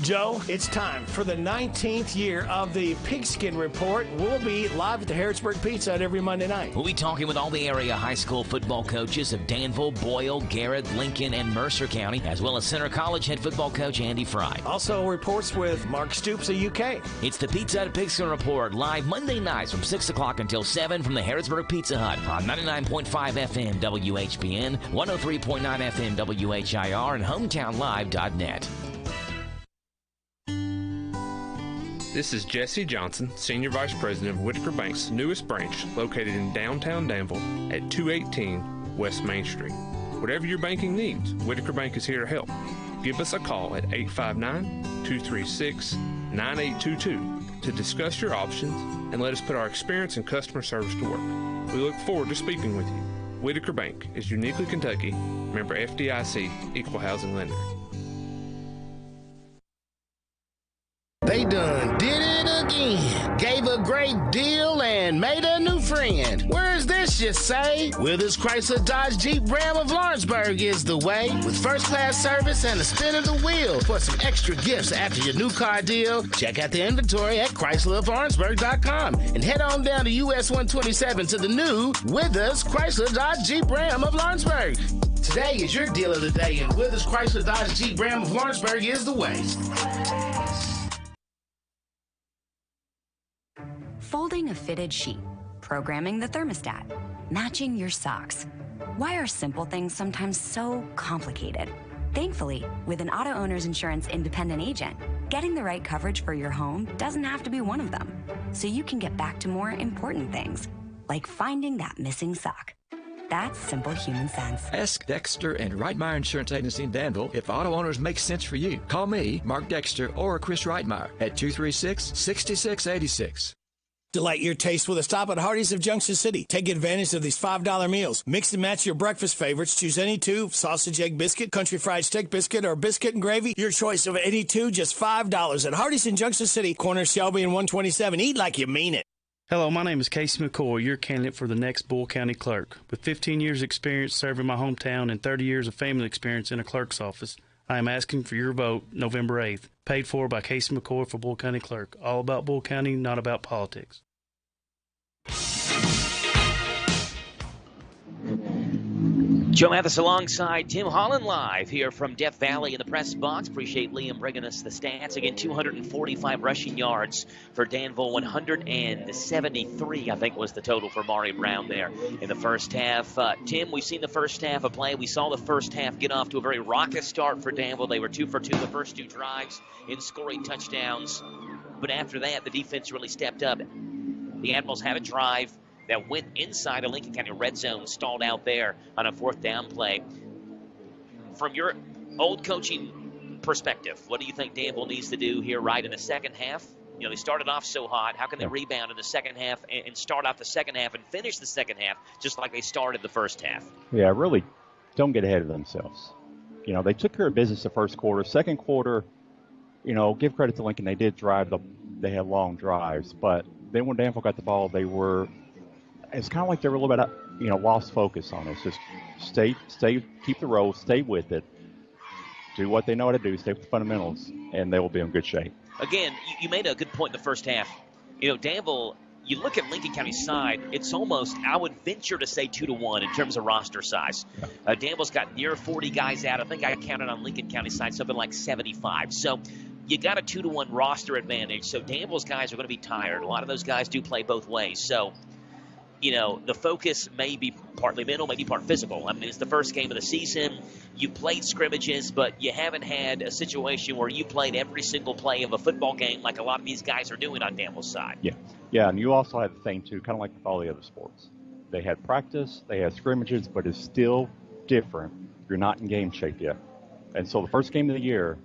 Joe, it's time for the 19th year of the Pigskin Report. We'll be live at the Harrisburg Pizza Hut every Monday night. We'll be talking with all the area high school football coaches of Danville, Boyle, Garrett, Lincoln, and Mercer County, as well as Center College head football coach Andy Fry. Also reports with Mark Stoops of UK. It's the Pizza Hut Pigskin Report, live Monday nights from 6 o'clock until 7 from the Harrisburg Pizza Hut on 99.5 FM WHBN, 103.9 FM WHIR, and HometownLive.net. This is Jesse Johnson, Senior Vice President of Whitaker Bank's newest branch, located in downtown Danville at 218 West Main Street. Whatever your banking needs, Whitaker Bank is here to help. Give us a call at 859-236-9822 to discuss your options and let us put our experience and customer service to work. We look forward to speaking with you. Whitaker Bank is uniquely Kentucky, member FDIC, equal housing lender. They done did it again. Gave a great deal and made a new friend. Where's this, you say? Withers Chrysler Dodge Jeep Ram of Lawrenceburg is the way. With first-class service and a spin of the wheel. For some extra gifts after your new car deal, check out the inventory at ChryslerofLawrenceburg.com and head on down to US 127 to the new Withers Chrysler Dodge Jeep Ram of Lawrenceburg. Today is your deal of the day, and Withers Chrysler Dodge Jeep Ram of Lawrenceburg is the way. Folding a fitted sheet, programming the thermostat, matching your socks. Why are simple things sometimes so complicated? Thankfully, with an auto owner's insurance independent agent, getting the right coverage for your home doesn't have to be one of them. So you can get back to more important things, like finding that missing sock. That's simple human sense. Ask Dexter and Reitmeyer Insurance Agency in Danville if auto owners make sense for you. Call me, Mark Dexter, or Chris Reitmeyer at 236-6686. Delight your taste with a stop at Hardee's of Junction City. Take advantage of these $5 meals. Mix and match your breakfast favorites. Choose any two, sausage, egg biscuit, country fried steak biscuit, or biscuit and gravy. Your choice of any two, just $5 at Hardee's in Junction City, corner Shelby and 127. Eat like you mean it. Hello, my name is Casey McCoy, your candidate for the next Bull County clerk. With 15 years experience serving my hometown and 30 years of family experience in a clerk's office, I am asking for your vote November 8th. Paid for by Casey McCoy for Bull County clerk. All about Bull County, not about politics. Joe Mathis alongside Tim Holland live here from Death Valley in the press box. Appreciate Liam bringing us the stats. Again, 245 rushing yards for Danville, 173, I think was the total for Maury Brown there in the first half. Tim, we've seen the first half of play. We saw the first half get off to a very raucous start for Danville. They were 2 for 2 the first 2 drives in scoring touchdowns. But after that, the defense really stepped up. The Admirals had a drive that went inside a Lincoln County red zone, stalled out there on a 4th down play. From your old coaching perspective, what do you think Danville needs to do here right in the second half? You know, they started off so hot. How can they rebound in the second half and start out the second half and finish the second half just like they started the first half? Yeah, really don't get ahead of themselves. You know, they took care of business the first quarter. Second quarter, you know, give credit to Lincoln. They did they had long drives. But then when Danville got the ball, it's kind of like they were a little bit, lost focus on it. It's just keep the roll, stay with it, do what they know how to do, stay with the fundamentals, and they will be in good shape. Again, you made a good point in the first half. You know, Danville, you look at Lincoln County's side, it's almost, I would venture to say 2-1 in terms of roster size. Danville's got near 40 guys out. I think I counted on Lincoln County's side something like 75. So you got a 2-1 roster advantage. So Danville's guys are going to be tired. A lot of those guys do play both ways. So, you know, the focus may be partly mental, maybe part physical. I mean, it's the first game of the season. You played scrimmages, but you haven't had a situation where you played every single play of a football game like a lot of these guys are doing on Danville's side. Yeah, and you also had the thing, too, kind of like with all the other sports. They had practice, they had scrimmages, but it's still different. You're not in game shape yet. And so the first game of the year,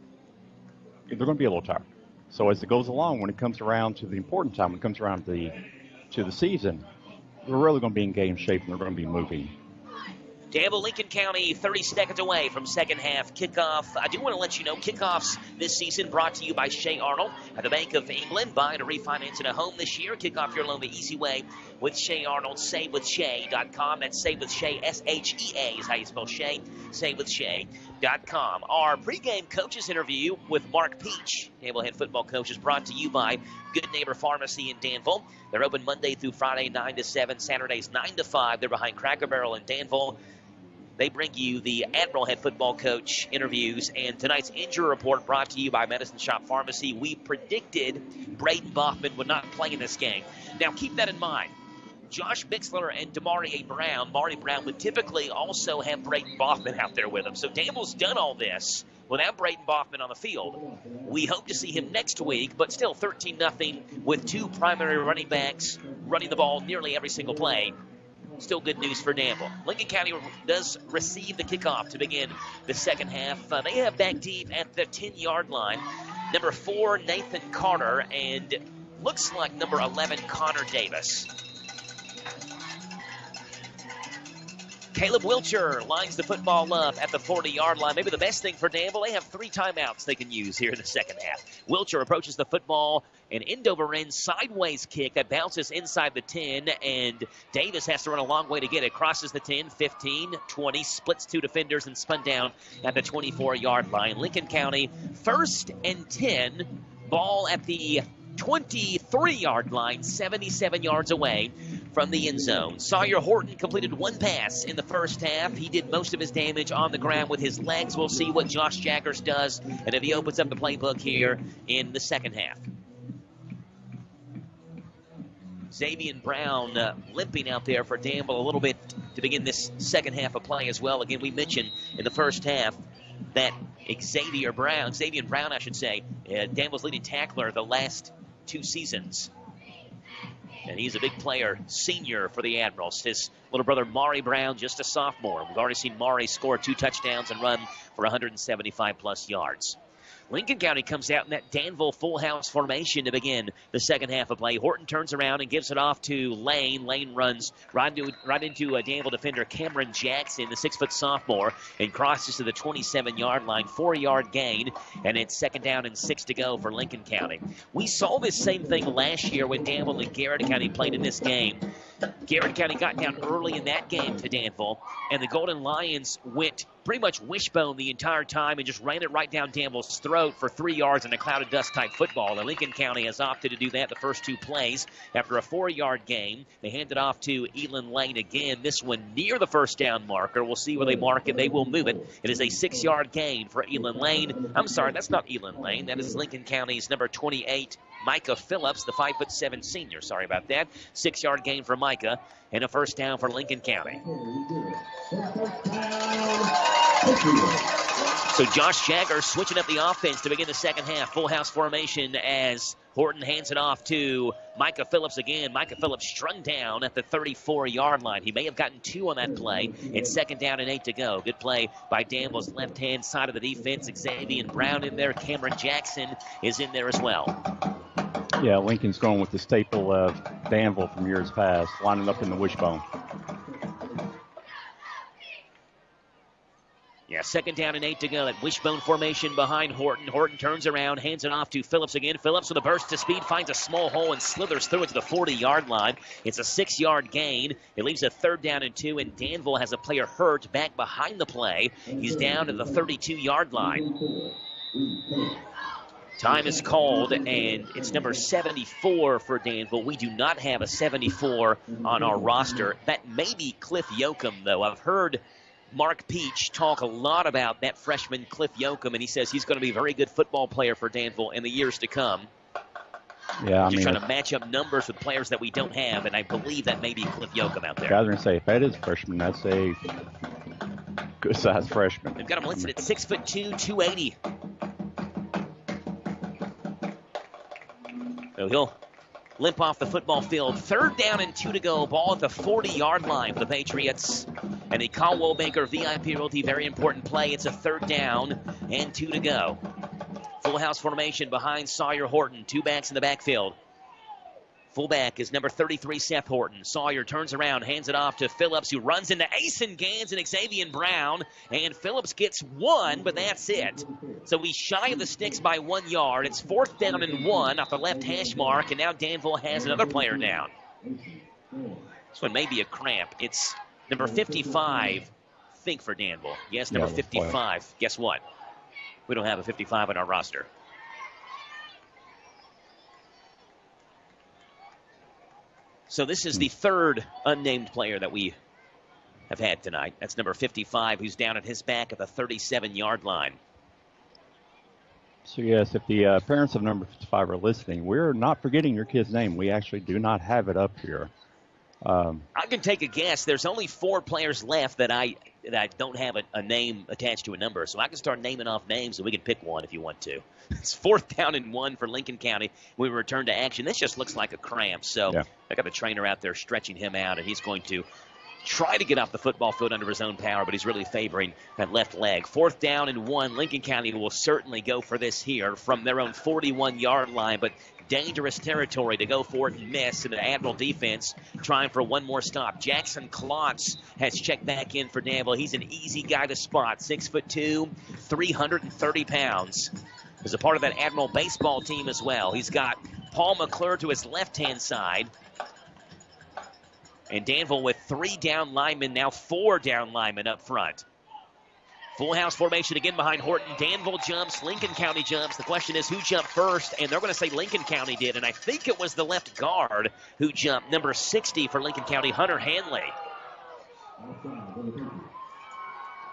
they're going to be a little tired. So as it goes along, when it comes around to the important time, when it comes around to the season, we're really going to be in game shape, and we're going to be moving. Danville, Lincoln County, 30 seconds away from second half kickoff. I do want to let you know, kickoffs this season brought to you by Shea Arnold at the Bank of England. Buying or refinancing a home this year, kick off your loan the easy way with Shea Arnold. SaveWithShea.com. That's Save with Shea. S-H-E-A is how you spell Shea. SaveWithShea.com. Our pregame coaches interview with Mark Peach, Danville head football coach, is brought to you by Good Neighbor Pharmacy in Danville. They're open Monday through Friday, 9 to 7, Saturdays 9 to 5. They're behind Cracker Barrel in Danville. They bring you the Admiral head football coach interviews, and tonight's injury report brought to you by Medicine Shop Pharmacy. We predicted Braden Boffman would not play in this game. Now, keep that in mind. Josh Bixler and Damari Brown. Maury Brown would typically also have Braden Boffman out there with him. So Danville's done all this without Braden Boffman on the field. We hope to see him next week, but still 13-0 with 2 primary running backs running the ball nearly every single play. Still good news for Danville. Lincoln County does receive the kickoff to begin the second half. They have back deep at the 10-yard line. Number 4, Nathan Carter, and looks like number 11, Connor Davis. Caleb Wilcher lines the football up at the 40-yard line. Maybe the best thing for Danville, they have 3 timeouts they can use here in the second half. Wilcher approaches the football, an end-over-end sideways kick that bounces inside the 10, and Davis has to run a long way to get it. Crosses the 10, 15, 20, splits 2 defenders, and spun down at the 24-yard line. Lincoln County, 1st and 10, ball at the 23-yard line, 77 yards away from the end zone. Sawyer Horton completed 1 pass in the first half. He did most of his damage on the ground with his legs. We'll see what Josh Jaggers does, and if he opens up the playbook here in the second half. Xavier Brown limping out there for Danville a little bit to begin this second half of play as well. Again, we mentioned in the first half that Xavier Brown, I should say, Danville's leading tackler the last 2 seasons. And he's a big player, senior for the Admirals. His little brother, Maury Brown, just a sophomore. We've already seen Maury score 2 touchdowns and run for 175-plus yards. Lincoln County comes out in that Danville full house formation to begin the second half of play. Horton turns around and gives it off to Lane. Lane runs right into a Danville defender, Cameron Jackson, the 6-foot sophomore, and crosses to the 27-yard line, 4-yard gain, and it's second down and 6 to go for Lincoln County. We saw this same thing last year when Danville and Garrett County played in this game. Garrett County got down early in that game to Danville, and the Golden Lions went pretty much wishbone the entire time and just ran it right down Danville's throat for 3 yards in a cloud of dust type football. And Lincoln County has opted to do that the first 2 plays. After a 4-yard gain, they hand it off to Elin Lane again. This one near the first down marker. We'll see where they mark it. They will move it. It is a 6-yard gain for Elin Lane. I'm sorry, that's not Elin Lane. That is Lincoln County's number 28, Micah Phillips, the 5'7" senior. Sorry about that. 6-yard gain for Micah and a first down for Lincoln County. So Josh Jagger switching up the offense to begin the second half. Full house formation as Horton hands it off to Micah Phillips again. Micah Phillips strung down at the 34-yard line. He may have gotten 2 on that play. It's second down and 8 to go. Good play by Danville's left-hand side of the defense. Xavier Brown in there. Cameron Jackson is in there as well. Yeah, Lincoln's going with the staple of Danville from years past, lining up in the wishbone. Yeah, second down and 8 to go. That wishbone formation behind Horton. Horton turns around, hands it off to Phillips again. Phillips with a burst of speed finds a small hole and slithers through it to the 40-yard line. It's a 6-yard gain. It leaves a third down and 2, and Danville has a player hurt back behind the play. He's down to the 32-yard line. Time is called, and it's number 74 for Danville. We do not have a 74 on our roster. That may be Cliff Yoakum, though. I've heard Mark Peach talk a lot about that freshman Cliff Yoakum, and he says he's going to be a very good football player for Danville in the years to come. Yeah, Just trying to match up numbers with players that we don't have, and I believe that may be Cliff Yoakum out there. I was going to say, if that is a freshman, that's a good-sized freshman. They've got him listed at 6'2", 280. So he'll limp off the football field. Third down and 2 to go. Ball at the 40-yard line for the Patriots. And a Caldwell Banker VIP Realty, very important play. It's a third down and 2 to go. Full house formation behind Sawyer Horton. 2 backs in the backfield. Fullback is number 33, Seth Horton. Sawyer turns around, hands it off to Phillips, who runs into Asen Gans and Xavier Brown. And Phillips gets 1, but that's it. So he's shy of the sticks by 1 yard. It's fourth down and 1 off the left hash mark, and now Danville has another player down. This one may be a cramp. It's number 55, think for Danville. Yes, number 55. Guess what? We don't have a 55 on our roster. So this is the third unnamed player that we have had tonight. That's number 55, who's down at his back at the 37-yard line. So, yes, if the parents of number 55 are listening, we're not forgetting your kid's name. We actually do not have it up here. I can take a guess. There's only 4 players left that I don't have a name attached to a number. So I can start naming off names, and we can pick one if you want to. It's fourth down and 1 for Lincoln County. We return to action. This just looks like a cramp. So I got the trainer out there stretching him out, and he's going to try to get off the football field under his own power, but he's really favoring that left leg. Fourth down and 1. Lincoln County will certainly go for this here from their own 41-yard line, but dangerous territory to go for it and miss, and the Admiral defense trying for one more stop. Jackson Klotz has checked back in for Danville. He's an easy guy to spot. 6'2", 330 pounds. Is a part of that Admiral baseball team as well. He's got Paul McClure to his left-hand side. And Danville with 3 down linemen, now 4 down linemen up front. Full house formation again behind Horton. Danville jumps, Lincoln County jumps. The question is who jumped first, and they're going to say Lincoln County did, and I think it was the left guard who jumped, number 60 for Lincoln County, Hunter Hanley.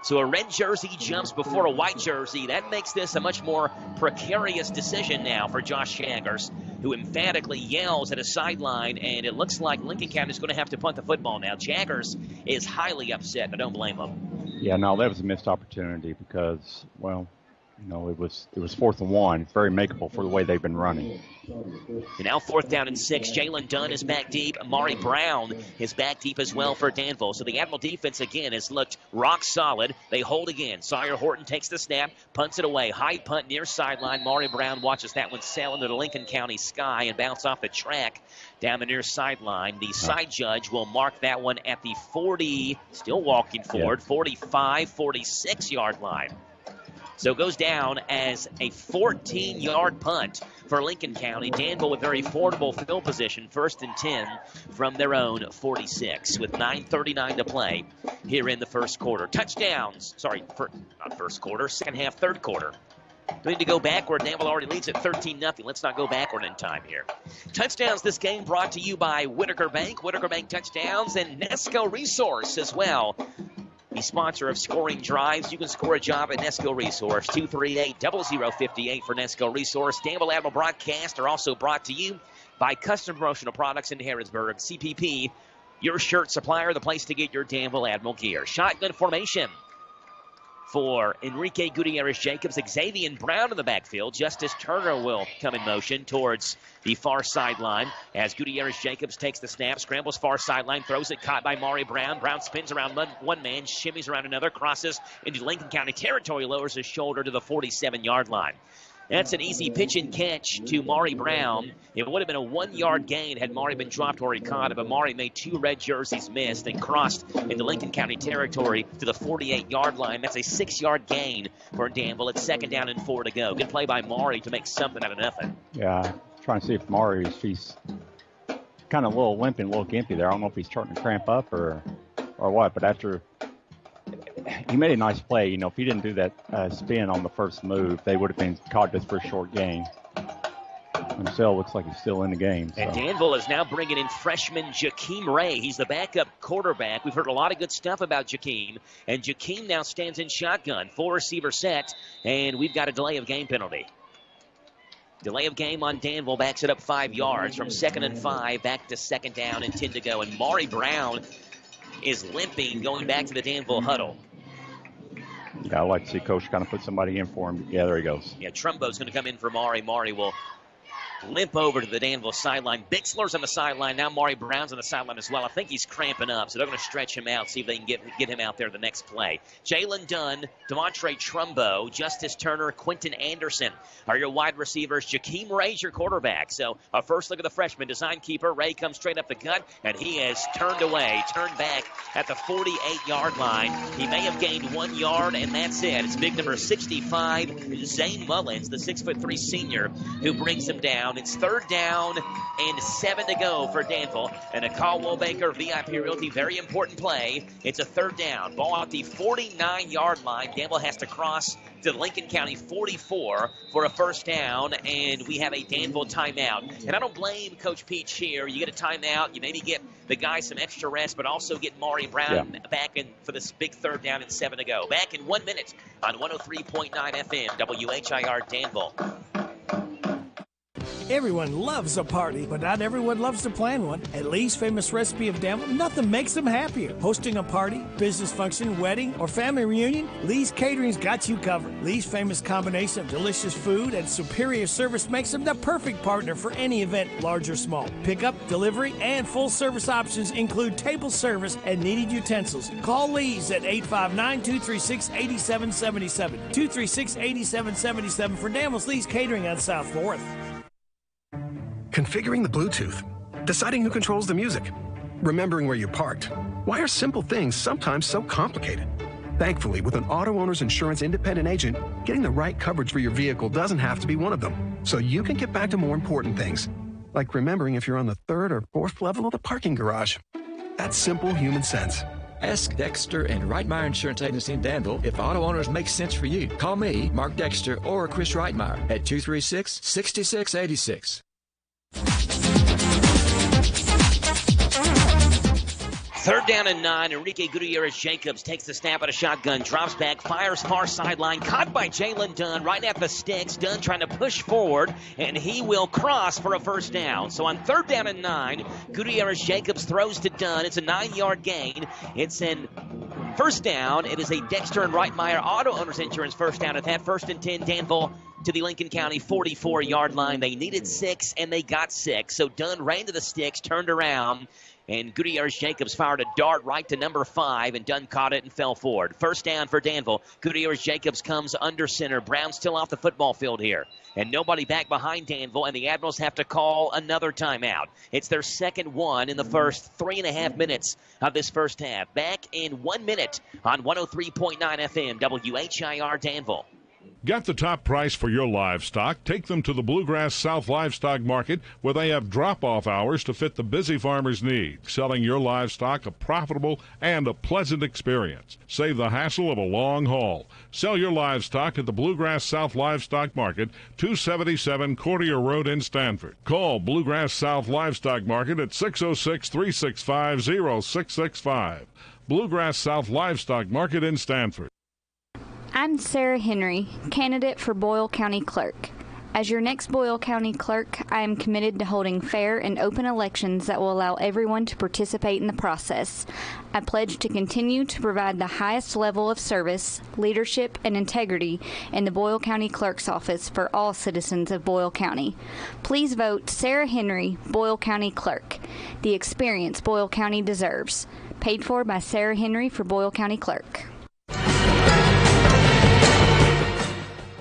So a red jersey jumps before a white jersey. That makes this a much more precarious decision now for Josh Jaggers, who emphatically yells at a sideline, and it looks like Lincoln County is going to have to punt the football now. Jaggers is highly upset. I don't blame him. Yeah, no, that was a missed opportunity because, well, it was 4th and 1. It's very makeable for the way they've been running. And now 4th down and 6. Jalen Dunn is back deep. Amari Brown is back deep as well for Danville. So the Admiral defense again has looked rock solid. They hold again. Sawyer Horton takes the snap, punts it away. High punt near sideline. Amari Brown watches that one sail into the Lincoln County sky and bounce off the track down the near sideline. The side judge will mark that one at the 40, still walking forward, 45, 46-yard line. So it goes down as a 14-yard punt for Lincoln County. Danville with very affordable field position, 1st and 10 from their own 46 with 9:39 to play here in the first quarter. Touchdowns, not first quarter, second half, third quarter. We need to go backward. Danville already leads at 13-0. Let's not go backward in time here. Touchdowns this game brought to you by Whitaker Bank. Whitaker Bank touchdowns and Nesco Resource as well. The sponsor of Scoring Drives. You can score a job at Nesco Resource. 238-0058 for Nesco Resource. Danville Admiral broadcast are also brought to you by Custom Promotional Products in Harrodsburg. CPP, your shirt supplier, the place to get your Danville Admiral gear. Shotgun formation for Enrique Gutierrez-Jacobs. Xavier Brown in the backfield. Justice Turner will come in motion towards the far sideline as Gutierrez-Jacobs takes the snap, scrambles far sideline, throws it, caught by Maury Brown. Brown spins around one man, shimmies around another, crosses into Lincoln County territory, lowers his shoulder to the 47-yard line. That's an easy pitch and catch to Maury Brown. It would have been a 1-yard gain had Maury been dropped where he caught it, but Maury made 2 red jerseys missed and crossed into Lincoln County territory to the 48-yard line. That's a 6-yard gain for Danville. It's 2nd down and 4 to go. Good play by Maury to make something out of nothing. Yeah, trying to see if Maury, he's kind of a little limping, a little gimpy there. I don't know if he's starting to cramp up or what, but after he made a nice play. If he didn't do that spin on the first move, they would have been caught just for a short gain. Himself looks like he's still in the game. So. And Danville is now bringing in freshman Jakeem Ray. He's the backup quarterback. We've heard a lot of good stuff about Jakeem. And Jakeem now stands in shotgun. 4-receiver set, and we've got a delay of game penalty. Delay of game on Danville backs it up 5 yards from 2nd and 5 back to 2nd down and 10 to go. And Maury Brown is limping going back to the Danville huddle. Yeah, I'd like to see Coach kind of put somebody in for him. Yeah, there he goes. Yeah, Trumbo's going to come in for Maury. Maury will limp over to the Danville sideline. Bixler's on the sideline. Now Maury Brown's on the sideline as well. I think he's cramping up, so they're going to stretch him out, see if they can get him out there the next play. Jalen Dunn, Demontre Trumbo, Justice Turner, Quentin Anderson are your wide receivers. Jakeem Ray's your quarterback. So a first look at the freshman, design keeper. Ray comes straight up the gut, and he has turned back at the 48-yard line. He may have gained 1 yard, and that's it. It's big number 65, Zane Mullins, the 6'3" senior, who brings him down. It's 3rd down and 7 to go for Danville. And a Caldwell Banker VIP Realty, very important play. It's a 3rd down. Ball out the 49-yard line. Danville has to cross to the Lincoln County 44 for a 1st down, and we have a Danville timeout. And I don't blame Coach Peach here. You get a timeout, you maybe get the guy some extra rest, but also get Maury Brown back in for this big 3rd down and 7 to go. Back in 1 minute on 103.9 FM, WHIR Danville. Everyone loves a party, but not everyone loves to plan one. At Lee's Famous Recipe of Danville, nothing makes them happier. Hosting a party, business function, wedding, or family reunion, Lee's Catering's got you covered. Lee's famous combination of delicious food and superior service makes them the perfect partner for any event, large or small. Pickup, delivery, and full service options include table service and needed utensils. Call Lee's at 859-236-8777. 236-8777 for Danville's Lee's Catering on South 4th. Configuring the Bluetooth, deciding who controls the music, remembering where you parked. Why are simple things sometimes so complicated? Thankfully, with an auto owner's insurance independent agent, getting the right coverage for your vehicle doesn't have to be one of them. So you can get back to more important things, like remembering if you're on the 3rd or 4th level of the parking garage. That's simple human sense. Ask Dexter and Reitmeyer Insurance Agency in Danville if auto owners make sense for you. Call me, Mark Dexter, or Chris Reitmeyer at 236-6686. 3rd down and 9. Enrique Gutierrez-Jacobs takes the snap at a shotgun, drops back, fires far sideline, caught by Jalen Dunn right at the sticks. Dunn trying to push forward, and he will cross for a 1st down. So on 3rd down and 9, Gutierrez-Jacobs throws to Dunn. It's a 9-yard gain. It's in First down, it is a Dexter and Reitmeyer Auto Owners Insurance first down at that. 1st and 10, Danville to the Lincoln County 44-yard line. They needed 6, and they got 6. So Dunn ran to the sticks, turned around, and Gutierrez-Jacobs fired a dart right to number 5, and Dunn caught it and fell forward. First down for Danville. Gutierrez-Jacobs comes under center. Brown still off the football field here. And nobody back behind Danville, and the Admirals have to call another timeout. It's their second one in the first 3.5 minutes of this first half. Back in 1 minute on 103.9 FM, WHIR Danville. Get the top price for your livestock. Take them to the Bluegrass South Livestock Market, where they have drop-off hours to fit the busy farmer's needs. Selling your livestock a profitable and a pleasant experience. Save the hassle of a long haul. Sell your livestock at the Bluegrass South Livestock Market, 277 Courtier Road in Stanford. Call Bluegrass South Livestock Market at 606-365-0665. Bluegrass South Livestock Market in Stanford. I'm Sarah Henry, candidate for Boyle County Clerk. As your next Boyle County Clerk, I am committed to holding fair and open elections that will allow everyone to participate in the process. I pledge to continue to provide the highest level of service, leadership, and integrity in the Boyle County Clerk's office for all citizens of Boyle County. Please vote Sarah Henry, Boyle County Clerk, the experience Boyle County deserves. Paid for by Sarah Henry for Boyle County Clerk.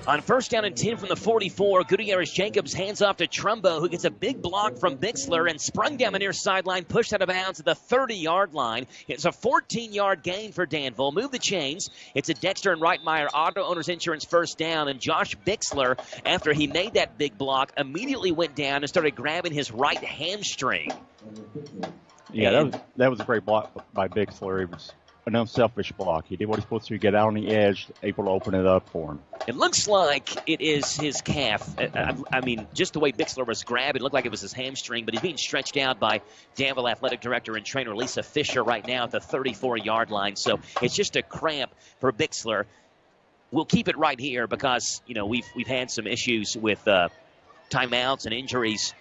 On first down and 10 from the 44, Gutierrez-Jacobs hands off to Trumbo, who gets a big block from Bixler and sprung down the near sideline, pushed out of bounds at the 30-yard line. It's a 14-yard gain for Danville. Move the chains. It's a Dexter and Reitmeyer Auto Owners Insurance first down, and Josh Bixler, after he made that big block, immediately went down and started grabbing his right hamstring. Yeah, that was a great block by Bixler. It was an unselfish block. He did what he's supposed to, get out on the edge, able to open it up for him. It looks like it is his calf. I mean, just the way Bixler was grabbed, it looked like it was his hamstring, but he's being stretched out by Danville Athletic Director and Trainer Lisa Fisher right now at the 34-yard line. So it's just a cramp for Bixler. We'll keep it right here because, you know, we've had some issues with timeouts and injuries.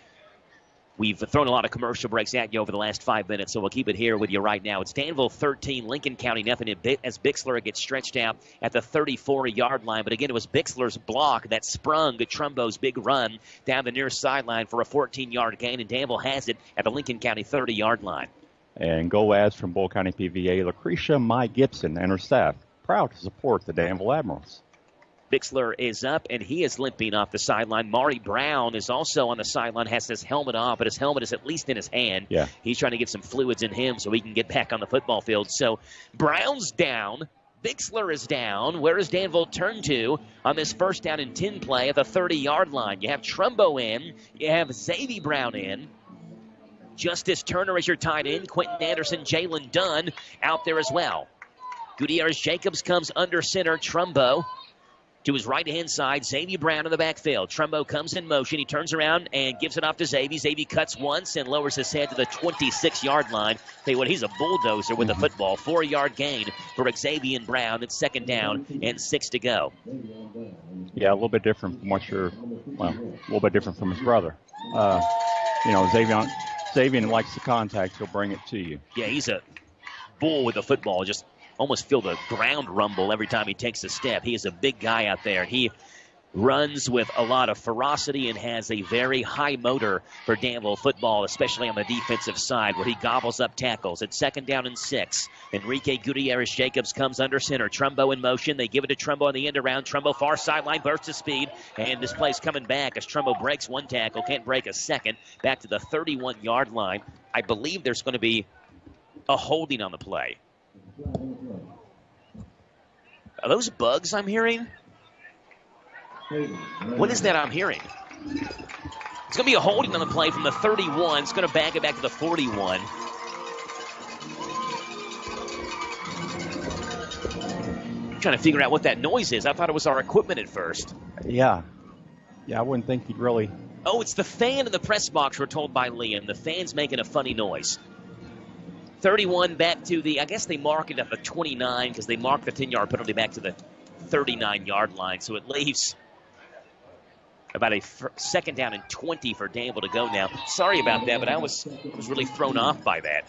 We've thrown a lot of commercial breaks at you over the last 5 minutes, so we'll keep it here with you right now. It's Danville 13, Lincoln County nothing as Bixler gets stretched out at the 34-yard line. But again, it was Bixler's block that sprung Trumbo's big run down the near sideline for a 14-yard gain, and Danville has it at the Lincoln County 30-yard line. And go ads from Boyle County PVA, Lucretia Mai Gibson and her staff, proud to support the Danville Admirals. Bixler is up, and he is limping off the sideline. Maury Brown is also on the sideline, has his helmet off, but his helmet is at least in his hand. Yeah. He's trying to get some fluids in him so he can get back on the football field. So Brown's down. Bixler is down. Where does Danville turn to on this first down and 10 play at the 30-yard line? You have Trumbo in. You have Xavier Brown in. Justice Turner is your tight end. Quentin Anderson, Jalen Dunn out there as well. Gutierrez-Jacobs comes under center. Trumbo to his right-hand side, Xavier Brown in the backfield. Trumbo comes in motion. He turns around and gives it off to Xavier. Xavier cuts once and lowers his head to the 26-yard line. Tell you what, he's a bulldozer with the football. 4-yard gain for Xavier and Brown. It's second down and 6 to go. Yeah, a little bit different from a little bit different from his brother. Xavier likes the contact. He'll bring it to you. Yeah, he's a bull with the football. Just almost feel the ground rumble every time he takes a step. He is a big guy out there. He runs with a lot of ferocity and has a very high motor for Danville football, especially on the defensive side where he gobbles up tackles. It's second down and 6. Enrique Gutierrez-Jacobs comes under center. Trumbo in motion. They give it to Trumbo on the end around. Trumbo far sideline, bursts of speed, and this play's coming back as Trumbo breaks one tackle, can't break a second, back to the 31-yard line. I believe there's going to be a holding on the play. Are those bugs I'm hearing? What is that I'm hearing? It's going to be a holding on the play from the 31. It's going to back it back to the 41. I'm trying to figure out what that noise is. I thought it was our equipment at first. Yeah, I wouldn't think he'd really... Oh, it's the fan in the press box, we're told by Liam. The fan's making a funny noise. 31 back to the, I guess they mark it at the 29 because they mark the 10-yard penalty back to the 39-yard line. So it leaves about a second down and 20 for Danville to go now. Sorry about that, but I was really thrown off by that.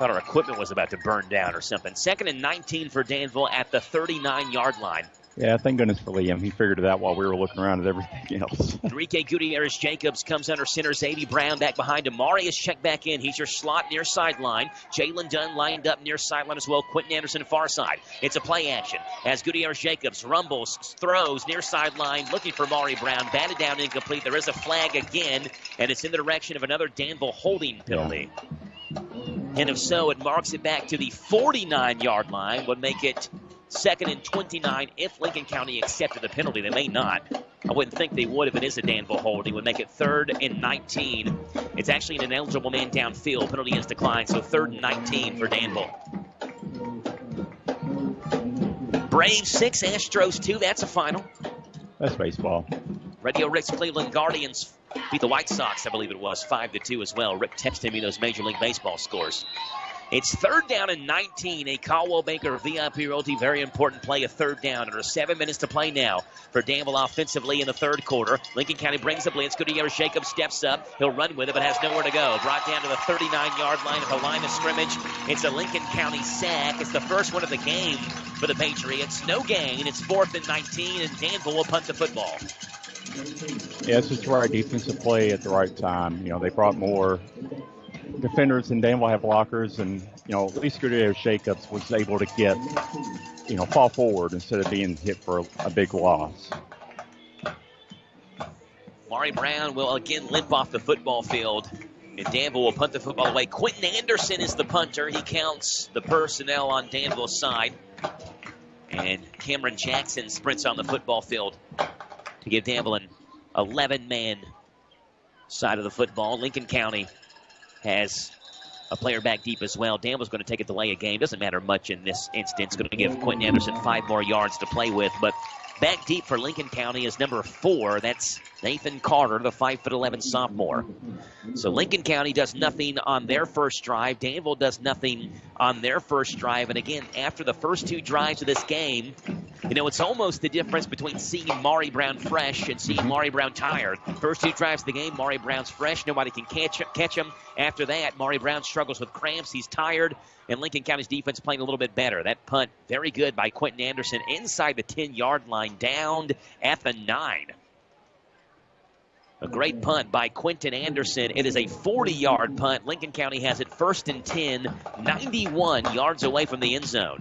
thought our equipment was about to burn down or something. 2nd and 19 for Danville at the 39-yard line. Yeah, thank goodness for Liam. He figured it out while we were looking around at everything else. Enrique Gutierrez-Jacobs comes under center. Zadie Brown back behind him. Mari is checked back in. He's your slot near sideline. Jalen Dunn lined up near sideline as well. Quentin Anderson far side. It's a play action as Gutierrez-Jacobs rumbles, throws near sideline, looking for Mari Brown. Batted down, incomplete. There is a flag again, and it's in the direction of another Danville holding penalty. Yeah. And if so, it marks it back to the 49-yard line, would make it 2nd and 29 if Lincoln County accepted the penalty. They may not. I wouldn't think they would if it is a Danville holding. Would make it 3rd and 19. It's actually an ineligible man downfield. Penalty is declined, so 3rd and 19 for Danville. Braves 6, Astros 2. That's a final. That's baseball. Radio Rick's Cleveland Guardians beat the White Sox, I believe it was, 5-2 as well. Rick texted me those Major League Baseball scores. It's 3rd down and 19. A Caldwell Banker VIP Realty, very important play, a 3rd down. Under 7 minutes to play now for Danville offensively in the 3rd quarter. Lincoln County brings the blitz. Gutierrez-Jacobs steps up. He'll run with it, but has nowhere to go. Brought down to the 39-yard line at the line of scrimmage. It's a Lincoln County sack. It's the first one of the game for the Patriots. No gain. It's 4th and 19, and Danville will punt the football. Yeah, it's just the right defensive play at the right time. You know, they brought more defenders and Danville have blockers, and at least Gutierrez-Jacobs was able to get, fall forward instead of being hit for a big loss. Mari Brown will again limp off the football field, and Danville will punt the football away. Quentin Anderson is the punter. He counts the personnel on Danville's side, and Cameron Jackson sprints on the football field to give Danville an 11-man side of the football. Lincoln County has a player back deep as well. Danville's going to take a delay of game. Doesn't matter much in this instance. Going to give Quentin Anderson 5 more yards to play with. But back deep for Lincoln County is number 4. That's Nathan Carter, the 5'11" sophomore. So Lincoln County does nothing on their first drive. Danville does nothing on their first drive. And again, after the first 2 drives of this game, it's almost the difference between seeing Mari Brown fresh and seeing Mari Brown tired. First 2 drives of the game, Mari Brown's fresh. Nobody can catch him. After that, Mari Brown struggles with cramps. He's tired. And Lincoln County's defense playing a little bit better. That punt, very good by Quentin Anderson inside the 10-yard line, downed at the 9. A great punt by Quentin Anderson. It is a 40-yard punt. Lincoln County has it 1st and 10, 91 yards away from the end zone.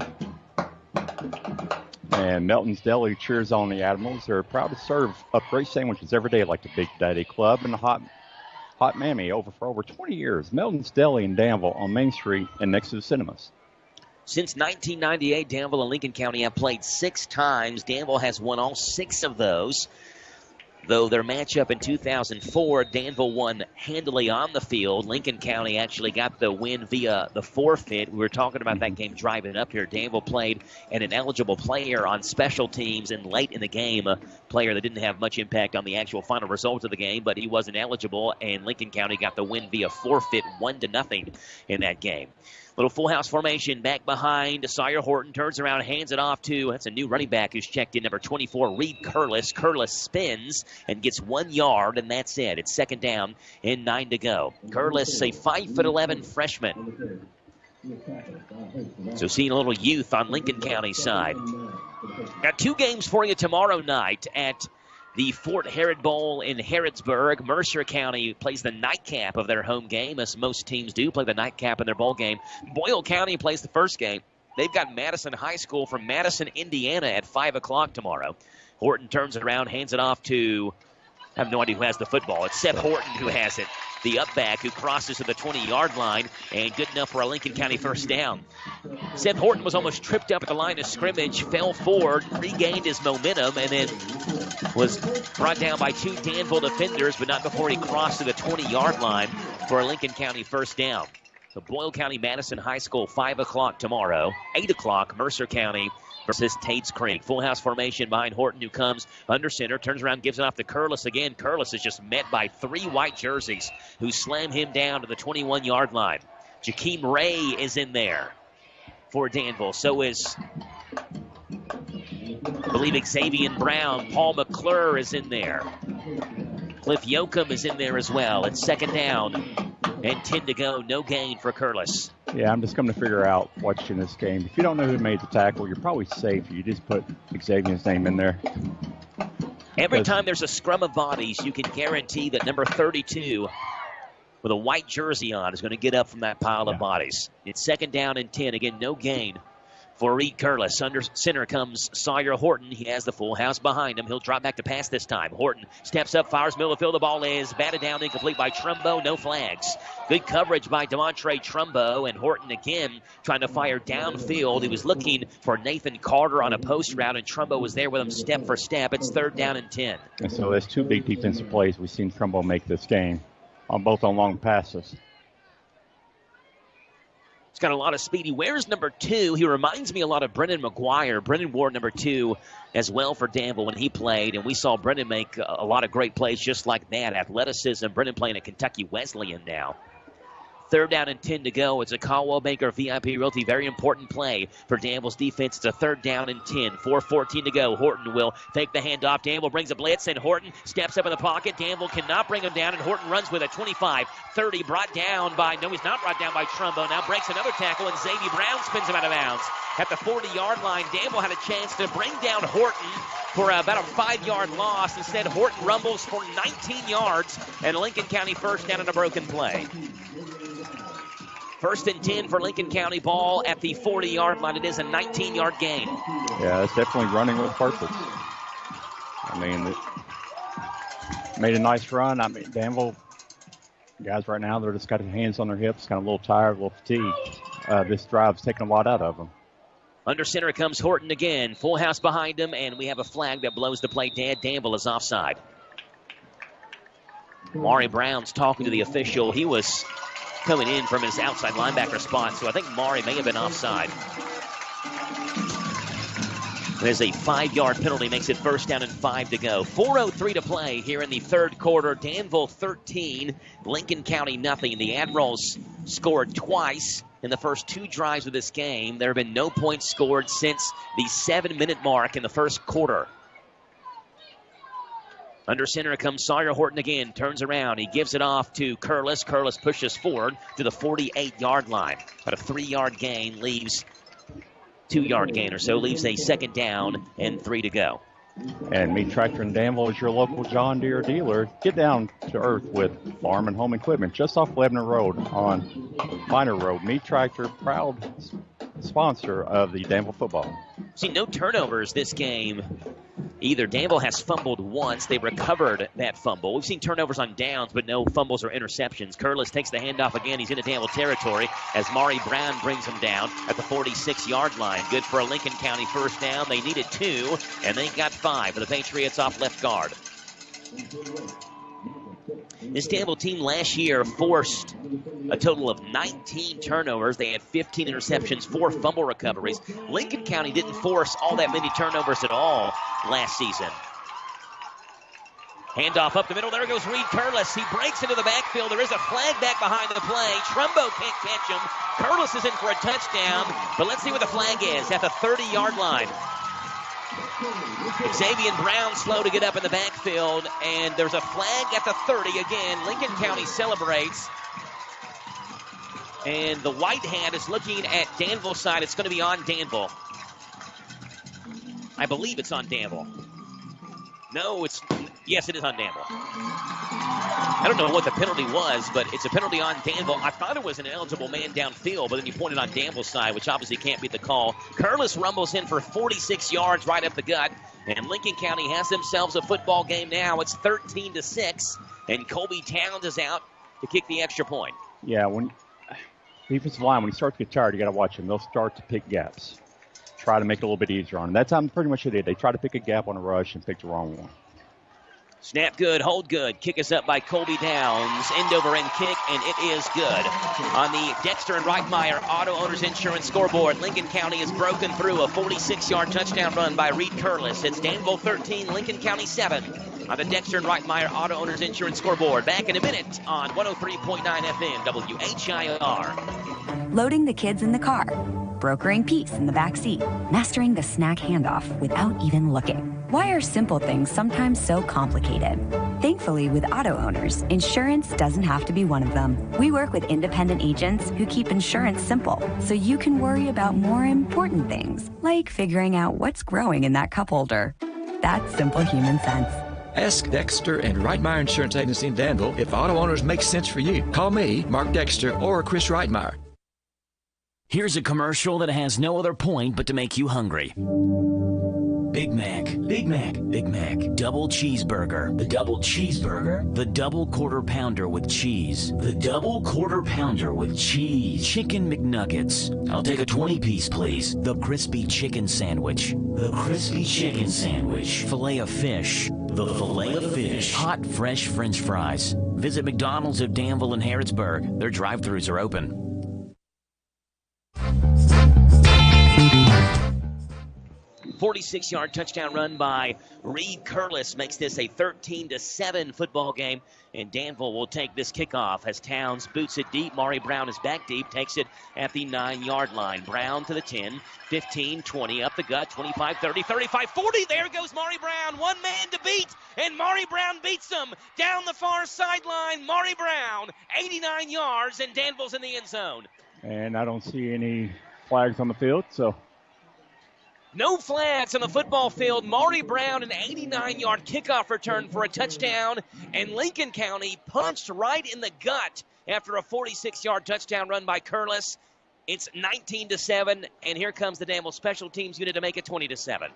And Melton's Deli cheers on the Admirals. They're proud to serve up great sandwiches every day like the Big Daddy Club and the Hot Mammy for over 20 years. Melton's Deli in Danville on Main Street and next to the cinemas. Since 1998, Danville and Lincoln County have played 6 times. Danville has won all 6 of those. Though their matchup in 2004, Danville won handily on the field. Lincoln County actually got the win via the forfeit. We were talking about that game driving up here. Danville played an ineligible player on special teams and late in the game, a player that didn't have much impact on the actual final result of the game, but he wasn't eligible, and Lincoln County got the win via forfeit 1-0 in that game. Little full house formation back behind. Sawyer Horton turns around, hands it off to, that's a new running back who's checked in, number 24, Reed Curliss. Curliss spins and gets 1 yard, and that's it. It's 2nd down and 9 to go. Curliss, a 5'11" freshman. So seeing a little youth on Lincoln County's side. Got 2 games for you tomorrow night at the Fort Herod Bowl in Harrodsburg. Mercer County plays the nightcap of their home game, as most teams do play the nightcap in their bowl game. Boyle County plays the first game. They've got Madison High School from Madison, Indiana at 5 o'clock tomorrow. Horton turns it around, hands it off to, I have no idea who has the football. It's Seth Horton who has it. The up back who crosses to the 20-yard line, and good enough for a Lincoln County first down. Seth Horton was almost tripped up at the line of scrimmage, fell forward, regained his momentum, and then was brought down by 2 Danville defenders, but not before he crossed to the 20-yard line for a Lincoln County first down. So Boyle County, Madison High School, 5 o'clock tomorrow. 8 o'clock, Mercer County versus Tates Creek. Full house formation behind Horton, who comes under center, turns around, gives it off to Curliss again. Curliss is just met by 3 white jerseys who slam him down to the 21-yard line. Jakeem Ray is in there for Danville. So is, I believe, Xavier Brown. Paul McClure is in there. Cliff Yoakum is in there as well. It's 2nd down and 10 to go. No gain for Curliss. Yeah, I'm just coming to figure out watching this game. If you don't know who made the tackle, you're probably safe. You just put Xavier's name in there. Every time there's a scrum of bodies, you can guarantee that number 32 with a white jersey on is going to get up from that pile of bodies. It's 2nd down and 10. Again, no gain for Reed Curlis. Under center comes Sawyer Horton. He has the full house behind him. He'll drop back to pass this time. Horton steps up, fires middle of the field. The ball is batted down, incomplete by Trumbo. No flags. Good coverage by Demontre Trumbo, and Horton again trying to fire downfield. He was looking for Nathan Carter on a post route, and Trumbo was there with him step for step. It's 3rd down and 10. And so there's 2 big defensive plays we've seen Trumbo make this game, both on long passes. He's got a lot of speed. He wears number 2. He reminds me a lot of Brendan McGuire. Brendan wore number 2 as well for Danville when he played, and we saw Brendan make a lot of great plays just like that. Athleticism. Brendan playing at Kentucky Wesleyan now. 3rd down and 10 to go. It's a Caldwell Banker VIP Realty. Very important play for Danville's defense. It's a 3rd down and 10. 4:14 to go. Horton will fake the handoff. Danville brings a blitz, and Horton steps up in the pocket. Danville cannot bring him down, and Horton runs with a 25-30. Brought down by, no, he's not brought down by Trumbo. Now breaks another tackle, and Xavier Brown spins him out of bounds. At the 40-yard line, Danville had a chance to bring down Horton for about a 5-yard loss. Instead, Horton rumbles for 19 yards, and Lincoln County 1st down on a broken play. 1st and 10 for Lincoln County, ball at the 40-yard line. It is a 19-yard gain. Yeah, it's definitely running with purpose. I mean, it made a nice run. I mean, Danville guys right now, they're just got their hands on their hips, kind of a little tired, a little fatigued. This drive's taking a lot out of them. Under center comes Horton again. Full house behind him, and we have a flag that blows the play dead. Danville is offside. Maury Brown's talking to the official. He was coming in from his outside linebacker spot, so I think Maury may have been offside. There's a 5-yard penalty, makes it 1st down and 5 to go. 4:03 to play here in the 3rd quarter. Danville 13, Lincoln County nothing. The Admirals scored twice in the first 2 drives of this game. There have been no points scored since the 7-minute mark in the 1st quarter. Under center comes Sawyer Horton again. Turns around. He gives it off to Curlis. Curlis pushes forward to the 48-yard line. About a 3-yard gain leaves 2-yard gain or so. Leaves a 2nd down and 3 to go. And Meat Tractor in Danville is your local John Deere dealer. Get down to earth with farm and home equipment just off Lebanon Road on Minor Road. Meat Tractor, proud sponsor of the Danville football. See, no turnovers this game either. Danville has fumbled once. They recovered that fumble. We've seen turnovers on downs, but no fumbles or interceptions. Curlis takes the handoff again. He's into Danville territory as Maury Brown brings him down at the 46-yard line. Good for a Lincoln County 1st down. They needed 2, and they got 5 for the Patriots off left guard. This Danville team last year forced a total of 19 turnovers. They had 15 interceptions, 4 fumble recoveries. Lincoln County didn't force all that many turnovers at all last season. Handoff up the middle. There goes Reed Curlis. He breaks into the backfield. There is a flag back behind the play. Trumbo can't catch him. Curlis is in for a touchdown, but let's see what the flag is at the 30-yard line. Xavier Brown slow to get up in the backfield, and there's a flag at the 30 again. Lincoln County celebrates. And the white hand is looking at Danville's side. It's going to be on Danville. I believe it's on Danville. No, yes, it is on Danville. I don't know what the penalty was, but it's a penalty on Danville. I thought it was an eligible man downfield, but then you pointed on Danville's side, which obviously can't be the call. Curlis rumbles in for 46 yards right up the gut, and Lincoln County has themselves a football game now. It's 13-6, and Colby Towns is out to kick the extra point. Yeah, when defensive line, when he starts to get tired, you got to watch him. They'll start to pick gaps. Try to make it a little bit easier on him. That's how pretty much it did. They tried to pick a gap on a rush and picked the wrong one. Snap good, hold good. Kick is up by Colby Downs. End over end kick, and it is good. On the Dexter and Reitmeyer Auto Owners Insurance scoreboard, Lincoln County has broken through a 46-yard touchdown run by Reed Curlis. It's Danville 13, Lincoln County 7 on the Dexter and Reitmeyer Auto Owners Insurance scoreboard. Back in a minute on 103.9 FM WHIR. Loading the kids in the car, brokering peace in the back seat, mastering the snack handoff without even looking. Why are simple things sometimes so complicated? Thankfully, with auto owners, insurance doesn't have to be one of them. We work with independent agents who keep insurance simple, so you can worry about more important things, like figuring out what's growing in that cup holder. That's simple human sense. Ask Dexter and Reitmeyer Insurance Agency in Danville if auto owners make sense for you. Call me, Mark Dexter, or Chris Reitmeyer. Here's a commercial that has no other point but to make you hungry. Big Mac, Big Mac, Big Mac, double cheeseburger, the double cheeseburger, the double quarter pounder with cheese, the double quarter pounder with cheese, chicken McNuggets. I'll take a 20-piece, please. The crispy chicken sandwich, the crispy chicken sandwich, filet of fish, the filet of fish, hot fresh French fries. Visit McDonald's of Danville and Harrodsburg. Their drive-thrus are open. 46-yard touchdown run by Reed Curliss makes this a 13-7 football game, and Danville will take this kickoff as Towns boots it deep. Maury Brown is back deep, takes it at the 9-yard line. Brown to the 10, 15, 20, up the gut, 25, 30, 35, 40. There goes Maury Brown, one man to beat, and Maury Brown beats him down the far sideline. Maury Brown, 89 yards, and Danville's in the end zone. And I don't see any flags on the field, so... No flags on the football field. Maury Brown, an 89-yard kickoff return for a touchdown, and Lincoln County punched right in the gut after a 46-yard touchdown run by Curliss. It's 19-7, and here comes the Danville special teams unit to make it 20-7.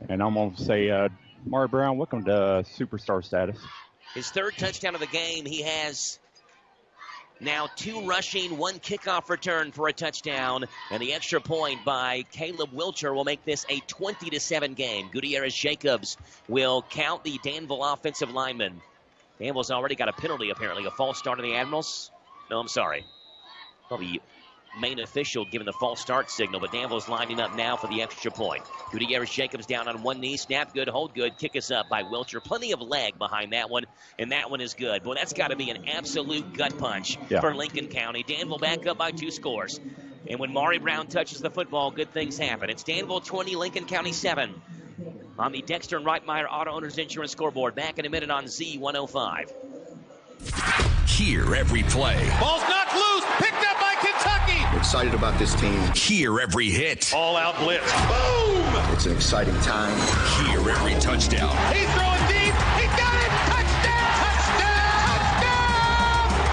And I'm going to say, Maury Brown, welcome to superstar status. His third touchdown of the game. He has now 2 rushing, 1 kickoff return for a touchdown, and the extra point by Caleb Wilcher will make this a 20-7 game. Gutierrez Jacobs will count the Danville offensive lineman. Danville's already got a penalty, apparently. A false start on the Admirals? No, I'm sorry. Well, the main official giving the false start signal, but Danville's lining up now for the extra point. Gutierrez Jacobs down on one knee, snap good, hold good, kick us up by Wilcher. Plenty of leg behind that one, and that one is good. Boy, that's got to be an absolute gut punch for Lincoln County. Danville back up by 2 scores. And when Maury Brown touches the football, good things happen. It's Danville 20, Lincoln County 7. On the Dexter and Reitmeyer Auto Owners Insurance scoreboard. Back in a minute on Z105. Hear every play. Ball's knocked loose, picked up by Kentucky. Excited about this team. Hear every hit. All out blitz. Boom! It's an exciting time. Hear every touchdown. He's throwing deep. He got it. Touchdown! Touchdown!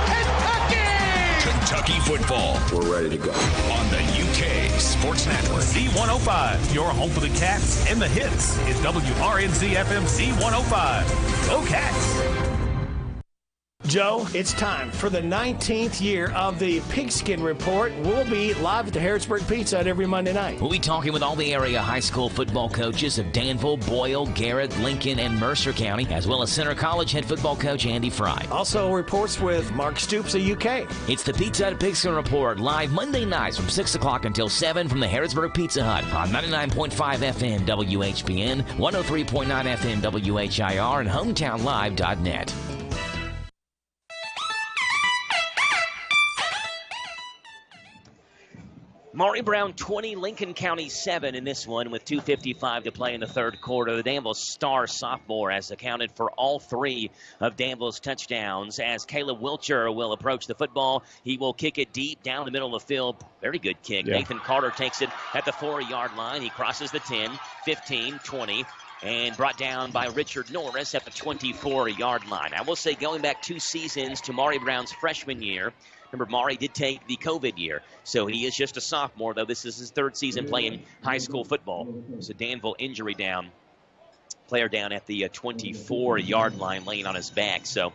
Touchdown! Kentucky! Kentucky football. We're ready to go. On the UK Sports Network. Z105, your home for the Cats and the hits. Is WRNZ FM Z105. Go Cats! Joe, it's time for the 19th year of the Pigskin Report. We'll be live at the Harrodsburg Pizza Hut every Monday night. We'll be talking with all the area high school football coaches of Danville, Boyle, Garrett, Lincoln, and Mercer County, as well as Center College head football coach Andy Fry. Also reports with Mark Stoops of UK. It's the Pizza Hut Pigskin Report, live Monday nights from 6 o'clock until 7 from the Harrodsburg Pizza Hut on 99.5 FM WHBN, 103.9 FM WHIR, and HometownLive.net. Maury Brown 20, Lincoln County 7 in this one with 2:55 to play in the third quarter. The Danville star sophomore has accounted for all 3 of Danville's touchdowns. As Caleb Wilcher will approach the football, he will kick it deep down the middle of the field. Very good kick. Yeah. Nathan Carter takes it at the 4-yard line. He crosses the 10, 15, 20. And brought down by Richard Norris at the 24-yard line. I will say, going back 2 seasons to Maury Brown's freshman year, remember, Maury did take the COVID year, so he is just a sophomore, though this is his 3rd season playing high school football. It's a Danville injury down, player down at the 24-yard line laying on his back, so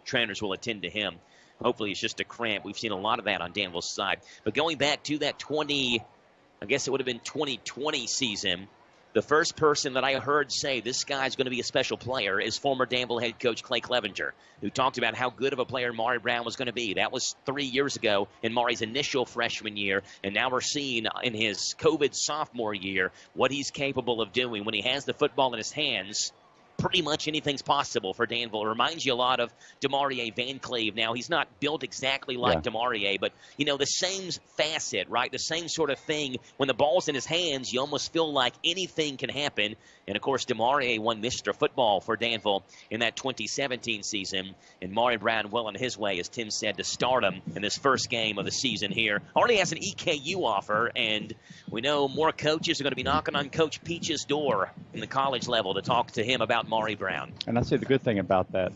trainers will attend to him. Hopefully it's just a cramp. We've seen a lot of that on Danville's side. But going back to that 2020 season, the first person that I heard say this guy's going to be a special player is former Danville head coach Clay Clevenger, who talked about how good of a player Maury Brown was going to be. That was 3 years ago in Maury's initial freshman year, and now we're seeing in his COVID sophomore year what he's capable of doing when he has the football in his hands. pretty much anything's possible for Danville. It reminds you a lot of Demarie Van Cleve. Now, he's not built exactly like Demarie, but, the same facet, right? The same sort of thing. When the ball's in his hands, you almost feel like anything can happen. And, of course, Demarie won Mr. Football for Danville in that 2017 season. And Maury Brown well on his way, as Tim said, to start him in this first game of the season here. Already has an EKU offer, and we know more coaches are going to be knocking on Coach Peach's door in the college level to talk to him about Maury Brown. And I say the good thing about that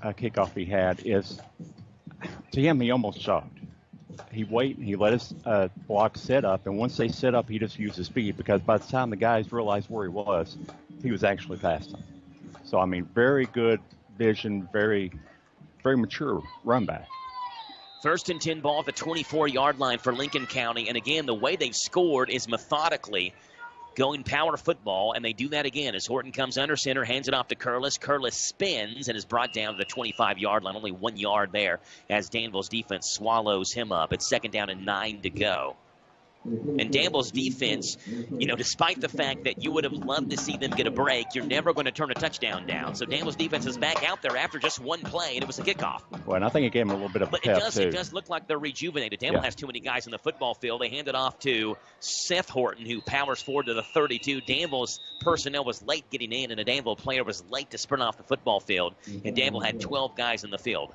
kickoff he had is, to him, he almost jogged. He waited, he let his block set up, and once they set up, he just used his speed, because by the time the guys realized where he was actually past them. So, very good vision, very, very mature run back. 1st and 10 ball at the 24-yard line for Lincoln County. And again, the way they've scored is methodically going power football, and they do that again as Horton comes under center, hands it off to Curlis. Curlis spins and is brought down to the 25-yard line, only 1 yard there as Danville's defense swallows him up. It's 2nd down and 9 to go. And Danville's defense, despite the fact that you would have loved to see them get a break, you're never going to turn a touchdown down. So Danville's defense is back out there after just one play, and it was a kickoff. Well, and I think it gave him a little bit of a pep, too. It does look like they're rejuvenated. Danville has too many guys in the football field. They hand it off to Seth Horton, who powers forward to the 32. Danville's personnel was late getting in, and a Danville player was late to sprint off the football field. And Danville had 12 guys in the field.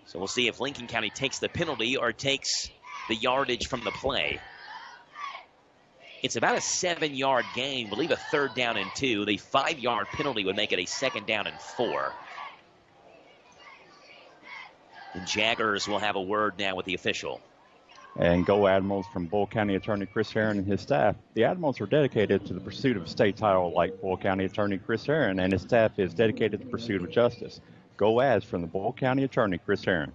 So we'll see if Lincoln County takes the penalty or takes the yardage from the play. It's about a 7-yard gain. We'll leave a 3rd down and 2. The 5-yard penalty would make it a 2nd down and 4. And Jaggers will have a word now with the official. And go Admirals from Bull County Attorney Chris Herron and his staff. The Admirals are dedicated to the pursuit of a state title like Bull County Attorney Chris Herron, and his staff is dedicated to the pursuit of justice. Go Ads from the Bull County Attorney Chris Herron.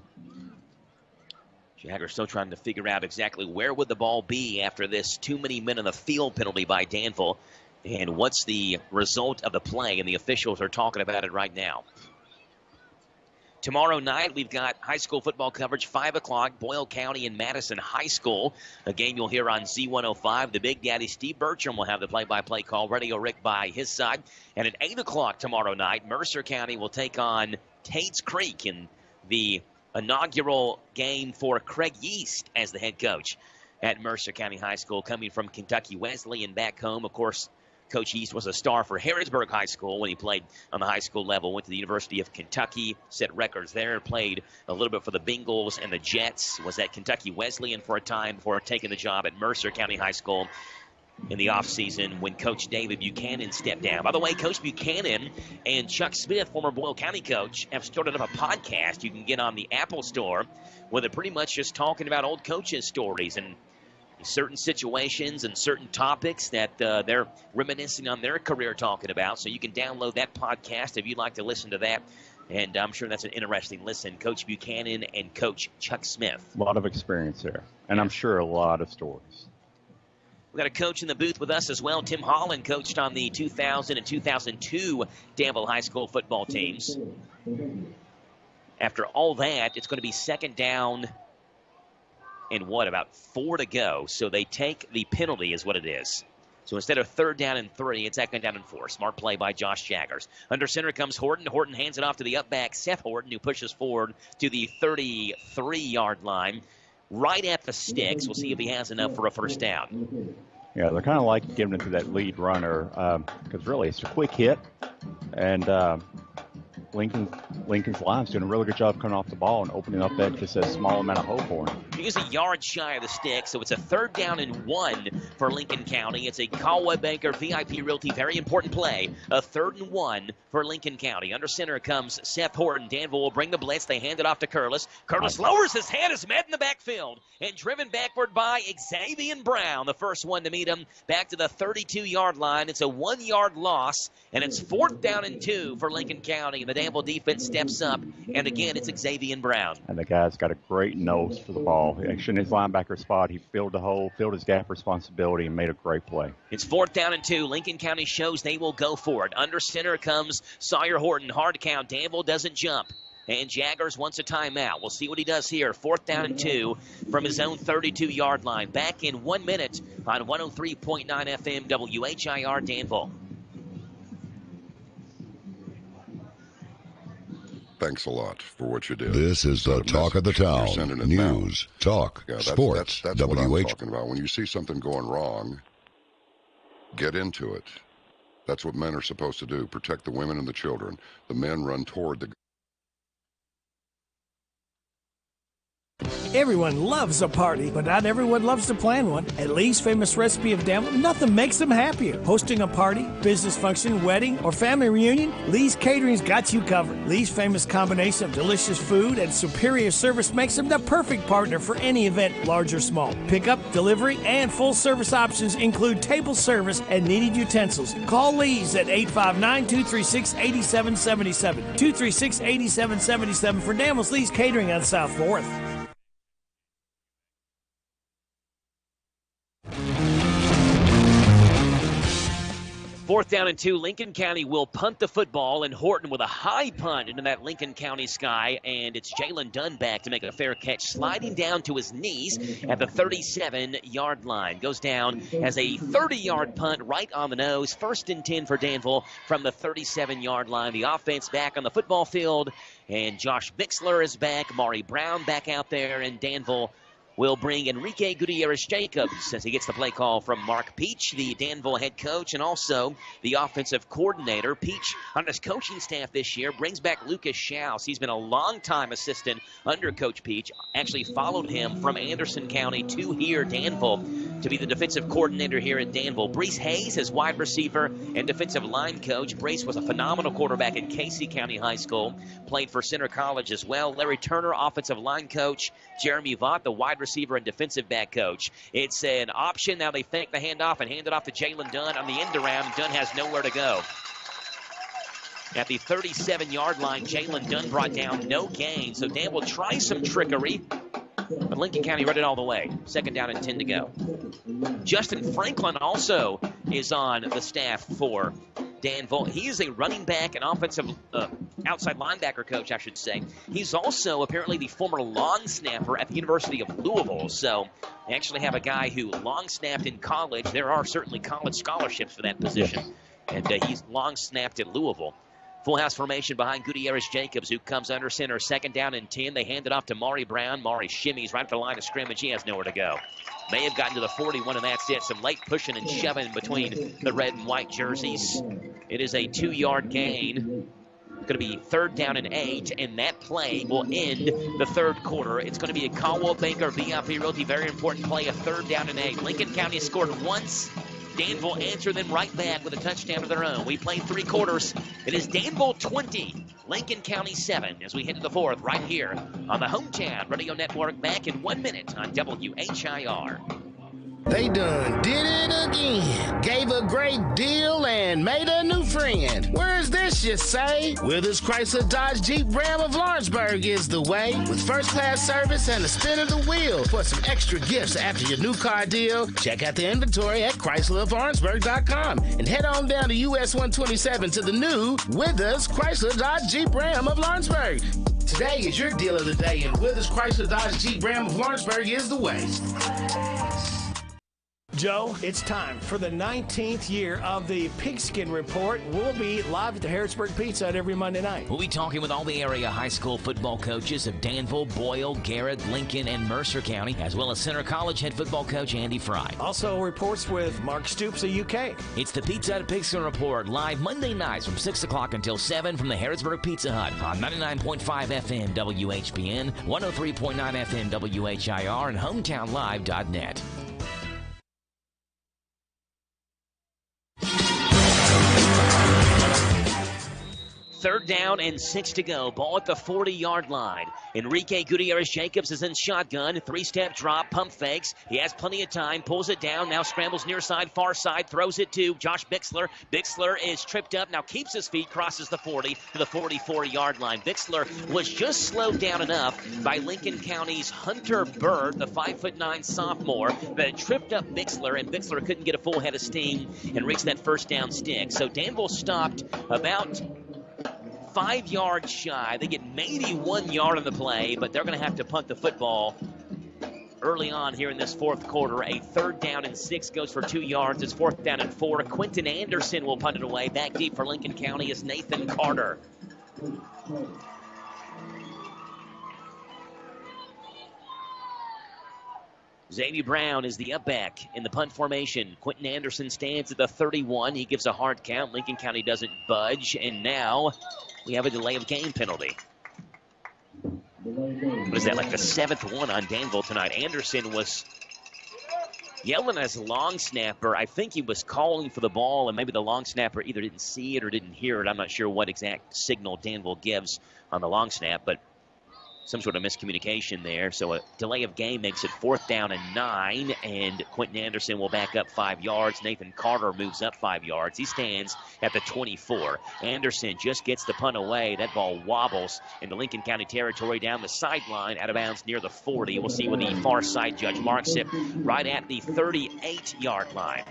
Jaggers still trying to figure out exactly where would the ball be after this too many men in the field penalty by Danville, and what's the result of the play, and the officials are talking about it right now. Tomorrow night, we've got high school football coverage, 5 o'clock, Boyle County and Madison High School. A game you'll hear on Z105. The Big Daddy, Steve Bertram, will have the play-by-play call. Radio Rick by his side. And at 8 o'clock tomorrow night, Mercer County will take on Tates Creek in the inaugural game for Craig Yeast as the head coach at Mercer County High School, coming from Kentucky Wesleyan back home. Of course, Coach Yeast was a star for Harrodsburg High School when he played on the high school level. Went to the University of Kentucky, set records there, played a little bit for the Bengals and the Jets. Was at Kentucky Wesleyan for a time before taking the job at Mercer County High School in the offseason when Coach David Buchanan stepped down. By the way, Coach Buchanan and Chuck Smith, former Boyle County coach, have started up a podcast you can get on the Apple Store where they're pretty much just talking about old coaches' stories and certain situations and certain topics that they're reminiscing on their career talking about. So you can download that podcast if you'd like to listen to that. And I'm sure that's an interesting listen. Coach Buchanan and Coach Chuck Smith. A lot of experience there. And I'm sure a lot of stories. We've got a coach in the booth with us as well. Tim Holland coached on the 2000 and 2002 Danville High School football teams. After all that, it's going to be 2nd down and about 4 to go. So they take the penalty is what it is. So instead of 3rd down and 3, it's 2nd down and 4. Smart play by Josh Jaggers. Under center comes Horton. Horton hands it off to the up back, Seth Horton, who pushes forward to the 33-yard line. Right at the sticks. We'll see if he has enough for a 1st down. Yeah, they're kind of like giving it to that lead runner because really it's a quick hit. And Lincoln's line's doing a really good job coming off the ball and opening up that just a small amount of hope for him. He is a yard shy of the stick, so it's a 3rd down and 1 for Lincoln County. It's a Caldwell Banker VIP Realty, very important play. A 3rd and 1 for Lincoln County. Under center comes Seth Horton. Danville will bring the blitz. They hand it off to Curlis. Curlis lowers his head, is met in the backfield, and driven backward by Xavier Brown, the first one to meet him, back to the 32-yard line. It's a 1-yard loss, and it's 4th down and 2 for Lincoln County. The Danville defense steps up, and again, it's Xavier Brown. And the guy's got a great nose for the ball. Actually, in his linebacker spot, he filled the hole, filled his gap responsibility, and made a great play. It's 4th down and 2. Lincoln County shows they will go for it. Under center comes Sawyer Horton. Hard count. Danville doesn't jump. And Jaggers wants a timeout. We'll see what he does here. 4th down and 2 from his own 32-yard line. Back in 1 minute on 103.9 FM WHIR Danville. Thanks a lot for what you did. This is the talk of the town. News, talk, sports, that's what I'm talking about. When you see something going wrong, get into it. That's what men are supposed to do. Protect the women and the children. The men run toward the... Everyone loves a party, but not everyone loves to plan one. At Lee's Famous Recipe of Danville, nothing makes them happier. Hosting a party, business function, wedding, or family reunion, Lee's Catering's got you covered. Lee's famous combination of delicious food and superior service makes them the perfect partner for any event, large or small. Pickup, delivery, and full service options include table service and needed utensils. Call Lee's at 859-236-8777. 236-8777 for Danville's Lee's Catering on South 4th. Fourth down and 2, Lincoln County will punt the football, and Horton with a high punt into that Lincoln County sky, and it's Jalen Dunn back to make a fair catch, sliding down to his knees at the 37-yard line. Goes down as a 30-yard punt right on the nose. 1st and 10 for Danville from the 37-yard line. The offense back on the football field, and Josh Bixler is back. Maury Brown back out there, and Danville will bring Enrique Gutierrez-Jacobs as he gets the play call from Mark Peach, the Danville head coach, and also the offensive coordinator. Peach, on his coaching staff this year, brings back Lucas Schaus. He's been a long-time assistant under Coach Peach, actually followed him from Anderson County to here, Danville, to be the defensive coordinator here at Danville. Brees Hayes, his wide receiver and defensive line coach. Brees was a phenomenal quarterback at Casey County High School, played for Center College as well. Larry Turner, offensive line coach. Jeremy Vaught, the wide receiver and defensive back coach. It's an option. Now they fake the handoff and hand it off to Jalen Dunn on the end around. Dunn has nowhere to go. At the 37-yard line, Jalen Dunn brought down no gain. So Danville tries some trickery, but Lincoln County read it all the way. 2nd down and 10 to go. Justin Franklin also is on the staff for Danville. He is a running back and offensive outside linebacker coach, I should say. He's also apparently the former long snapper at the University of Louisville. So they actually have a guy who long snapped in college. There are certainly college scholarships for that position. And he's long snapped at Louisville. Full house formation behind Gutierrez-Jacobs, who comes under center. 2nd down and 10. They hand it off to Maury Brown. Maury shimmies right to the line of scrimmage. He has nowhere to go. May have gotten to the 41, and that's it. Some late pushing and shoving between the red and white jerseys. It is a 2-yard gain. Going to be 3rd down and 8, and that play will end the 3rd quarter. It's going to be a Caldwell Banker VIP Realty, very important play, a 3rd down and 8. Lincoln County scored once. Danville answered them right back with a touchdown of their own. We played 3 quarters. It is Danville 20, Lincoln County 7 as we head to the 4th right here on the Hometown Radio Network. Back in 1 minute on WHIR. They done did it again. Gave a great deal and made a new friend. Where's this, you say? Withers Chrysler Dodge Jeep Ram of Lawrenceburg is the way. With first-class service and a spin of the wheel. For some extra gifts after your new car deal, check out the inventory at ChryslerofLawrenceburg.com and head on down to US 127 to the new Withers Chrysler Dodge Jeep Ram of Lawrenceburg. Today is your deal of the day, and Withers Chrysler Dodge Jeep Ram of Lawrenceburg is the way. Joe, it's time for the 19th year of the Pigskin Report. We'll be live at the Harrisburg Pizza Hut every Monday night. We'll be talking with all the area high school football coaches of Danville, Boyle, Garrett, Lincoln, and Mercer County, as well as Center College head football coach Andy Fry. Also reports with Mark Stoops of UK. It's the Pizza Hut Pigskin Report, live Monday nights from 6 o'clock until 7 from the Harrisburg Pizza Hut on 99.5 FM WHBN, 103.9 FM WHIR, and HometownLive.net. 3rd down and 6 to go. Ball at the 40-yard line. Enrique Gutierrez-Jacobs is in shotgun. 3-step drop, pump fakes. He has plenty of time. Pulls it down. Now scrambles near side, far side. Throws it to Josh Bixler. Bixler is tripped up. Now keeps his feet. Crosses the 40 to the 44-yard line. Bixler was just slowed down enough by Lincoln County's Hunter Bird, the 5'9" sophomore, that tripped up Bixler, and Bixler couldn't get a full head of steam and reach that 1st down stick. So Danville stopped about 5 yards shy. They get maybe 1 yard on the play, but they're going to have to punt the football early on here in this 4th quarter. A 3rd down and 6 goes for 2 yards. It's 4th down and 4. Quentin Anderson will punt it away. Back deep for Lincoln County is Nathan Carter. Xavier Brown is the up back in the punt formation. Quentin Anderson stands at the 31. He gives a hard count. Lincoln County doesn't budge. And now we have a delay of game penalty. What is that, like the 7th one on Danville tonight? Anderson was yelling as a long snapper. I think he was calling for the ball, and maybe the long snapper either didn't see it or didn't hear it. I'm not sure what exact signal Danville gives on the long snap, but some sort of miscommunication there. So a delay of game makes it 4th down and 9, and Quentin Anderson will back up 5 yards. Nathan Carter moves up 5 yards. He stands at the 24. Anderson just gets the punt away. That ball wobbles into Lincoln County territory down the sideline, out of bounds near the 40. We'll see when the far side judge marks it right at the 38-yard line.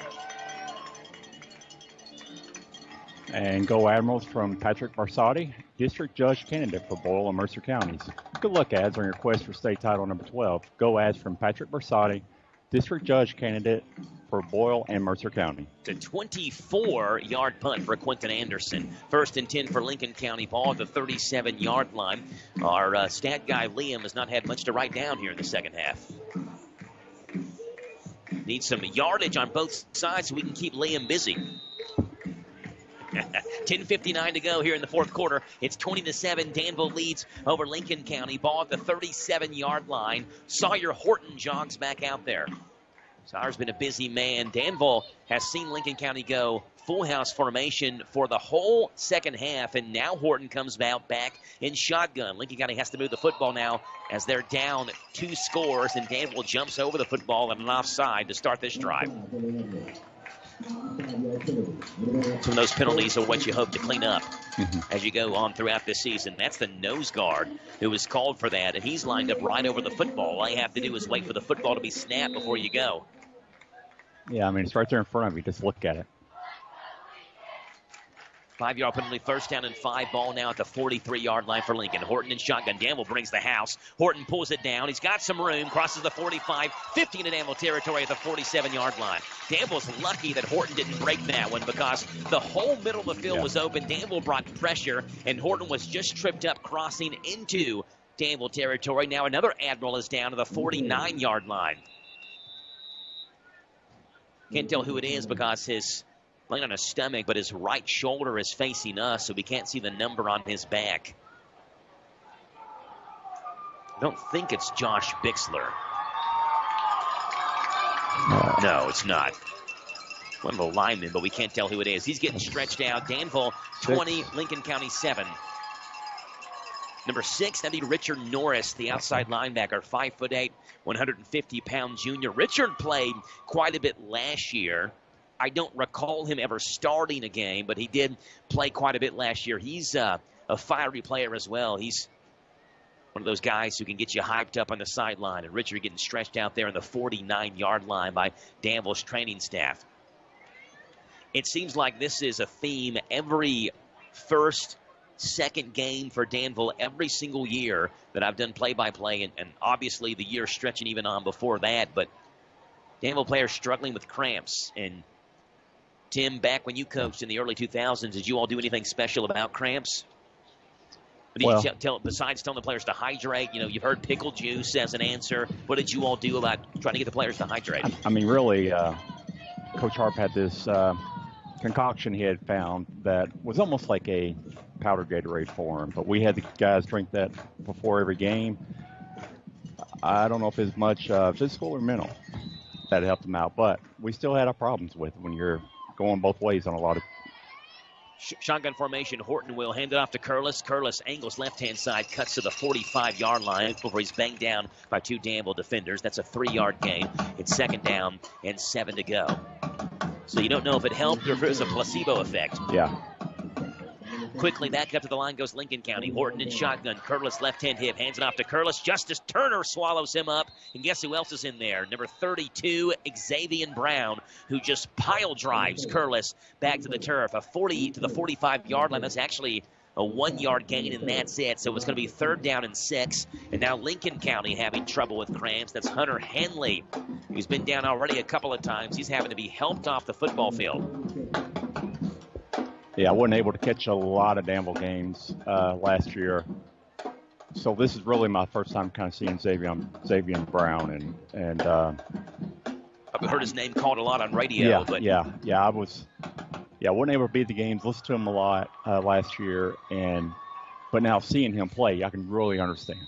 And go Admirals from Patrick Barsotti, District Judge candidate for Boyle and Mercer counties. Good luck, Ads, on your quest for state title number 12. Go Ads from Patrick Barsotti, District Judge candidate for Boyle and Mercer County. It's a 24-yard punt for Quentin Anderson. 1st and 10 for Lincoln County. Ball at the 37-yard line. Our stat guy, Liam, has not had much to write down here in the second half. Needs some yardage on both sides so we can keep Liam busy. 10:59 to go here in the 4th quarter. It's 20-7. Danville leads over Lincoln County. Ball at the 37-yard line. Sawyer Horton jogs back out there. Sawyer's been a busy man. Danville has seen Lincoln County go full house formation for the whole second half, and now Horton comes out back in shotgun. Lincoln County has to move the football now as they're down 2 scores, and Danville jumps over the football at an offside to start this drive. Some of those penalties are what you hope to clean up as you go on throughout this season. That's the nose guard who was called for that, and he's lined up right over the football. All you have to do is wait for the football to be snapped before you go. Yeah, I mean, it's right there in front of you. Just look at it. 5-yard penalty, 1st down and 5. Ball now at the 43-yard line for Lincoln. Horton in shotgun. Danville brings the house. Horton pulls it down. He's got some room. Crosses the 45. 50 into Danville territory at the 47-yard line. Danville's lucky that Horton didn't break that one because the whole middle of the field was open. Danville brought pressure, and Horton was just tripped up crossing into Danville territory. Now another Admiral is down to the 49-yard line. Can't tell who it is because his laying on his stomach, but his right shoulder is facing us, so we can't see the number on his back. I don't think it's Josh Bixler. No, it's not. One of the linemen, but we can't tell who it is. He's getting stretched out. Danville 20, Lincoln County 7. Number 6, that'd be Richard Norris, the outside linebacker, 5'8", 150-pound junior. Richard played quite a bit last year. I don't recall him ever starting a game, but he did play quite a bit last year. He's a fiery player as well. He's one of those guys who can get you hyped up on the sideline. And Richard getting stretched out there on the 49-yard line by Danville's training staff. It seems like this is a theme every first, second game for Danville every single year that I've done play-by-play, and obviously the year stretching even on before that. But Danville players struggling with cramps. And Tim, back when you coached in the early 2000s, did you all do anything special about cramps? What did you tell, besides telling the players to hydrate? You know, you've heard pickle juice as an answer. What did you all do about trying to get the players to hydrate? I mean, really, Coach Harp had this concoction he had found that was almost like a powdered Gatorade for him. But we had the guys drink that before every game. I don't know if it's much physical or mental that helped them out, but we still had our problems with it when you're going both ways on a lot of. Shotgun formation. Horton will hand it off to Curlis. Curlis angles left-hand side, cuts to the 45-yard line before he's banged down by 2 Danville defenders. That's a 3-yard gain. It's 2nd down and 7 to go. So you don't know if it helped or if it was a placebo effect. Yeah. Quickly back up to the line goes Lincoln County. Horton in shotgun. Curlis left-hand hip. Hands it off to Curlis. Justice Turner swallows him up. And guess who else is in there? Number 32, Xavier Brown, who just pile drives Curlis back to the turf. A 40 to the 45-yard line. That's actually a 1-yard gain, and that's it. So it's going to be 3rd down and 6. And now Lincoln County having trouble with cramps. That's Hunter Henley, who's been down already a couple of times. He's having to be helped off the football field. Yeah, I wasn't able to catch a lot of Danville games last year. So this is really my first time kind of seeing Xavier Brown, and I've heard his name called a lot on radio. I wasn't able to be at the games, listened to him a lot last year, but now seeing him play, I can really understand.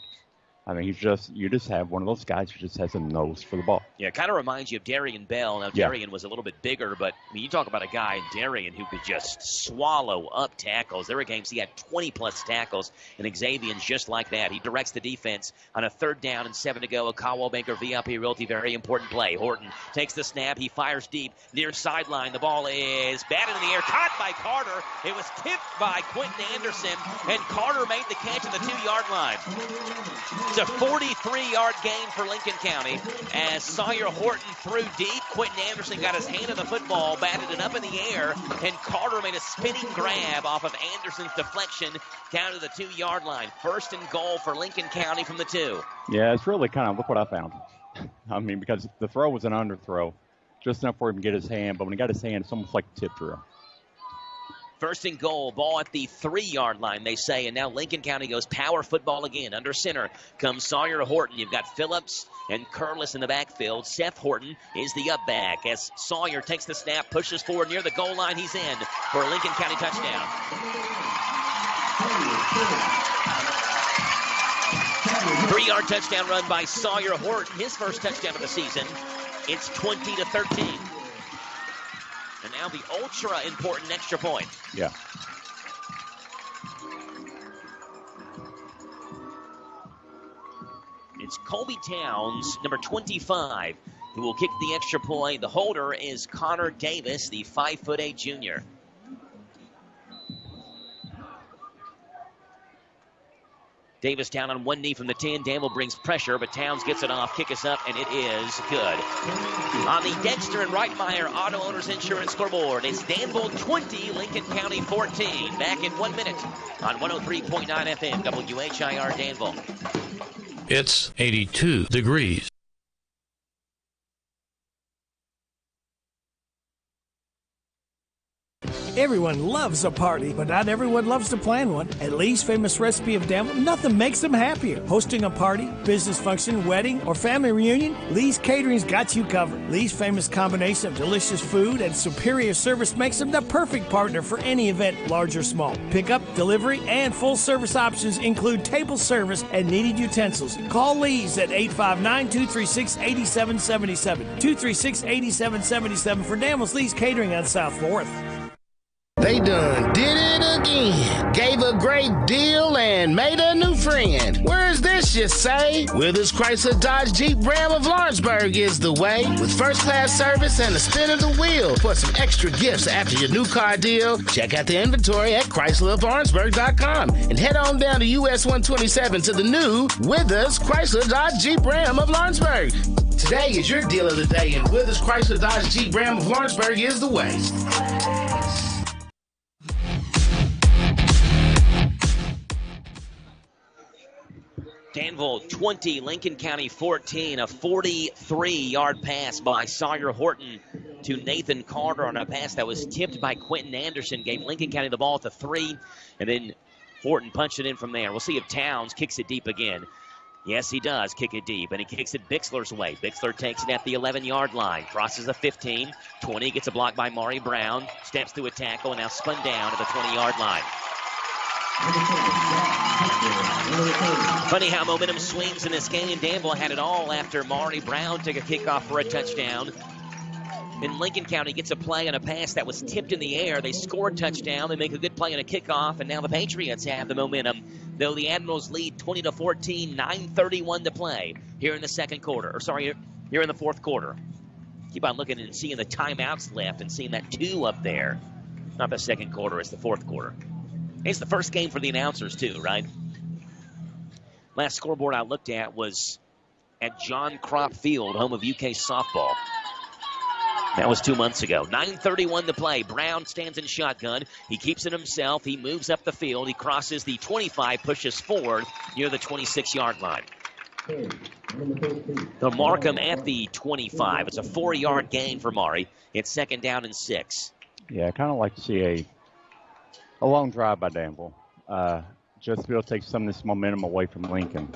I mean, you just have one of those guys who just has a nose for the ball. Yeah, it kind of reminds you of Darian Bell. Now, Darian was a little bit bigger, but I mean, you talk about a guy, Darian, who could just swallow up tackles. There were games he had 20-plus tackles, and Xavier's just like that. He directs the defense on a 3rd down and 7 to go. A Caldwell Banker VIP Realty, very important play. Horton takes the snap. He fires deep near sideline. The ball is batted in the air, caught by Carter. It was tipped by Quentin Anderson, and Carter made the catch at the 2-yard line. It's a 43-yard gain for Lincoln County as Sawyer Horton threw deep. Quentin Anderson got his hand on the football, batted it up in the air, and Carter made a spinning grab off of Anderson's deflection down to the 2-yard line. 1st and goal for Lincoln County from the 2. Yeah, it's really kind of, look what I found. I mean, because the throw was an underthrow, just enough for him to get his hand, but when he got his hand, it's almost like a tip drill. 1st and goal, ball at the 3-yard line, they say, and now Lincoln County goes power football again. Under center comes Sawyer Horton. You've got Phillips and Curlis in the backfield. Seth Horton is the up back as Sawyer takes the snap, pushes forward near the goal line. He's in for a Lincoln County touchdown. 3-yard touchdown run by Sawyer Horton, his first touchdown of the season. It's 20-13. And now the ultra-important extra point. Yeah. It's Colby Towns, number 25, who will kick the extra point. The holder is Connor Davis, the 5'8" junior. Davis down on one knee from the 10. Danville brings pressure, but Towns gets it off. Kick us up, and it is good. On the Dexter and Reitmeyer Auto Owners Insurance scoreboard, it's Danville 20, Lincoln County 14. Back in 1 minute on 103.9 FM, WHIR Danville. It's 82 degrees. Everyone loves a party, but not everyone loves to plan one. At Lee's Famous Recipe of Danville, nothing makes them happier. Hosting a party, business function, wedding, or family reunion, Lee's Catering's got you covered. Lee's famous combination of delicious food and superior service makes them the perfect partner for any event, large or small. Pickup, delivery, and full service options include table service and needed utensils. Call Lee's at 859-236-8777. 236-8777 for Danville's Lee's Catering on South 4th. They done did it again. Gave a great deal and made a new friend. Where's this, you say? Withers Chrysler Dodge Jeep Ram of Lawrenceburg is the way. With first-class service and a spin of the wheel. For some extra gifts after your new car deal, check out the inventory at ChryslerofLawrenceburg.com and head on down to US 127 to the new Withers Chrysler Dodge Jeep Ram of Lawrenceburg. Today is your deal of the day, and Withers Chrysler Dodge Jeep Ram of Lawrenceburg is the way. Danville 20, Lincoln County 14, a 43-yard pass by Sawyer Horton to Nathan Carter on a pass that was tipped by Quentin Anderson, gave Lincoln County the ball at the 3, and then Horton punched it in from there. We'll see if Towns kicks it deep again. Yes, he does kick it deep, and he kicks it Bixler's way. Bixler takes it at the 11-yard line, crosses the 15, 20, gets a block by Maury Brown, steps through a tackle, and now spun down at the 20-yard line. Funny how momentum swings in this game. Danville had it all after Maury Brown took a kickoff for a touchdown. Then Lincoln County gets a play on a pass that was tipped in the air. They score a touchdown. They make a good play on a kickoff, and now the Patriots have the momentum. Though the Admirals lead 20-14, 9:31 to play here in the second quarter. Here in the fourth quarter. Keep on looking and seeing the timeouts left and seeing that 2 up there. Not the second quarter, it's the fourth quarter. It's the first game for the announcers, too, right? Last scoreboard I looked at was at John Crop Field, home of UK softball. That was 2 months ago. 9:31 to play. Brown stands in shotgun. He keeps it himself. He moves up the field. He crosses the 25, pushes forward near the 26-yard line. They'll mark him at the 25. It's a 4-yard gain for Maury. It's 2nd down and 6. Yeah, I kind of like to see a long drive by Danville. just to be able to take some of this momentum away from Lincoln.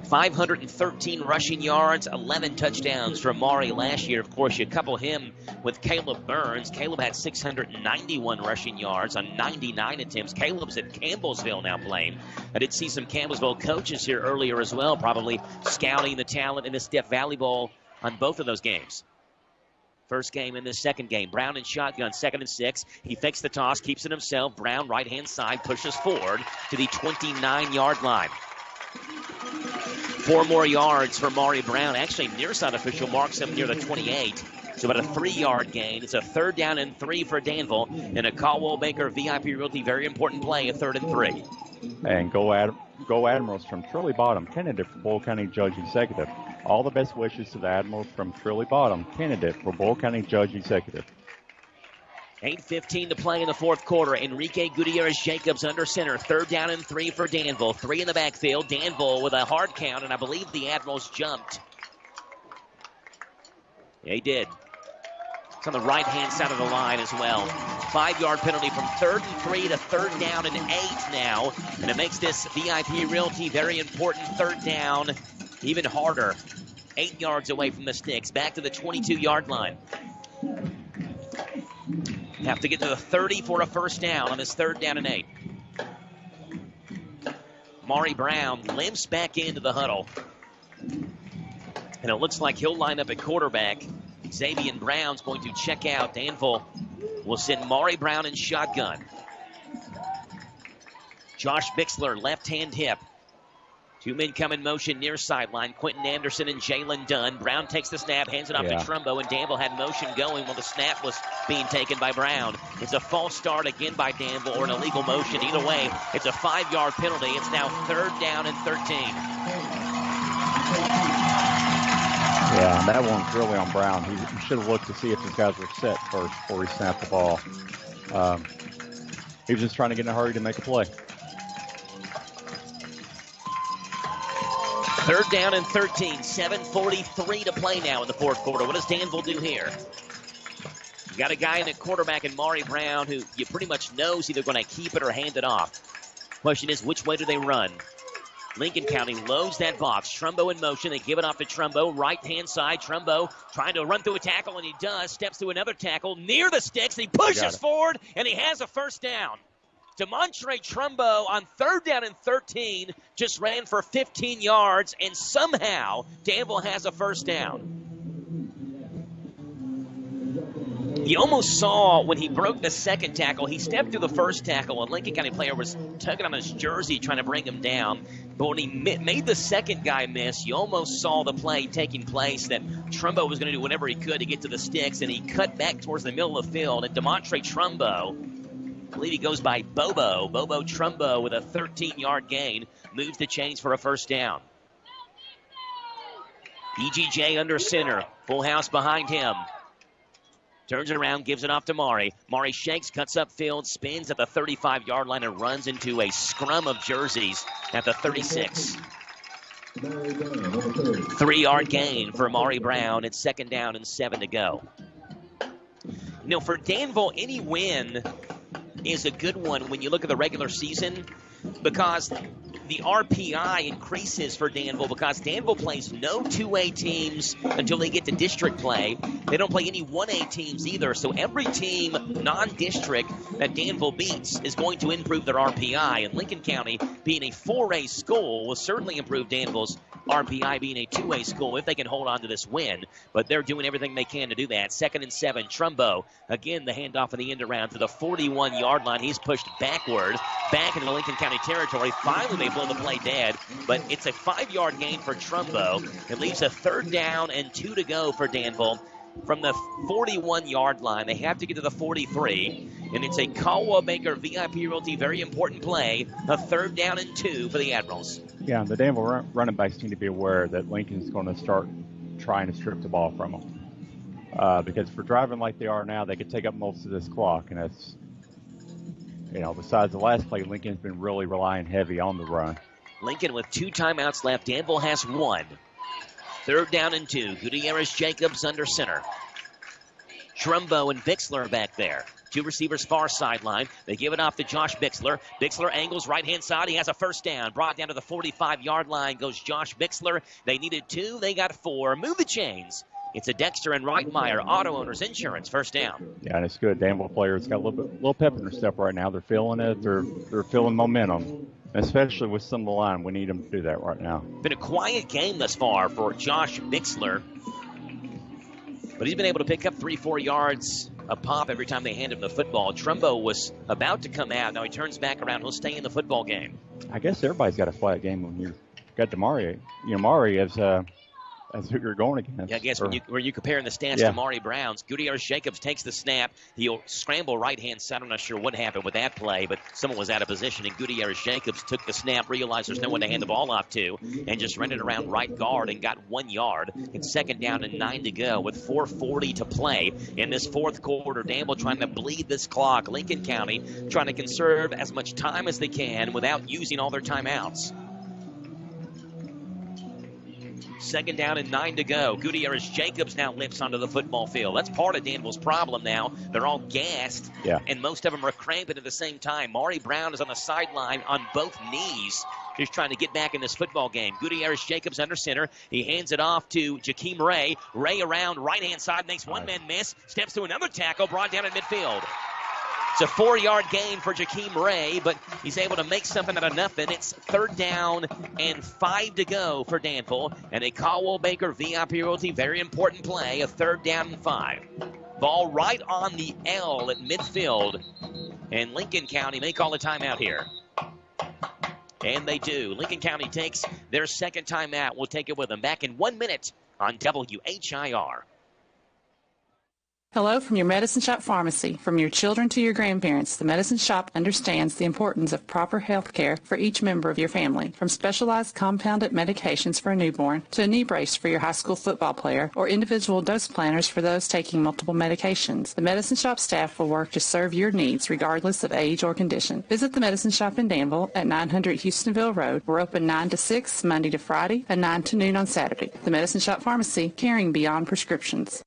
513 rushing yards, 11 touchdowns from Maury last year. Of course, you couple him with Caleb Burns. Caleb had 691 rushing yards on 99 attempts. Caleb's at Campbellsville now playing. I did see some Campbellsville coaches here earlier as well, probably scouting the talent in this Death Valley Bowl on both of those games. First game in this second game. Brown in shotgun, 2nd and 6. He fakes the toss, keeps it himself. Brown, right-hand side, pushes forward to the 29-yard line. 4 more yards for Maury Brown. Actually, near side official marks him near the 28. So about a 3-yard gain. It's a 3rd down and 3 for Danville. And a Caldwell Banker VIP Realty, very important play, a 3rd and 3. And go Admirals from Trilly Bottom, candidate for Boyle County Judge Executive. All the best wishes to the Admirals from Trilly Bottom, candidate for Boyle County Judge Executive. 8:15 to play in the fourth quarter. Enrique Gutierrez-Jacobs under center. 3rd down and 3 for Danville. 3 in the backfield. Danville with a hard count, and I believe the Admirals jumped. They did. It's on the right-hand side of the line as well. 5-yard penalty from 3rd and 3 to 3rd down and 8 now. And it makes this VIP Realty very important 3rd down even harder. 8 yards away from the sticks. Back to the 22-yard line. Have to get to the 30 for a first down on this 3rd down and 8. Maury Brown limps back into the huddle. And it looks like he'll line up at quarterback. Xavier Brown's going to check out. Danville will send Maury Brown in shotgun. Josh Bixler, left-hand hip. 2 men come in motion near sideline. Quentin Anderson and Jalen Dunn. Brown takes the snap, hands it off to Trumbo, and Danville had motion going while the snap was being taken by Brown. It's a false start again by Danville, or an illegal motion. Either way, it's a 5-yard penalty. It's now 3rd down and 13. Yeah, and that one's really on Brown. He should have looked to see if his guys were set first before he snapped the ball. He was just trying to get in a hurry to make a play. 3rd down and 13. 7:43 to play now in the fourth quarter. What does Danville do here? You got a guy in at quarterback in Maury Brown who you pretty much know is either going to keep it or hand it off. Question is, which way do they run? Lincoln County loads that box. Trumbo in motion. They give it off to Trumbo. Right-hand side. Trumbo trying to run through a tackle, and he does. Steps through another tackle near the sticks. He pushes forward, and he has a first down. Demontre Trumbo on 3rd down and 13 just ran for 15 yards, and somehow Danville has a first down. You almost saw when he broke the second tackle, he stepped through the first tackle, and Lincoln County player was tugging on his jersey trying to bring him down. But when he made the second guy miss, you almost saw the play taking place that Trumbo was going to do whatever he could to get to the sticks, and he cut back towards the middle of the field. And Demontre Trumbo, I believe he goes by Bobo Trumbo with a 13-yard gain, moves the chains for a first down. EGJ under center, full house behind him. Turns it around, gives it off to Maury. Maury shakes, cuts upfield, spins at the 35-yard line, and runs into a scrum of jerseys at the 36. 3-yard gain for Maury Brown. It's 2nd down and 7 to go. You know, for Danville, any win is a good one when you look at the regular season, because the RPI increases for Danville, because Danville plays no 2A teams until they get to district play. They don't play any 1A teams either, so every team non-district that Danville beats is going to improve their RPI, and Lincoln County, being a 4A school, will certainly improve Danville's RPI being a 2A school if they can hold on to this win, but they're doing everything they can to do that. 2nd and 7, Trumbo, again the handoff in the end around to the 41-yard line. He's pushed backward, back into Lincoln County territory. Finally, they blow the play dead, but it's a 5-yard gain for Trumbo. It leaves a 3rd down and 2 to go for Danville. From the 41-yard line, they have to get to the 43, and it's a Caldwell Banker VIP Realty very important play, a 3rd down and 2 for the Admirals. Yeah, the Danville running backs need to be aware that Lincoln's going to start trying to strip the ball from them. Because for driving like they are now, they could take up most of this clock, and it's, you know, besides the last play, Lincoln's been really relying heavy on the run. Lincoln with 2 timeouts left. Danville has 1. 3rd down and 2. Gutierrez-Jacobs under center. Trumbo and Bixler back there. Two receivers far sideline. They give it off to Josh Bixler. Bixler angles right-hand side. He has a first down. Brought down to the 45-yard line goes Josh Bixler. They needed 2. They got 4. Move the chains. It's a Dexter and Reitmeyer Auto Owners Insurance first down. Yeah, and it's good. Danville players got a little pep in their step right now. They're feeling it. They're feeling momentum, especially with some of the line. We need them to do that right now. Been a quiet game thus far for Josh Bixler, but he's been able to pick up 3-4 yards a pop every time they hand him the football. Trumbo was about to come out. Now he turns back around. He'll stay in the football game. I guess everybody's got a quiet game when you got Damari. You know, Mari as who you're going against. Yeah, I guess when you comparing the stats to Mari Brown's, Gutierrez-Jacobs takes the snap. He'll scramble right-hand side. I'm not sure what happened with that play, but someone was out of position, and Gutierrez-Jacobs took the snap, realized there's no one to hand the ball off to, and just ran it around right guard and got 1 yard. It's second down and 9 to go with 4:40 to play in this fourth quarter. Danville trying to bleed this clock. Lincoln County trying to conserve as much time as they can without using all their timeouts. Second down and 9 to go. Gutierrez-Jacobs now limps onto the football field. That's part of Danville's problem now. They're all gassed, and most of them are cramping at the same time. Mari Brown is on the sideline on both knees. He's trying to get back in this football game. Gutierrez-Jacobs under center. He hands it off to Jakeem Ray. Ray around right-hand side, makes one man miss, steps to another tackle, brought down in midfield. It's a 4-yard gain for Jakeem Ray, but he's able to make something out of nothing. It's third down and 5 to go for Danville. And a Caldwell Baker VIP Realty, very important play, a third down and 5. Ball right on the L at midfield. And Lincoln County may call a timeout here. And they do. Lincoln County takes their second timeout. We'll take it with them. Back in 1 minute on WHIR. Hello from your Medicine Shop Pharmacy. From your children to your grandparents, the Medicine Shop understands the importance of proper health care for each member of your family. From specialized compounded medications for a newborn to a knee brace for your high school football player or individual dose planners for those taking multiple medications, the Medicine Shop staff will work to serve your needs regardless of age or condition. Visit the Medicine Shop in Danville at 900 Houstonville Road. We're open 9 to 6 Monday to Friday and 9 to noon on Saturday. The Medicine Shop Pharmacy, caring beyond prescriptions.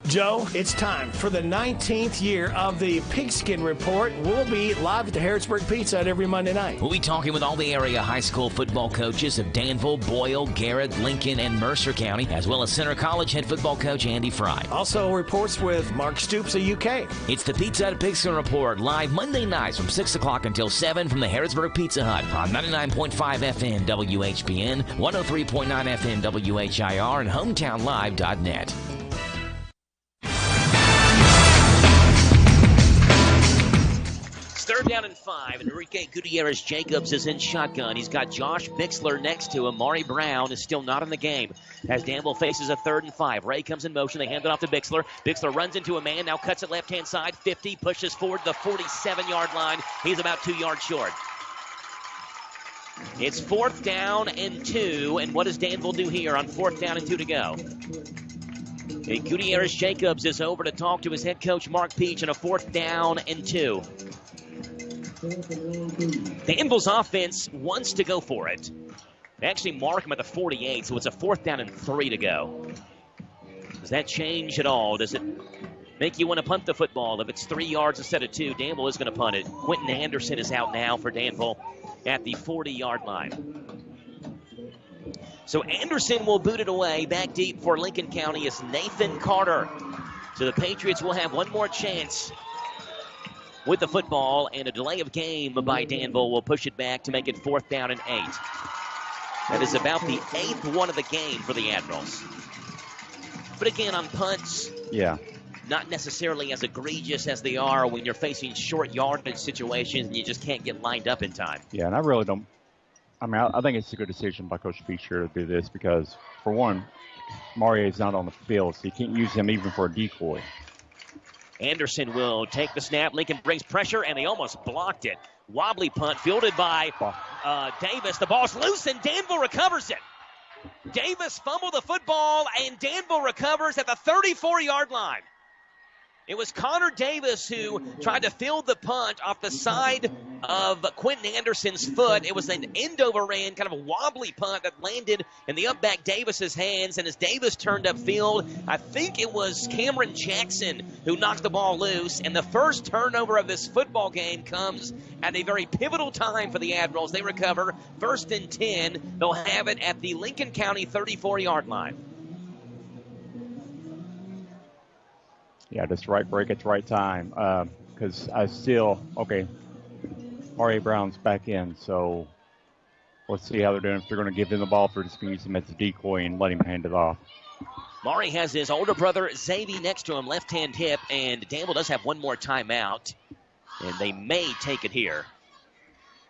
Joe, it's time for the 19th year of the Pigskin Report. We'll be live at the Harrisburg Pizza Hut every Monday night. We'll be talking with all the area high school football coaches of Danville, Boyle, Garrett, Lincoln, and Mercer County, as well as Center College head football coach Andy Fry. Also reports with Mark Stoops of UK. It's the Pizza Hut Pigskin Report, live Monday nights from 6 o'clock until 7 from the Harrisburg Pizza Hut on 99.5 FM WHBN, 103.9 FM WHIR, and HometownLive.net. Third down and 5. Enrique Gutierrez-Jacobs is in shotgun. He's got Josh Bixler next to him. Mari Brown is still not in the game as Danville faces a 3rd and 5. Ray comes in motion. They hand it off to Bixler. Bixler runs into a man. Now cuts it left-hand side. 50. Pushes forward to the 47-yard line. He's about 2 yards short. It's 4th down and 2. And what does Danville do here on 4th down and 2 to go? And Gutierrez-Jacobs is over to talk to his head coach, Mark Peach, on a 4th down and 2. Danville's offense wants to go for it. They actually mark him at the 48, so it's a 4th down and 3 to go. Does that change at all? Does it make you want to punt the football? If it's 3 yards instead of 2, Danville is going to punt it. Quentin Anderson is out now for Danville at the 40-yard line. So Anderson will boot it away. Back deep for Lincoln County is Nathan Carter. So the Patriots will have one more chance with the football, and a delay of game by Danville will push it back to make it 4th down and 8. That is about the 8th one of the game for the Admirals. But again, on punts, not necessarily as egregious as they are when you're facing short yardage situations and you just can't get lined up in time. Yeah, and I really don't. I mean, I think it's a good decision by Coach Fisher to do this because, for one, Mario is not on the field, so you can't use him even for a decoy. Anderson will take the snap. Lincoln brings pressure, and they almost blocked it. Wobbly punt fielded by Davis. The ball's loose, and Danville recovers it. Davis fumbled the football, and Danville recovers at the 34-yard line. It was Connor Davis who tried to field the punt off the side of Quentin Anderson's foot. It was an end-over end, kind of a wobbly punt that landed in the up-back Davis's hands. And as Davis turned upfield, I think it was Cameron Jackson who knocked the ball loose. And the first turnover of this football game comes at a very pivotal time for the Admirals. They recover 1st and 10. They'll have it at the Lincoln County 34-yard line. Yeah, just right break at the right time. Because R.A. Brown's back in, so let's see how they're doing. If they're going to give him the ball, if they're just going to use him as a decoy and let him hand it off. Maury has his older brother, Xavier, next to him, left-hand hip, and Danville does have one more timeout, and they may take it here.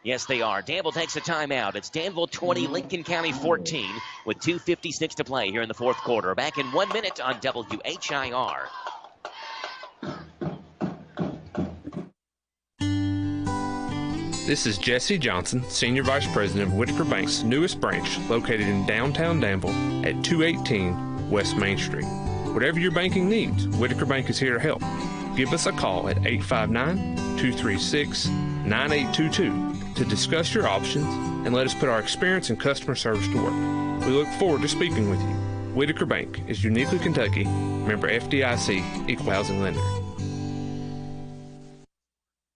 Yes, they are. Danville takes a timeout. It's Danville 20, Lincoln County 14, with 2:56 to play here in the fourth quarter. Back in 1 minute on WHIR. This is Jesse Johnson, Senior Vice President of Whitaker Bank's newest branch, located in downtown Danville at 218 West Main Street. Whatever your banking needs, Whitaker Bank is here to help. Give us a call at 859-236-9822 to discuss your options and let us put our experience in customer service to work. We look forward to speaking with you. Whitaker Bank is uniquely Kentucky, member FDIC, equal housing lender.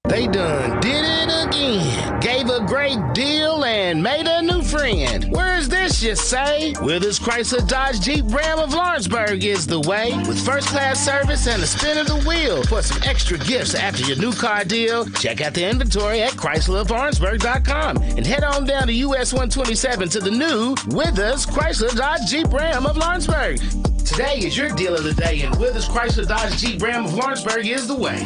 They done did it again. Gave a great deal and made a new friend. Where's this, you say? Withers Chrysler Dodge Jeep Ram of Lawrenceburg is the way. With first-class service and a spin of the wheel. For some extra gifts after your new car deal, check out the inventory at ChryslerofLawrenceburg.com and head on down to US 127 to the new Withers Chrysler Dodge Jeep Ram of Lawrenceburg. Today is your deal of the day, and Withers Chrysler Dodge Jeep Ram of Lawrenceburg is the way.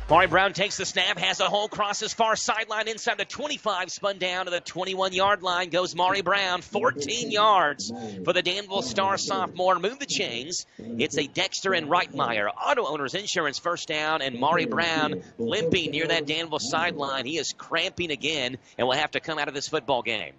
Maury Brown takes the snap, has a hole, crosses far sideline inside the 25, spun down to the 21-yard line. Goes Maury Brown, 14 yards for the Danville Star sophomore. Move the chains. It's a Dexter and Reitmeyer. Auto Owners Insurance first down, and Maury Brown limping near that Danville sideline. He is cramping again and will have to come out of this football game.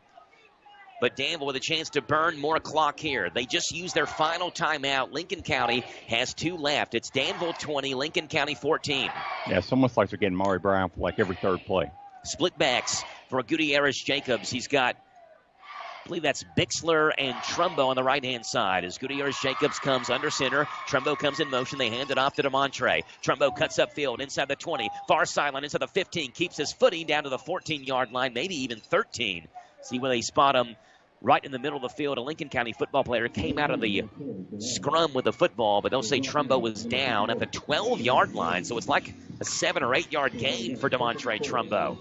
But Danville with a chance to burn more clock here. They just used their final timeout. Lincoln County has 2 left. It's Danville 20, Lincoln County 14. Yeah, it's almost like they're getting Maury Brown for like every third play. Split backs for Gutierrez Jacobs. He's got, I believe that's Bixler and Trumbo on the right-hand side. As Gutierrez Jacobs comes under center, Trumbo comes in motion. They hand it off to DeMontre. Trumbo cuts upfield inside the 20, far sideline inside the 15, keeps his footing down to the 14-yard line, maybe even 13. See where they spot him. Right in the middle of the field, a Lincoln County football player came out of the scrum with the football, but they'll say Trumbo was down at the 12-yard line, so it's like a 7 or 8-yard gain for DeMontre Trumbo.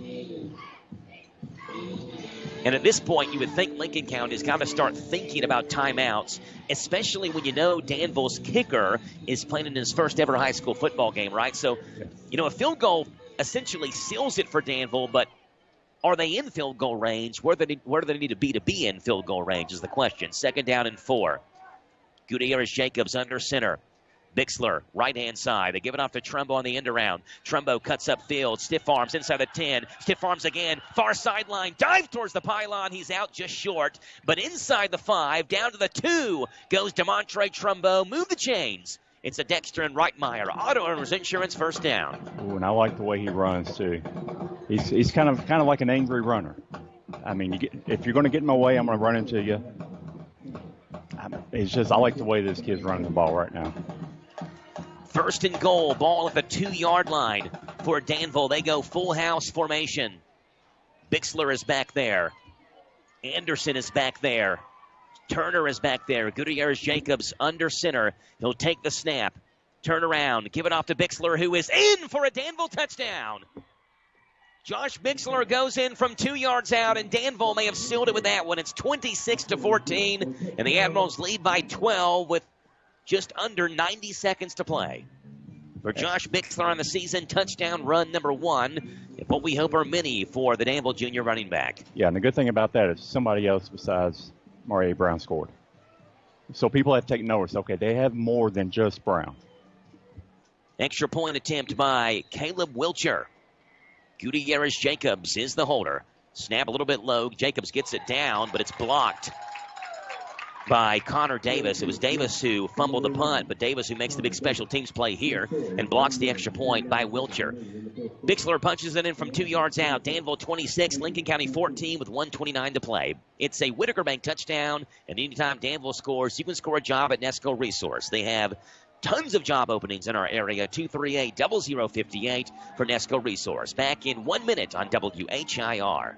And at this point, you would think Lincoln County has got to start thinking about timeouts, especially when you know Danville's kicker is playing in his first ever high school football game, right? So, you know, a field goal essentially seals it for Danville, but are they in field goal range? Where do they need to be in field goal range is the question. 2nd down and 4. Gutierrez Jacobs under center. Bixler, right-hand side. They give it off to Trumbo on the end around. Trumbo cuts upfield. Stiff arms inside the 10. Stiff arms again. Far sideline. Dive towards the pylon. He's out just short. But inside the 5, down to the 2, goes DeMontre Trumbo. Move the chains. It's a Dexter and Reitmeyer. Auto Owners Insurance first down. Ooh, and I like the way he runs, too. He's kind of like an angry runner. I mean, if you're going to get in my way, I'm going to run into you. It's just I like the way this kid's running the ball right now. 1st and goal. Ball at the 2-yard line for Danville. They go full house formation. Bixler is back there. Anderson is back there. Turner is back there. Gutierrez Jacobs under center. He'll take the snap. Turn around. Give it off to Bixler, who is in for a Danville touchdown. Josh Bixler goes in from 2 yards out, and Danville may have sealed it with that one. It's 26-14, and the Admirals lead by 12 with just under 90 seconds to play. For Josh Bixler on the season, touchdown run number 1, and what we hope are many for the Danville junior running back. Yeah, and the good thing about that is somebody else besides Maury Brown scored. So people have taken notice, okay, they have more than just Brown. Extra point attempt by Caleb Wilcher. Gutierrez Jacobs is the holder. Snap a little bit low. Jacobs gets it down, but it's blocked. by Connor Davis. It was Davis who fumbled the punt, but Davis who makes the big special teams play here and blocks the extra point by Wilcher. Bixler punches it in from 2 yards out. Danville 26, Lincoln County 14 with 1:29 to play. It's a Whitaker Bank touchdown, and anytime Danville scores, you can score a job at Nesco Resource. They have tons of job openings in our area. 238-0058 for Nesco Resource. Back in 1 minute on WHIR.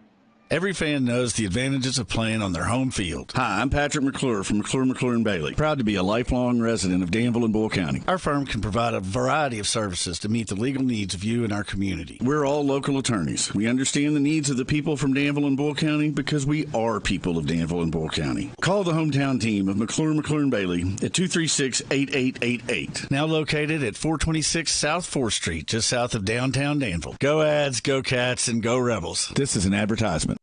Every fan knows the advantages of playing on their home field. Hi, I'm Patrick McClure from McClure Bailey. Proud to be a lifelong resident of Danville and Bull County. Our firm can provide a variety of services to meet the legal needs of you and our community. We're all local attorneys. We understand the needs of the people from Danville and Bull County because we are people of Danville and Bull County. Call the hometown team of McClure Bailey at 236-8888. Now located at 426 South 4th Street, just south of downtown Danville. Go Ads, go Cats, and go Rebels. This is an advertisement.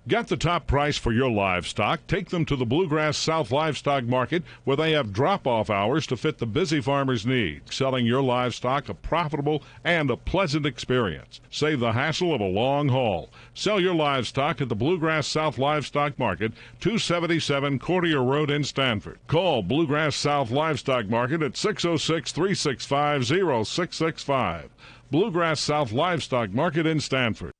Got the top price for your livestock? Take them to the Bluegrass South Livestock Market, where they have drop-off hours to fit the busy farmer's needs. Selling your livestock a profitable and a pleasant experience. Save the hassle of a long haul. Sell your livestock at the Bluegrass South Livestock Market, 277 Courtier Road in Stanford. Call Bluegrass South Livestock Market at 606-365-0665. Bluegrass South Livestock Market in Stanford.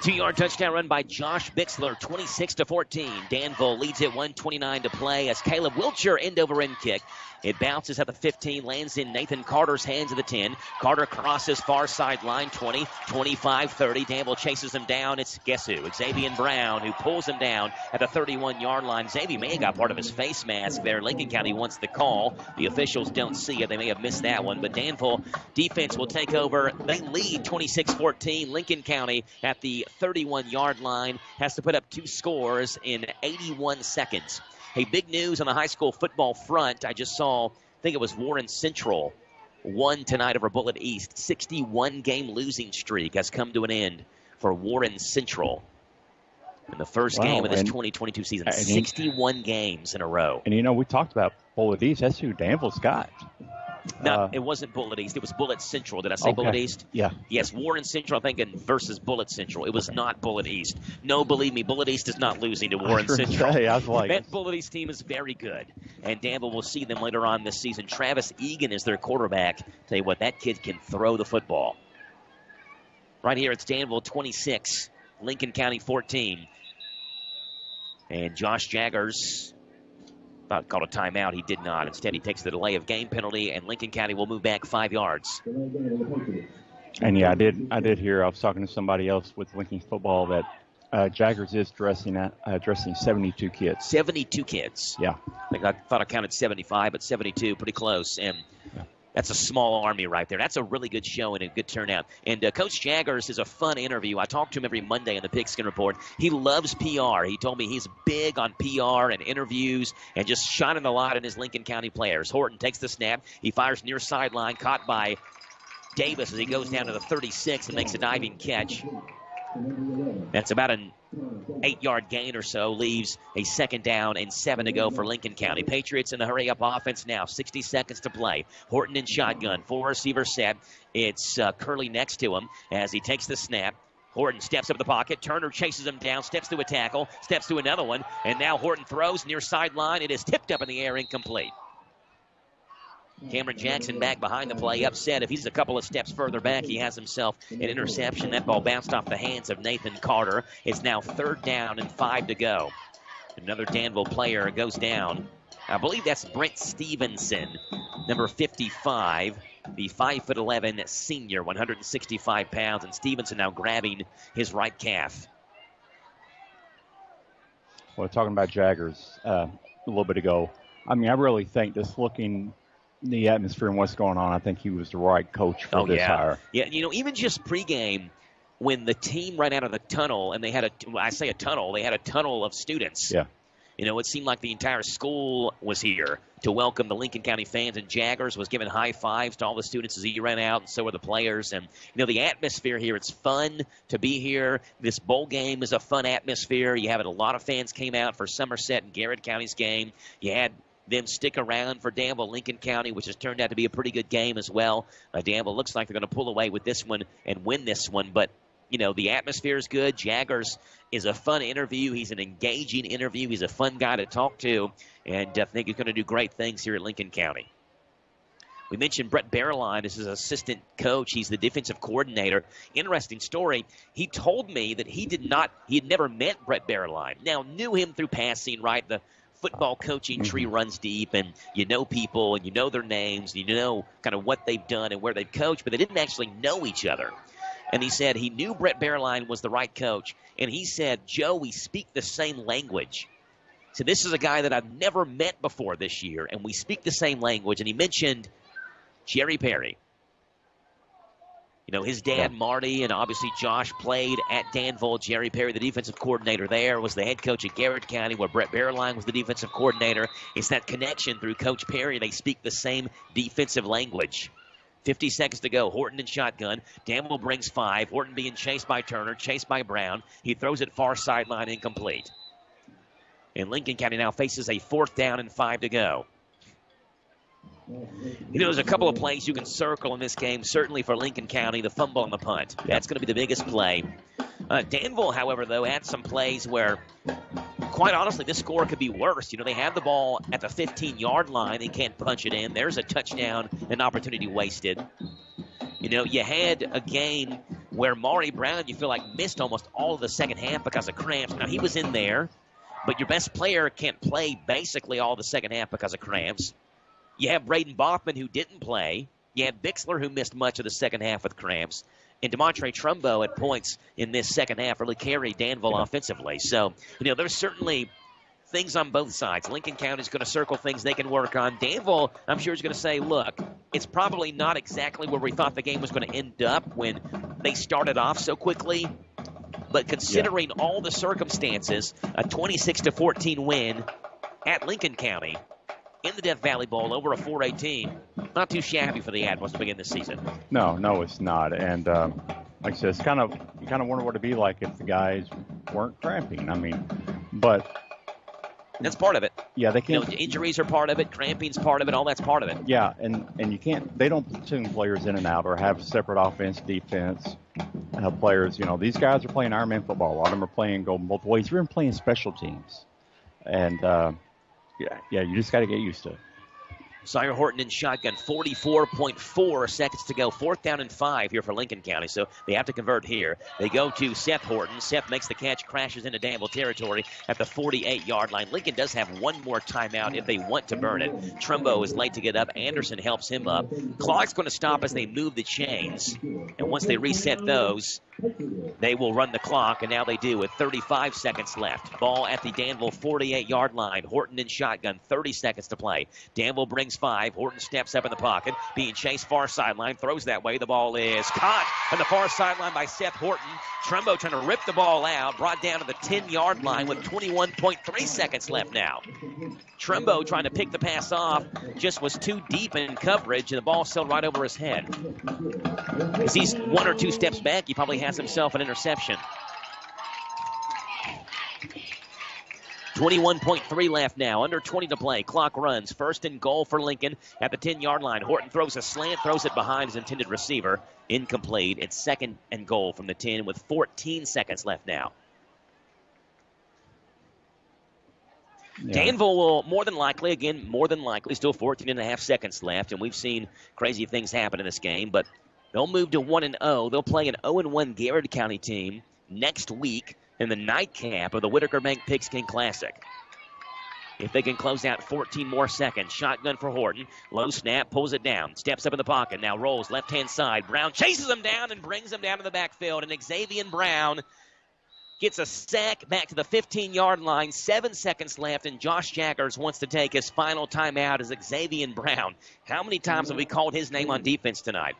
2-yard touchdown run by Josh Bixler, 26-14. Danville leads it, 1:29 to play as Caleb Wilcher end-over-end kick. It bounces at the 15, lands in Nathan Carter's hands at the 10. Carter crosses far sideline, 20, 25, 30. Danville chases him down. It's guess who? Xavier Brown, who pulls him down at the 31-yard line. Xavier may have got part of his face mask there. Lincoln County wants the call. The officials don't see it. They may have missed that one. But Danville defense will take over. They lead 26-14. Lincoln County at the 31-yard line has to put up 2 scores in 81 seconds. Hey, big news on the high school football front. I just saw, I think it was Warren Central won tonight over Bullitt East. 61-game losing streak has come to an end for Warren Central in the first game of this 2022 season. 61 games in a row. And, we talked about Bullitt East. That's who Danville's got. No, it wasn't Bullitt East. It was Bullitt Central. Did I say Bullitt East? Yeah. Yes, Warren Central, I think, versus Bullitt Central. It was not Bullitt East. No, believe me, Bullitt East is not losing to Warren Central. That Bullitt East team is very good, and Danville will see them later on this season. Travis Egan is their quarterback. Tell you what, that kid can throw the football. Right here, it's Danville 26, Lincoln County 14. And Josh Jaggers thought called a timeout. He did not. Instead, he takes the delay of game penalty, and Lincoln County will move back 5 yards. And yeah, I did hear. I was talking to somebody else with Lincoln football that Jaggers is dressing 72 kids. 72 kids. Yeah. I thought I counted 75, but 72, pretty close. And that's a small army right there. That's a really good show and a good turnout. And Coach Jaggers is a fun interview. I talk to him every Monday in the Pigskin Report. He loves PR. He told me he's big on PR and interviews and just shining the light on his Lincoln County players. Horton takes the snap. He fires near sideline, caught by Davis as he goes down to the 36 and makes a diving catch. That's about an 8-yard gain or so, leaves a 2nd down and 7 to go for Lincoln County. Patriots in the hurry-up offense now, 60 seconds to play. Horton in shotgun, 4 receivers set. It's Curley next to him as he takes the snap. Horton steps up the pocket. Turner chases him down, steps to a tackle, steps to another one, and now Horton throws near sideline. It is tipped up in the air, incomplete. Cameron Jackson back behind the play, upset. If he's a couple of steps further back, he has himself an interception. That ball bounced off the hands of Nathan Carter. It's now 3rd down and 5 to go. Another Danville player goes down. I believe that's Brent Stevenson, number 55, the 5'11" senior, 165 pounds. And Stevenson now grabbing his right calf. Well, talking about Jaggers a little bit ago, I really think just looking the atmosphere and what's going on, I think he was the right coach for this hire. Yeah, even just pregame, when the team ran out of the tunnel, and they had they had a tunnel of students. Yeah. It seemed like the entire school was here to welcome the Lincoln County fans, and Jaggers was giving high fives to all the students as he ran out, and so were the players. And, the atmosphere here, it's fun to be here. This bowl game is a fun atmosphere. You have a lot of fans came out for Somerset and Garrett County's game. You had them stick around for Danville Lincoln County, which has turned out to be a pretty good game as well. Danville looks like they're going to pull away with this one and win this one, but the atmosphere is good. Jaggers is a fun interview. He's an engaging interview. He's a fun guy to talk to, and I think he's going to do great things here at Lincoln County. We mentioned Brett Berline as his assistant coach. He's the defensive coordinator. Interesting story. He told me that he had never met Brett Berline. Now, knew him through passing, right? The football coaching tree runs deep, and you know people, and you know their names, and you know kind of what they've done and where they've coached, but they didn't actually know each other. And he said he knew Brett Berline was the right coach, and he said, Joe, we speak the same language. So this is a guy that I've never met before this year, and we speak the same language. And he mentioned Jerry Perry. His dad, Marty, and obviously Josh played at Danville. Jerry Perry, the defensive coordinator there, was the head coach at Garrett County, where Brett Berline was the defensive coordinator. It's that connection through Coach Perry. They speak the same defensive language. 50 seconds to go. Horton in shotgun. Danville brings 5. Horton being chased by Turner, chased by Brown. He throws it far sideline, incomplete. And Lincoln County now faces a 4th down and 5 to go. There's a couple of plays you can circle in this game, certainly for Lincoln County, the fumble and the punt. That's going to be the biggest play. Danville, however, though, had some plays where, quite honestly, this score could be worse. They have the ball at the 15-yard line. They can't punch it in. There's a touchdown, an opportunity wasted. You had a game where Maury Brown, you feel like, missed almost all of the second half because of cramps. Now, he was in there, but your best player can't play basically all the second half because of cramps. You have Braden Boffman, who didn't play. You have Bixler, who missed much of the second half with cramps. And DeMontre Trumbo at points in this second half really carried Danville offensively. So, there's certainly things on both sides. Lincoln County's going to circle things they can work on. Danville, I'm sure, is going to say, look, it's probably not exactly where we thought the game was going to end up when they started off so quickly. But considering all the circumstances, a 26-14 win at Lincoln County in the Death Valley Bowl over a 4A team, not too shabby for the Admirals to begin this season. No, it's not. And like I said, you kind of wonder what it'd be like if the guys weren't cramping. But that's part of it. Yeah, they can't. Injuries are part of it. Cramping's part of it. All that's part of it. Yeah, and you can't. They don't platoon players in and out or have separate offense, defense. Players. These guys are playing Ironman football. A lot of them are playing go both ways. You're even playing special teams, and you just got to get used to it. Sire Horton in shotgun, 44.4 seconds to go. 4th down and 5 here for Lincoln County, so they have to convert here. They go to Seth Horton. Seth makes the catch, crashes into Danville territory at the 48-yard line. Lincoln does have one more timeout if they want to burn it. Trumbo is late to get up. Anderson helps him up. Clock's going to stop as they move the chains, and once they reset those, they will run the clock, and now they do with 35 seconds left. Ball at the Danville 48-yard line. Horton in shotgun, 30 seconds to play. Danville brings 5. Horton steps up in the pocket, being chased far sideline, throws that way. The ball is caught on the far sideline by Seth Horton. Trumbo trying to rip the ball out, brought down to the 10-yard line with 21.3 seconds left now. Trumbo trying to pick the pass off, just was too deep in coverage, and the ball sailed right over his head. As he's 1 or 2 steps back, he probably has himself an interception. 21.3 left now. Under 20 to play. Clock runs. 1st and goal for Lincoln at the 10-yard line. Horton throws a slant, throws it behind his intended receiver. Incomplete. It's 2nd and goal from the 10 with 14 seconds left now. Yeah. Danville will more than likely, still 14 and a half seconds left, and we've seen crazy things happen in this game, but they'll move to 1-0. They'll play an 0-1 Garrett County team next week in the nightcap of the Whitaker Bank Pigskin Classic. If they can close out 14 more seconds. Shotgun for Horton. Low snap, pulls it down. Steps up in the pocket. Now rolls left-hand side. Brown chases him down and brings him down to the backfield. And Xavier Brown gets a sack back to the 15-yard line. 7 seconds left, and Josh Jaggers wants to take his final timeout as Xavier Brown. How many times have we called his name on defense tonight?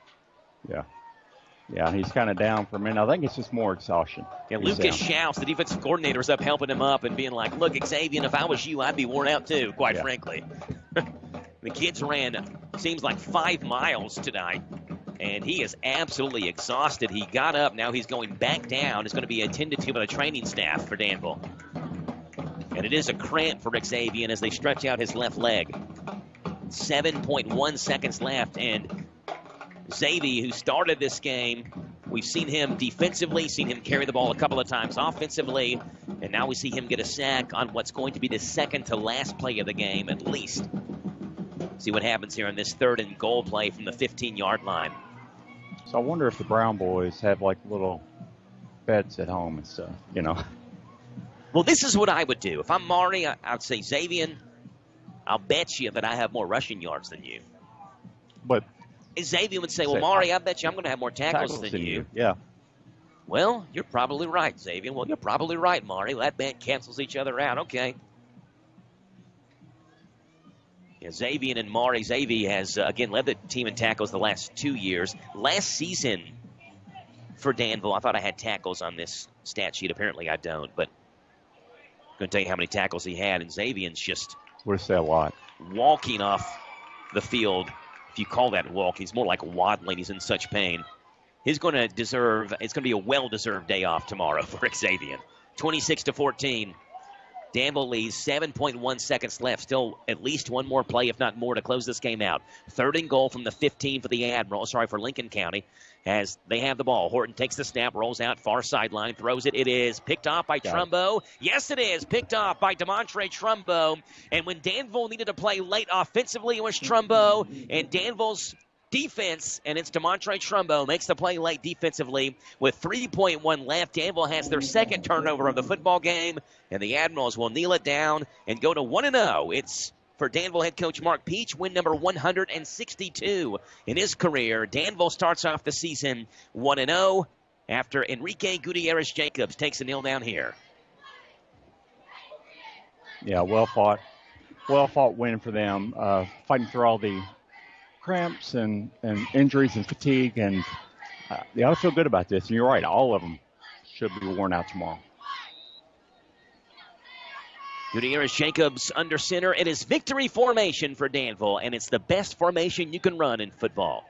Yeah, he's kind of down for a minute. I think it's just more exhaustion. Yeah, Lucas Schaus, the defensive coordinator, is up helping him up and being like, look, Xavier, if I was you, I'd be worn out too, quite frankly. The kids ran, seems like 5 miles tonight, and he is absolutely exhausted. He got up. Now he's going back down. It's going to be attended to by the training staff for Danville. And it is a cramp for Xavier as they stretch out his left leg. 7.1 seconds left, and Xavier, who started this game, we've seen him defensively, seen him carry the ball a couple of times offensively, and now we see him get a sack on what's going to be the second to last play of the game, at least. See what happens here on this 3rd and goal play from the 15-yard line. So I wonder if the Brown boys have like little beds at home and stuff, you know. Well, this is what I would do. If I'm Maury, I'd say, Xavier, I'll bet you that I have more rushing yards than you. But Xavier would say, well, Maury, I bet you I'm going to have more tackles than you. Yeah. Well, you're probably right, Xavier. Well, you're probably right, Maury. That bet cancels each other out. Okay. Yeah, Xavier and Maury. Xavier has, again, led the team in tackles the last 2 years. Last season for Danville, I thought I had tackles on this stat sheet. Apparently I don't, but I'm going to tell you how many tackles he had, and Xavier's just would say a lot. Walking off the field. If you call that walk, he's more like waddling. He's in such pain. It's going to be a well-deserved day off tomorrow for Xavier. 26-14. Danville leads, 7.1 seconds left. Still at least one more play, if not more, to close this game out. 3rd and goal from the 15 for Lincoln County, as they have the ball. Horton takes the snap, rolls out, far sideline, throws it. It is picked off by Trumbo. Yes, it is. Picked off by DeMontre Trumbo. And when Danville needed to play late offensively, it was Trumbo. And Danville's defense, and it's DeMontre Trumbo, makes the play late defensively with 3.1 left. Danville has their second turnover of the football game, and the Admirals will kneel it down and go to 1-0. It's for Danville head coach Mark Peach, win number 162 in his career. Danville starts off the season 1-0 after Enrique Gutierrez-Jacobs takes a kneel down here. Yeah, well fought win for them, fighting through all the cramps and injuries and fatigue, and they ought to feel good about this. And you're right, all of them should be worn out tomorrow. Gutierrez-Jacobs under center. It is victory formation for Danville, and it's the best formation you can run in football.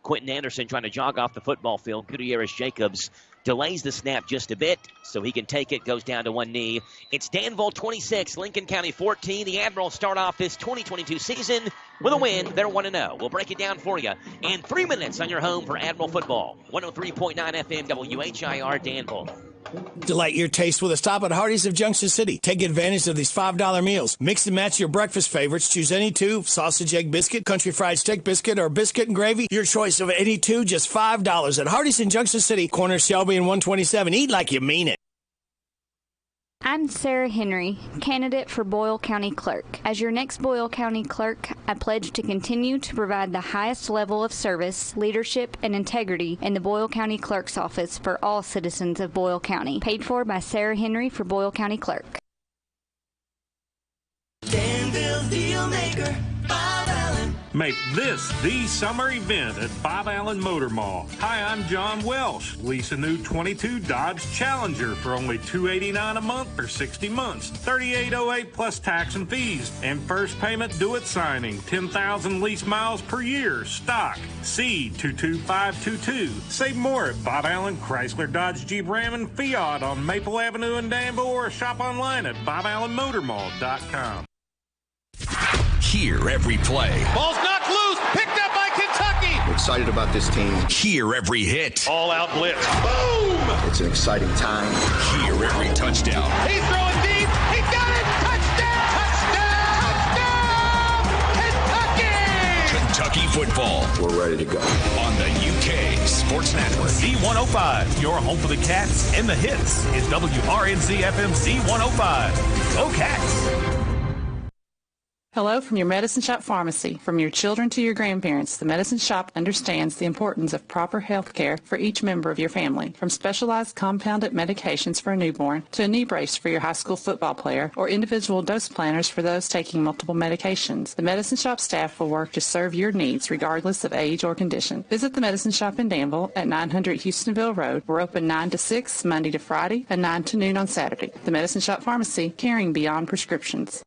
Quentin Anderson trying to jog off the football field. Gutierrez-Jacobs delays the snap just a bit so he can take it, goes down to one knee. It's Danville 26, Lincoln County 14. The Admirals start off this 2022 season with a win. They're 1-0. We'll break it down for you in 3 minutes on your home for Admiral football. 103.9 FM WHIR Danville. Delight your taste with a stop at Hardee's of Junction City. Take advantage of these $5 meals. Mix and match your breakfast favorites. Choose any two: sausage, egg biscuit, country fried steak biscuit, or biscuit and gravy. Your choice of any two, just $5 at Hardee's in Junction City, corner Shelby and 127. Eat like you mean it. I'm Sarah Henry, candidate for Boyle County Clerk. As your next Boyle County Clerk, I pledge to continue to provide the highest level of service, leadership, and integrity in the Boyle County Clerk's office for all citizens of Boyle County. Paid for by Sarah Henry for Boyle County Clerk. Danville Dealmaker, Bob Allen. Make this the summer event at Bob Allen Motor Mall. Hi, I'm John Welsh. Lease a new 22 Dodge Challenger for only $289 a month for 60 months. $38.08 plus tax and fees. And first payment due at signing. 10,000 lease miles per year. Stock C22522. Save more at Bob Allen Chrysler Dodge Jeep Ram and Fiat on Maple Avenue in Danville, or shop online at boballenmotormall.com. Hear every play. Ball's knocked loose, picked up by Kentucky. We're excited about this team. Hear every hit. All out blitz. Boom! It's an exciting time. Hear every touchdown. He's throwing deep. He got it. Touchdown! Touchdown! Kentucky football. We're ready to go. On the UK Sports Network. Z105, your home for the Cats and the hits, is WRNZ FM Z105. Go Cats! Hello from your Medicine Shop Pharmacy. From your children to your grandparents, the Medicine Shop understands the importance of proper health care for each member of your family. From specialized compounded medications for a newborn to a knee brace for your high school football player or individual dose planners for those taking multiple medications, the Medicine Shop staff will work to serve your needs regardless of age or condition. Visit the Medicine Shop in Danville at 900 Houstonville Road. We're open 9 to 6 Monday to Friday and 9 to noon on Saturday. The Medicine Shop Pharmacy, caring beyond prescriptions.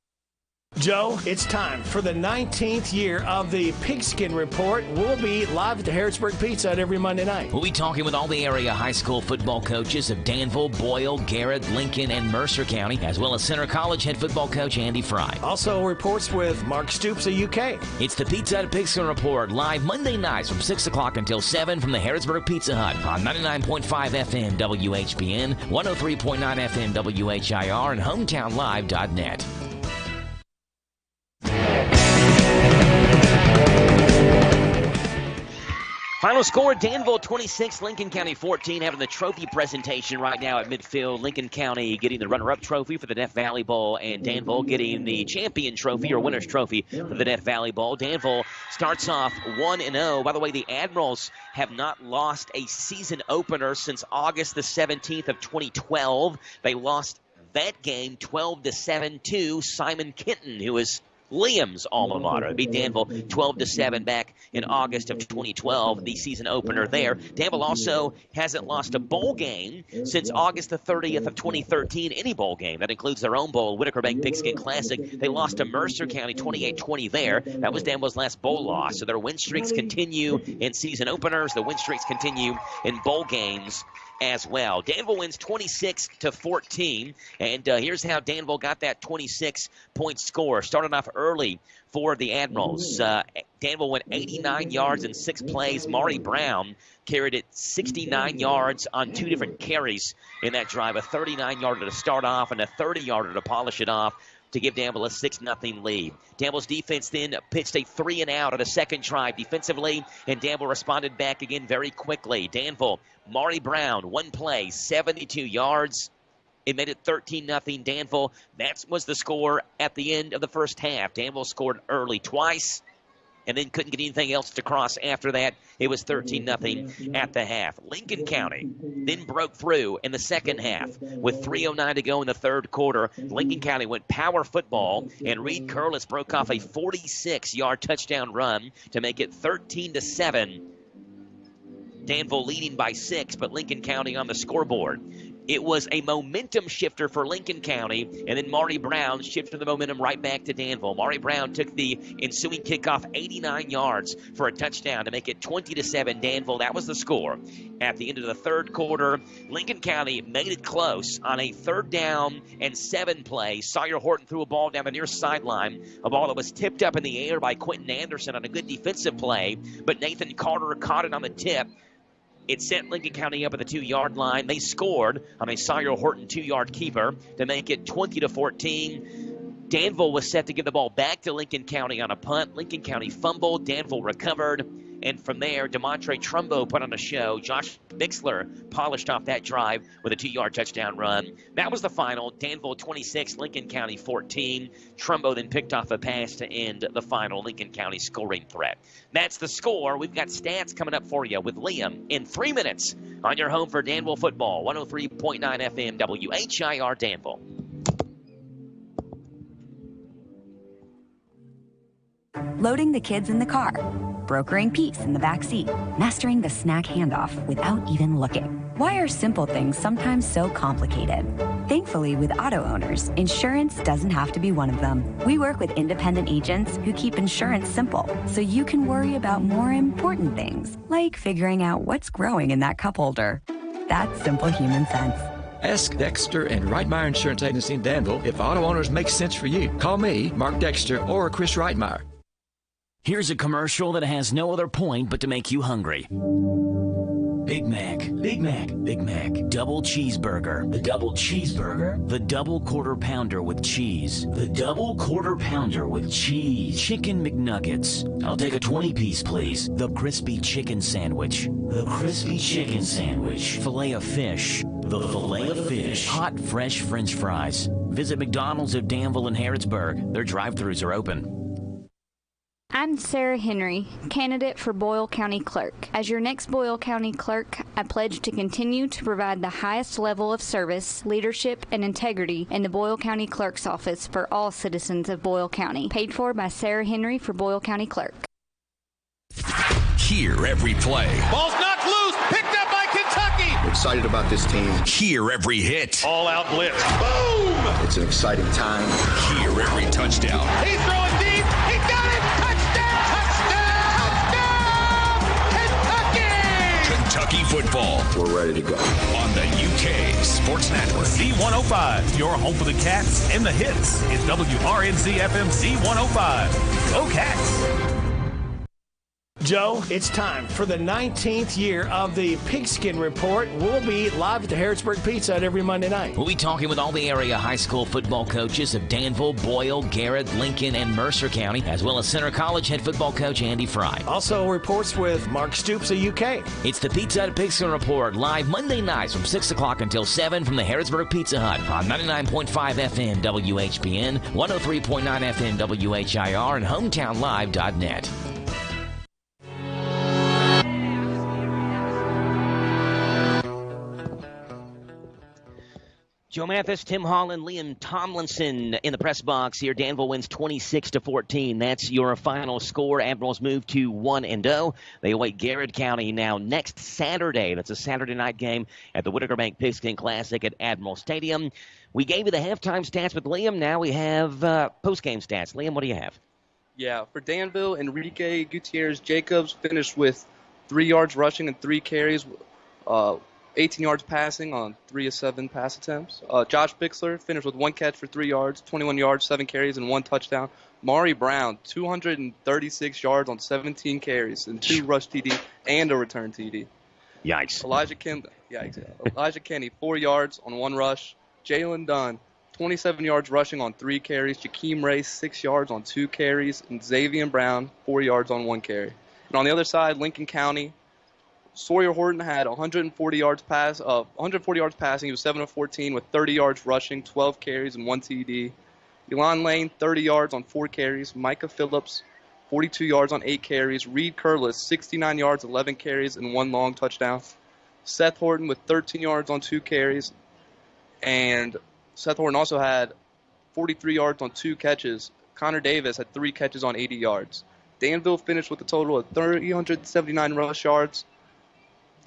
Joe, it's time for the 19th year of the Pigskin Report. We'll be live at the Harrisburg Pizza Hut every Monday night. We'll be talking with all the area high school football coaches of Danville, Boyle, Garrett, Lincoln, and Mercer County, as well as Center College head football coach Andy Fry. Also reports with Mark Stoops of UK. It's the Pizza Hut Pigskin Report, live Monday nights from 6 o'clock until 7 from the Harrisburg Pizza Hut on 99.5 FM WHBN, 103.9 FM WHIR, and HometownLive.net. Final score, Danville 26, Lincoln County 14, having the trophy presentation right now at midfield. Lincoln County getting the runner-up trophy for the Death Valley Bowl, and Danville getting the champion trophy or winner's trophy for the Death Valley Bowl. Danville starts off 1-0. By the way, the Admirals have not lost a season opener since August the 17th of 2012. They lost that game 12-7 to Simon Kenton, who is Liam's alma mater. Beat Danville 12-7 back in August of 2012, the season opener there. Danville also hasn't lost a bowl game since August the 30th of 2013, any bowl game. That includes their own bowl, Whitaker Bank Pigskin Classic. They lost to Mercer County 28-20 there. That was Danville's last bowl loss. So their win streaks continue in season openers. The win streaks continue in bowl games as well. Danville wins 26-14, and here's how Danville got that 26-point score. Started off early for the Admirals. Danville went 89 yards in 6 plays. Maury Brown carried it 69 yards on 2 different carries in that drive, a 39-yarder to start off and a 30-yarder to polish it off to give Danville a 6-0 lead. Danville's defense then pitched a 3-and-out on a second drive defensively, and Danville responded back again very quickly. Danville, Maury Brown, 1 play, 72 yards. It made it 13-0 Danville. That was the score at the end of the first half. Danville scored early twice and then couldn't get anything else to cross after that. It was 13-0 at the half. Lincoln County then broke through in the second half with 3:09 to go in the third quarter. Lincoln County went power football, and Reed Curlis broke off a 46-yard touchdown run to make it 13-7. Danville leading by 6, but Lincoln County on the scoreboard. It was a momentum shifter for Lincoln County, and then Maury Brown shifted the momentum right back to Danville. Maury Brown took the ensuing kickoff 89 yards for a touchdown to make it 20-7 Danville. That was the score. At the end of the third quarter, Lincoln County made it close on a 3rd down and 7 play. Sawyer Horton threw a ball down the near sideline, a ball that was tipped up in the air by Quentin Anderson on a good defensive play, but Nathan Carter caught it on the tip. It sent Lincoln County up at the 2-yard line. They scored on a Sawyer Horton 2-yard keeper to make it 20-14. Danville was set to give the ball back to Lincoln County on a punt. Lincoln County fumbled. Danville recovered. And from there, DeMontre Trumbo put on a show. Josh Bixler polished off that drive with a 2-yard touchdown run. That was the final. Danville 26, Lincoln County 14. Trumbo then picked off a pass to end the final Lincoln County scoring threat. That's the score. We've got stats coming up for you with Liam in 3 minutes on your home for Danville football. 103.9 FM WHIR Danville. Loading the kids in the car, brokering peace in the back seat, mastering the snack handoff without even looking. Why are simple things sometimes so complicated? Thankfully, with auto owners, insurance doesn't have to be one of them. We work with independent agents who keep insurance simple, so you can worry about more important things, like figuring out what's growing in that cup holder. That's simple human sense. Ask Dexter and Reitmeyer Insurance Agency in Danville if auto owners make sense for you. Call me, Mark Dexter, or Chris Reitmeyer. Here's a commercial that has no other point but to make you hungry. Big Mac, Big Mac, Big Mac, double cheeseburger, the double cheeseburger, the double quarter pounder with cheese, the double quarter pounder with cheese, chicken McNuggets. I'll take a 20-piece, please. The crispy chicken sandwich, the crispy chicken sandwich, filet of fish, the filet of fish, hot fresh French fries. Visit McDonald's of Danville and Harrisburg. Their drive-thrus are open. I'm Sarah Henry, candidate for Boyle County Clerk. As your next Boyle County Clerk, I pledge to continue to provide the highest level of service, leadership, and integrity in the Boyle County Clerk's office for all citizens of Boyle County. Paid for by Sarah Henry for Boyle County Clerk. Hear every play. Ball's knocked loose, picked up by Kentucky. excited about this team. Hear every hit. All out blitz. Boom! It's an exciting time. Hear every touchdown. He's throwing deep. He got it. Touchdown! Touchdown! Touchdown! Kentucky! Kentucky football. We're ready to go. On the UK Sports Network. Z105, your home for the Cats and the hits. It's WRNZ FM Z105. Go Cats! Joe, it's time for the 19th year of the Pigskin Report. We'll be live at the Harrodsburg Pizza Hut every Monday night. We'll be talking with all the area high school football coaches of Danville, Boyle, Garrett, Lincoln, and Mercer County, as well as Center College head football coach Andy Fry. Also reports with Mark Stoops of UK. It's the Pizza Hut Pigskin Report, live Monday nights from 6 o'clock until 7 from the Harrodsburg Pizza Hut on 99.5 FM WHBN, 103.9 FM WHIR, and hometownlive.net. Joe Mathis, Tim Holland, Liam Tomlinson in the press box here. Danville wins 26-14. That's your final score. Admirals move to 1-0. They await Garrett County now next Saturday. That's a Saturday night game at the Whitaker Bank Pigskin Classic at Admiral Stadium. We gave you the halftime stats with Liam. Now we have post-game stats. Liam, what do you have? Yeah, for Danville, Enrique Gutierrez-Jacobs finished with 3 yards rushing and 3 carries. 18 yards passing on 3 of 7 pass attempts. Josh Bixler finished with 1 catch for 3 yards, 21 yards, 7 carries, and 1 touchdown. Maury Brown, 236 yards on 17 carries and 2 rush TD and a return TD. Yikes. Elijah Kenny, 4 yards on 1 rush. Jalen Dunn, 27 yards rushing on 3 carries. Jakeem Ray, 6 yards on 2 carries. And Xavier Brown, 4 yards on 1 carry. And on the other side, Lincoln County, Sawyer Horton had 140 yards passing. He was 7 of 14 with 30 yards rushing, 12 carries, and 1 TD. Elon Lane, 30 yards on 4 carries. Micah Phillips, 42 yards on 8 carries. Reed Curlis, 69 yards, 11 carries, and 1 long touchdown. Seth Horton with 13 yards on 2 carries. And Seth Horton also had 43 yards on 2 catches. Connor Davis had 3 catches on 80 yards. Danville finished with a total of 379 rush yards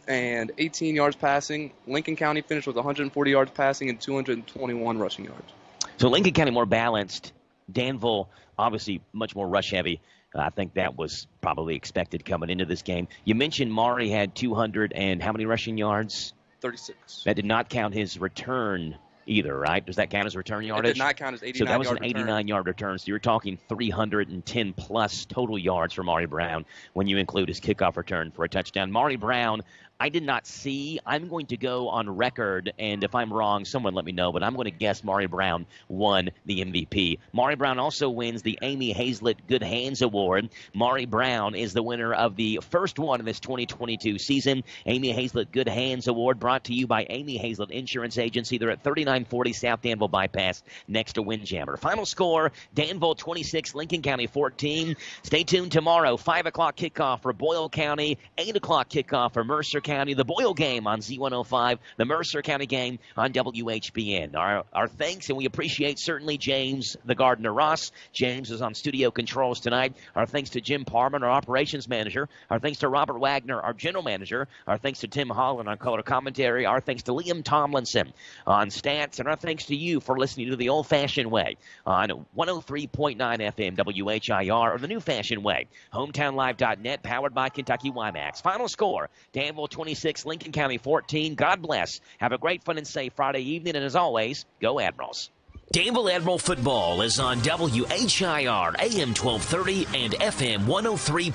and 18 yards passing. Lincoln County finished with 140 yards passing and 221 rushing yards. So Lincoln County more balanced. Danville, obviously, much more rush heavy. I think that was probably expected coming into this game. You mentioned Maury had 200 and how many rushing yards? 36. That did not count his return either, right? Does that count as return yardage? It did not count as 89 So that was yard an 89-yard return. So you're talking 310-plus total yards for Maury Brown when you include his kickoff return for a touchdown. Maury Brown, I did not see. I'm going to go on record, and if I'm wrong, someone let me know, but I'm going to guess Maury Brown won the MVP. Maury Brown also wins the Amy Hazlett Good Hands Award. Maury Brown is the winner of the first one in this 2022 season. Amy Hazlett Good Hands Award brought to you by Amy Hazlett Insurance Agency. They're at 3940 South Danville Bypass next to Windjammer. Final score, Danville 26, Lincoln County 14. Stay tuned tomorrow, 5 o'clock kickoff for Boyle County, 8 o'clock kickoff for Mercer County, the Boyle game on Z105, the Mercer County game on WHBN. Our thanks, and we appreciate certainly James the Gardener Ross. James is on studio controls tonight. Our thanks to Jim Parman, our operations manager. Our thanks to Robert Wagner, our general manager. Our thanks to Tim Holland on color commentary. Our thanks to Liam Tomlinson on stats. And our thanks to you for listening to the old-fashioned way on 103.9 FM WHIR, or the new-fashioned way, hometownlive.net, powered by Kentucky YMAX. Final score, Danville 26, Lincoln County 14. God bless. Have a great, fun, and safe Friday evening. And as always, go Admirals. Danville Admiral football is on WHIR AM 1230 and FM 103.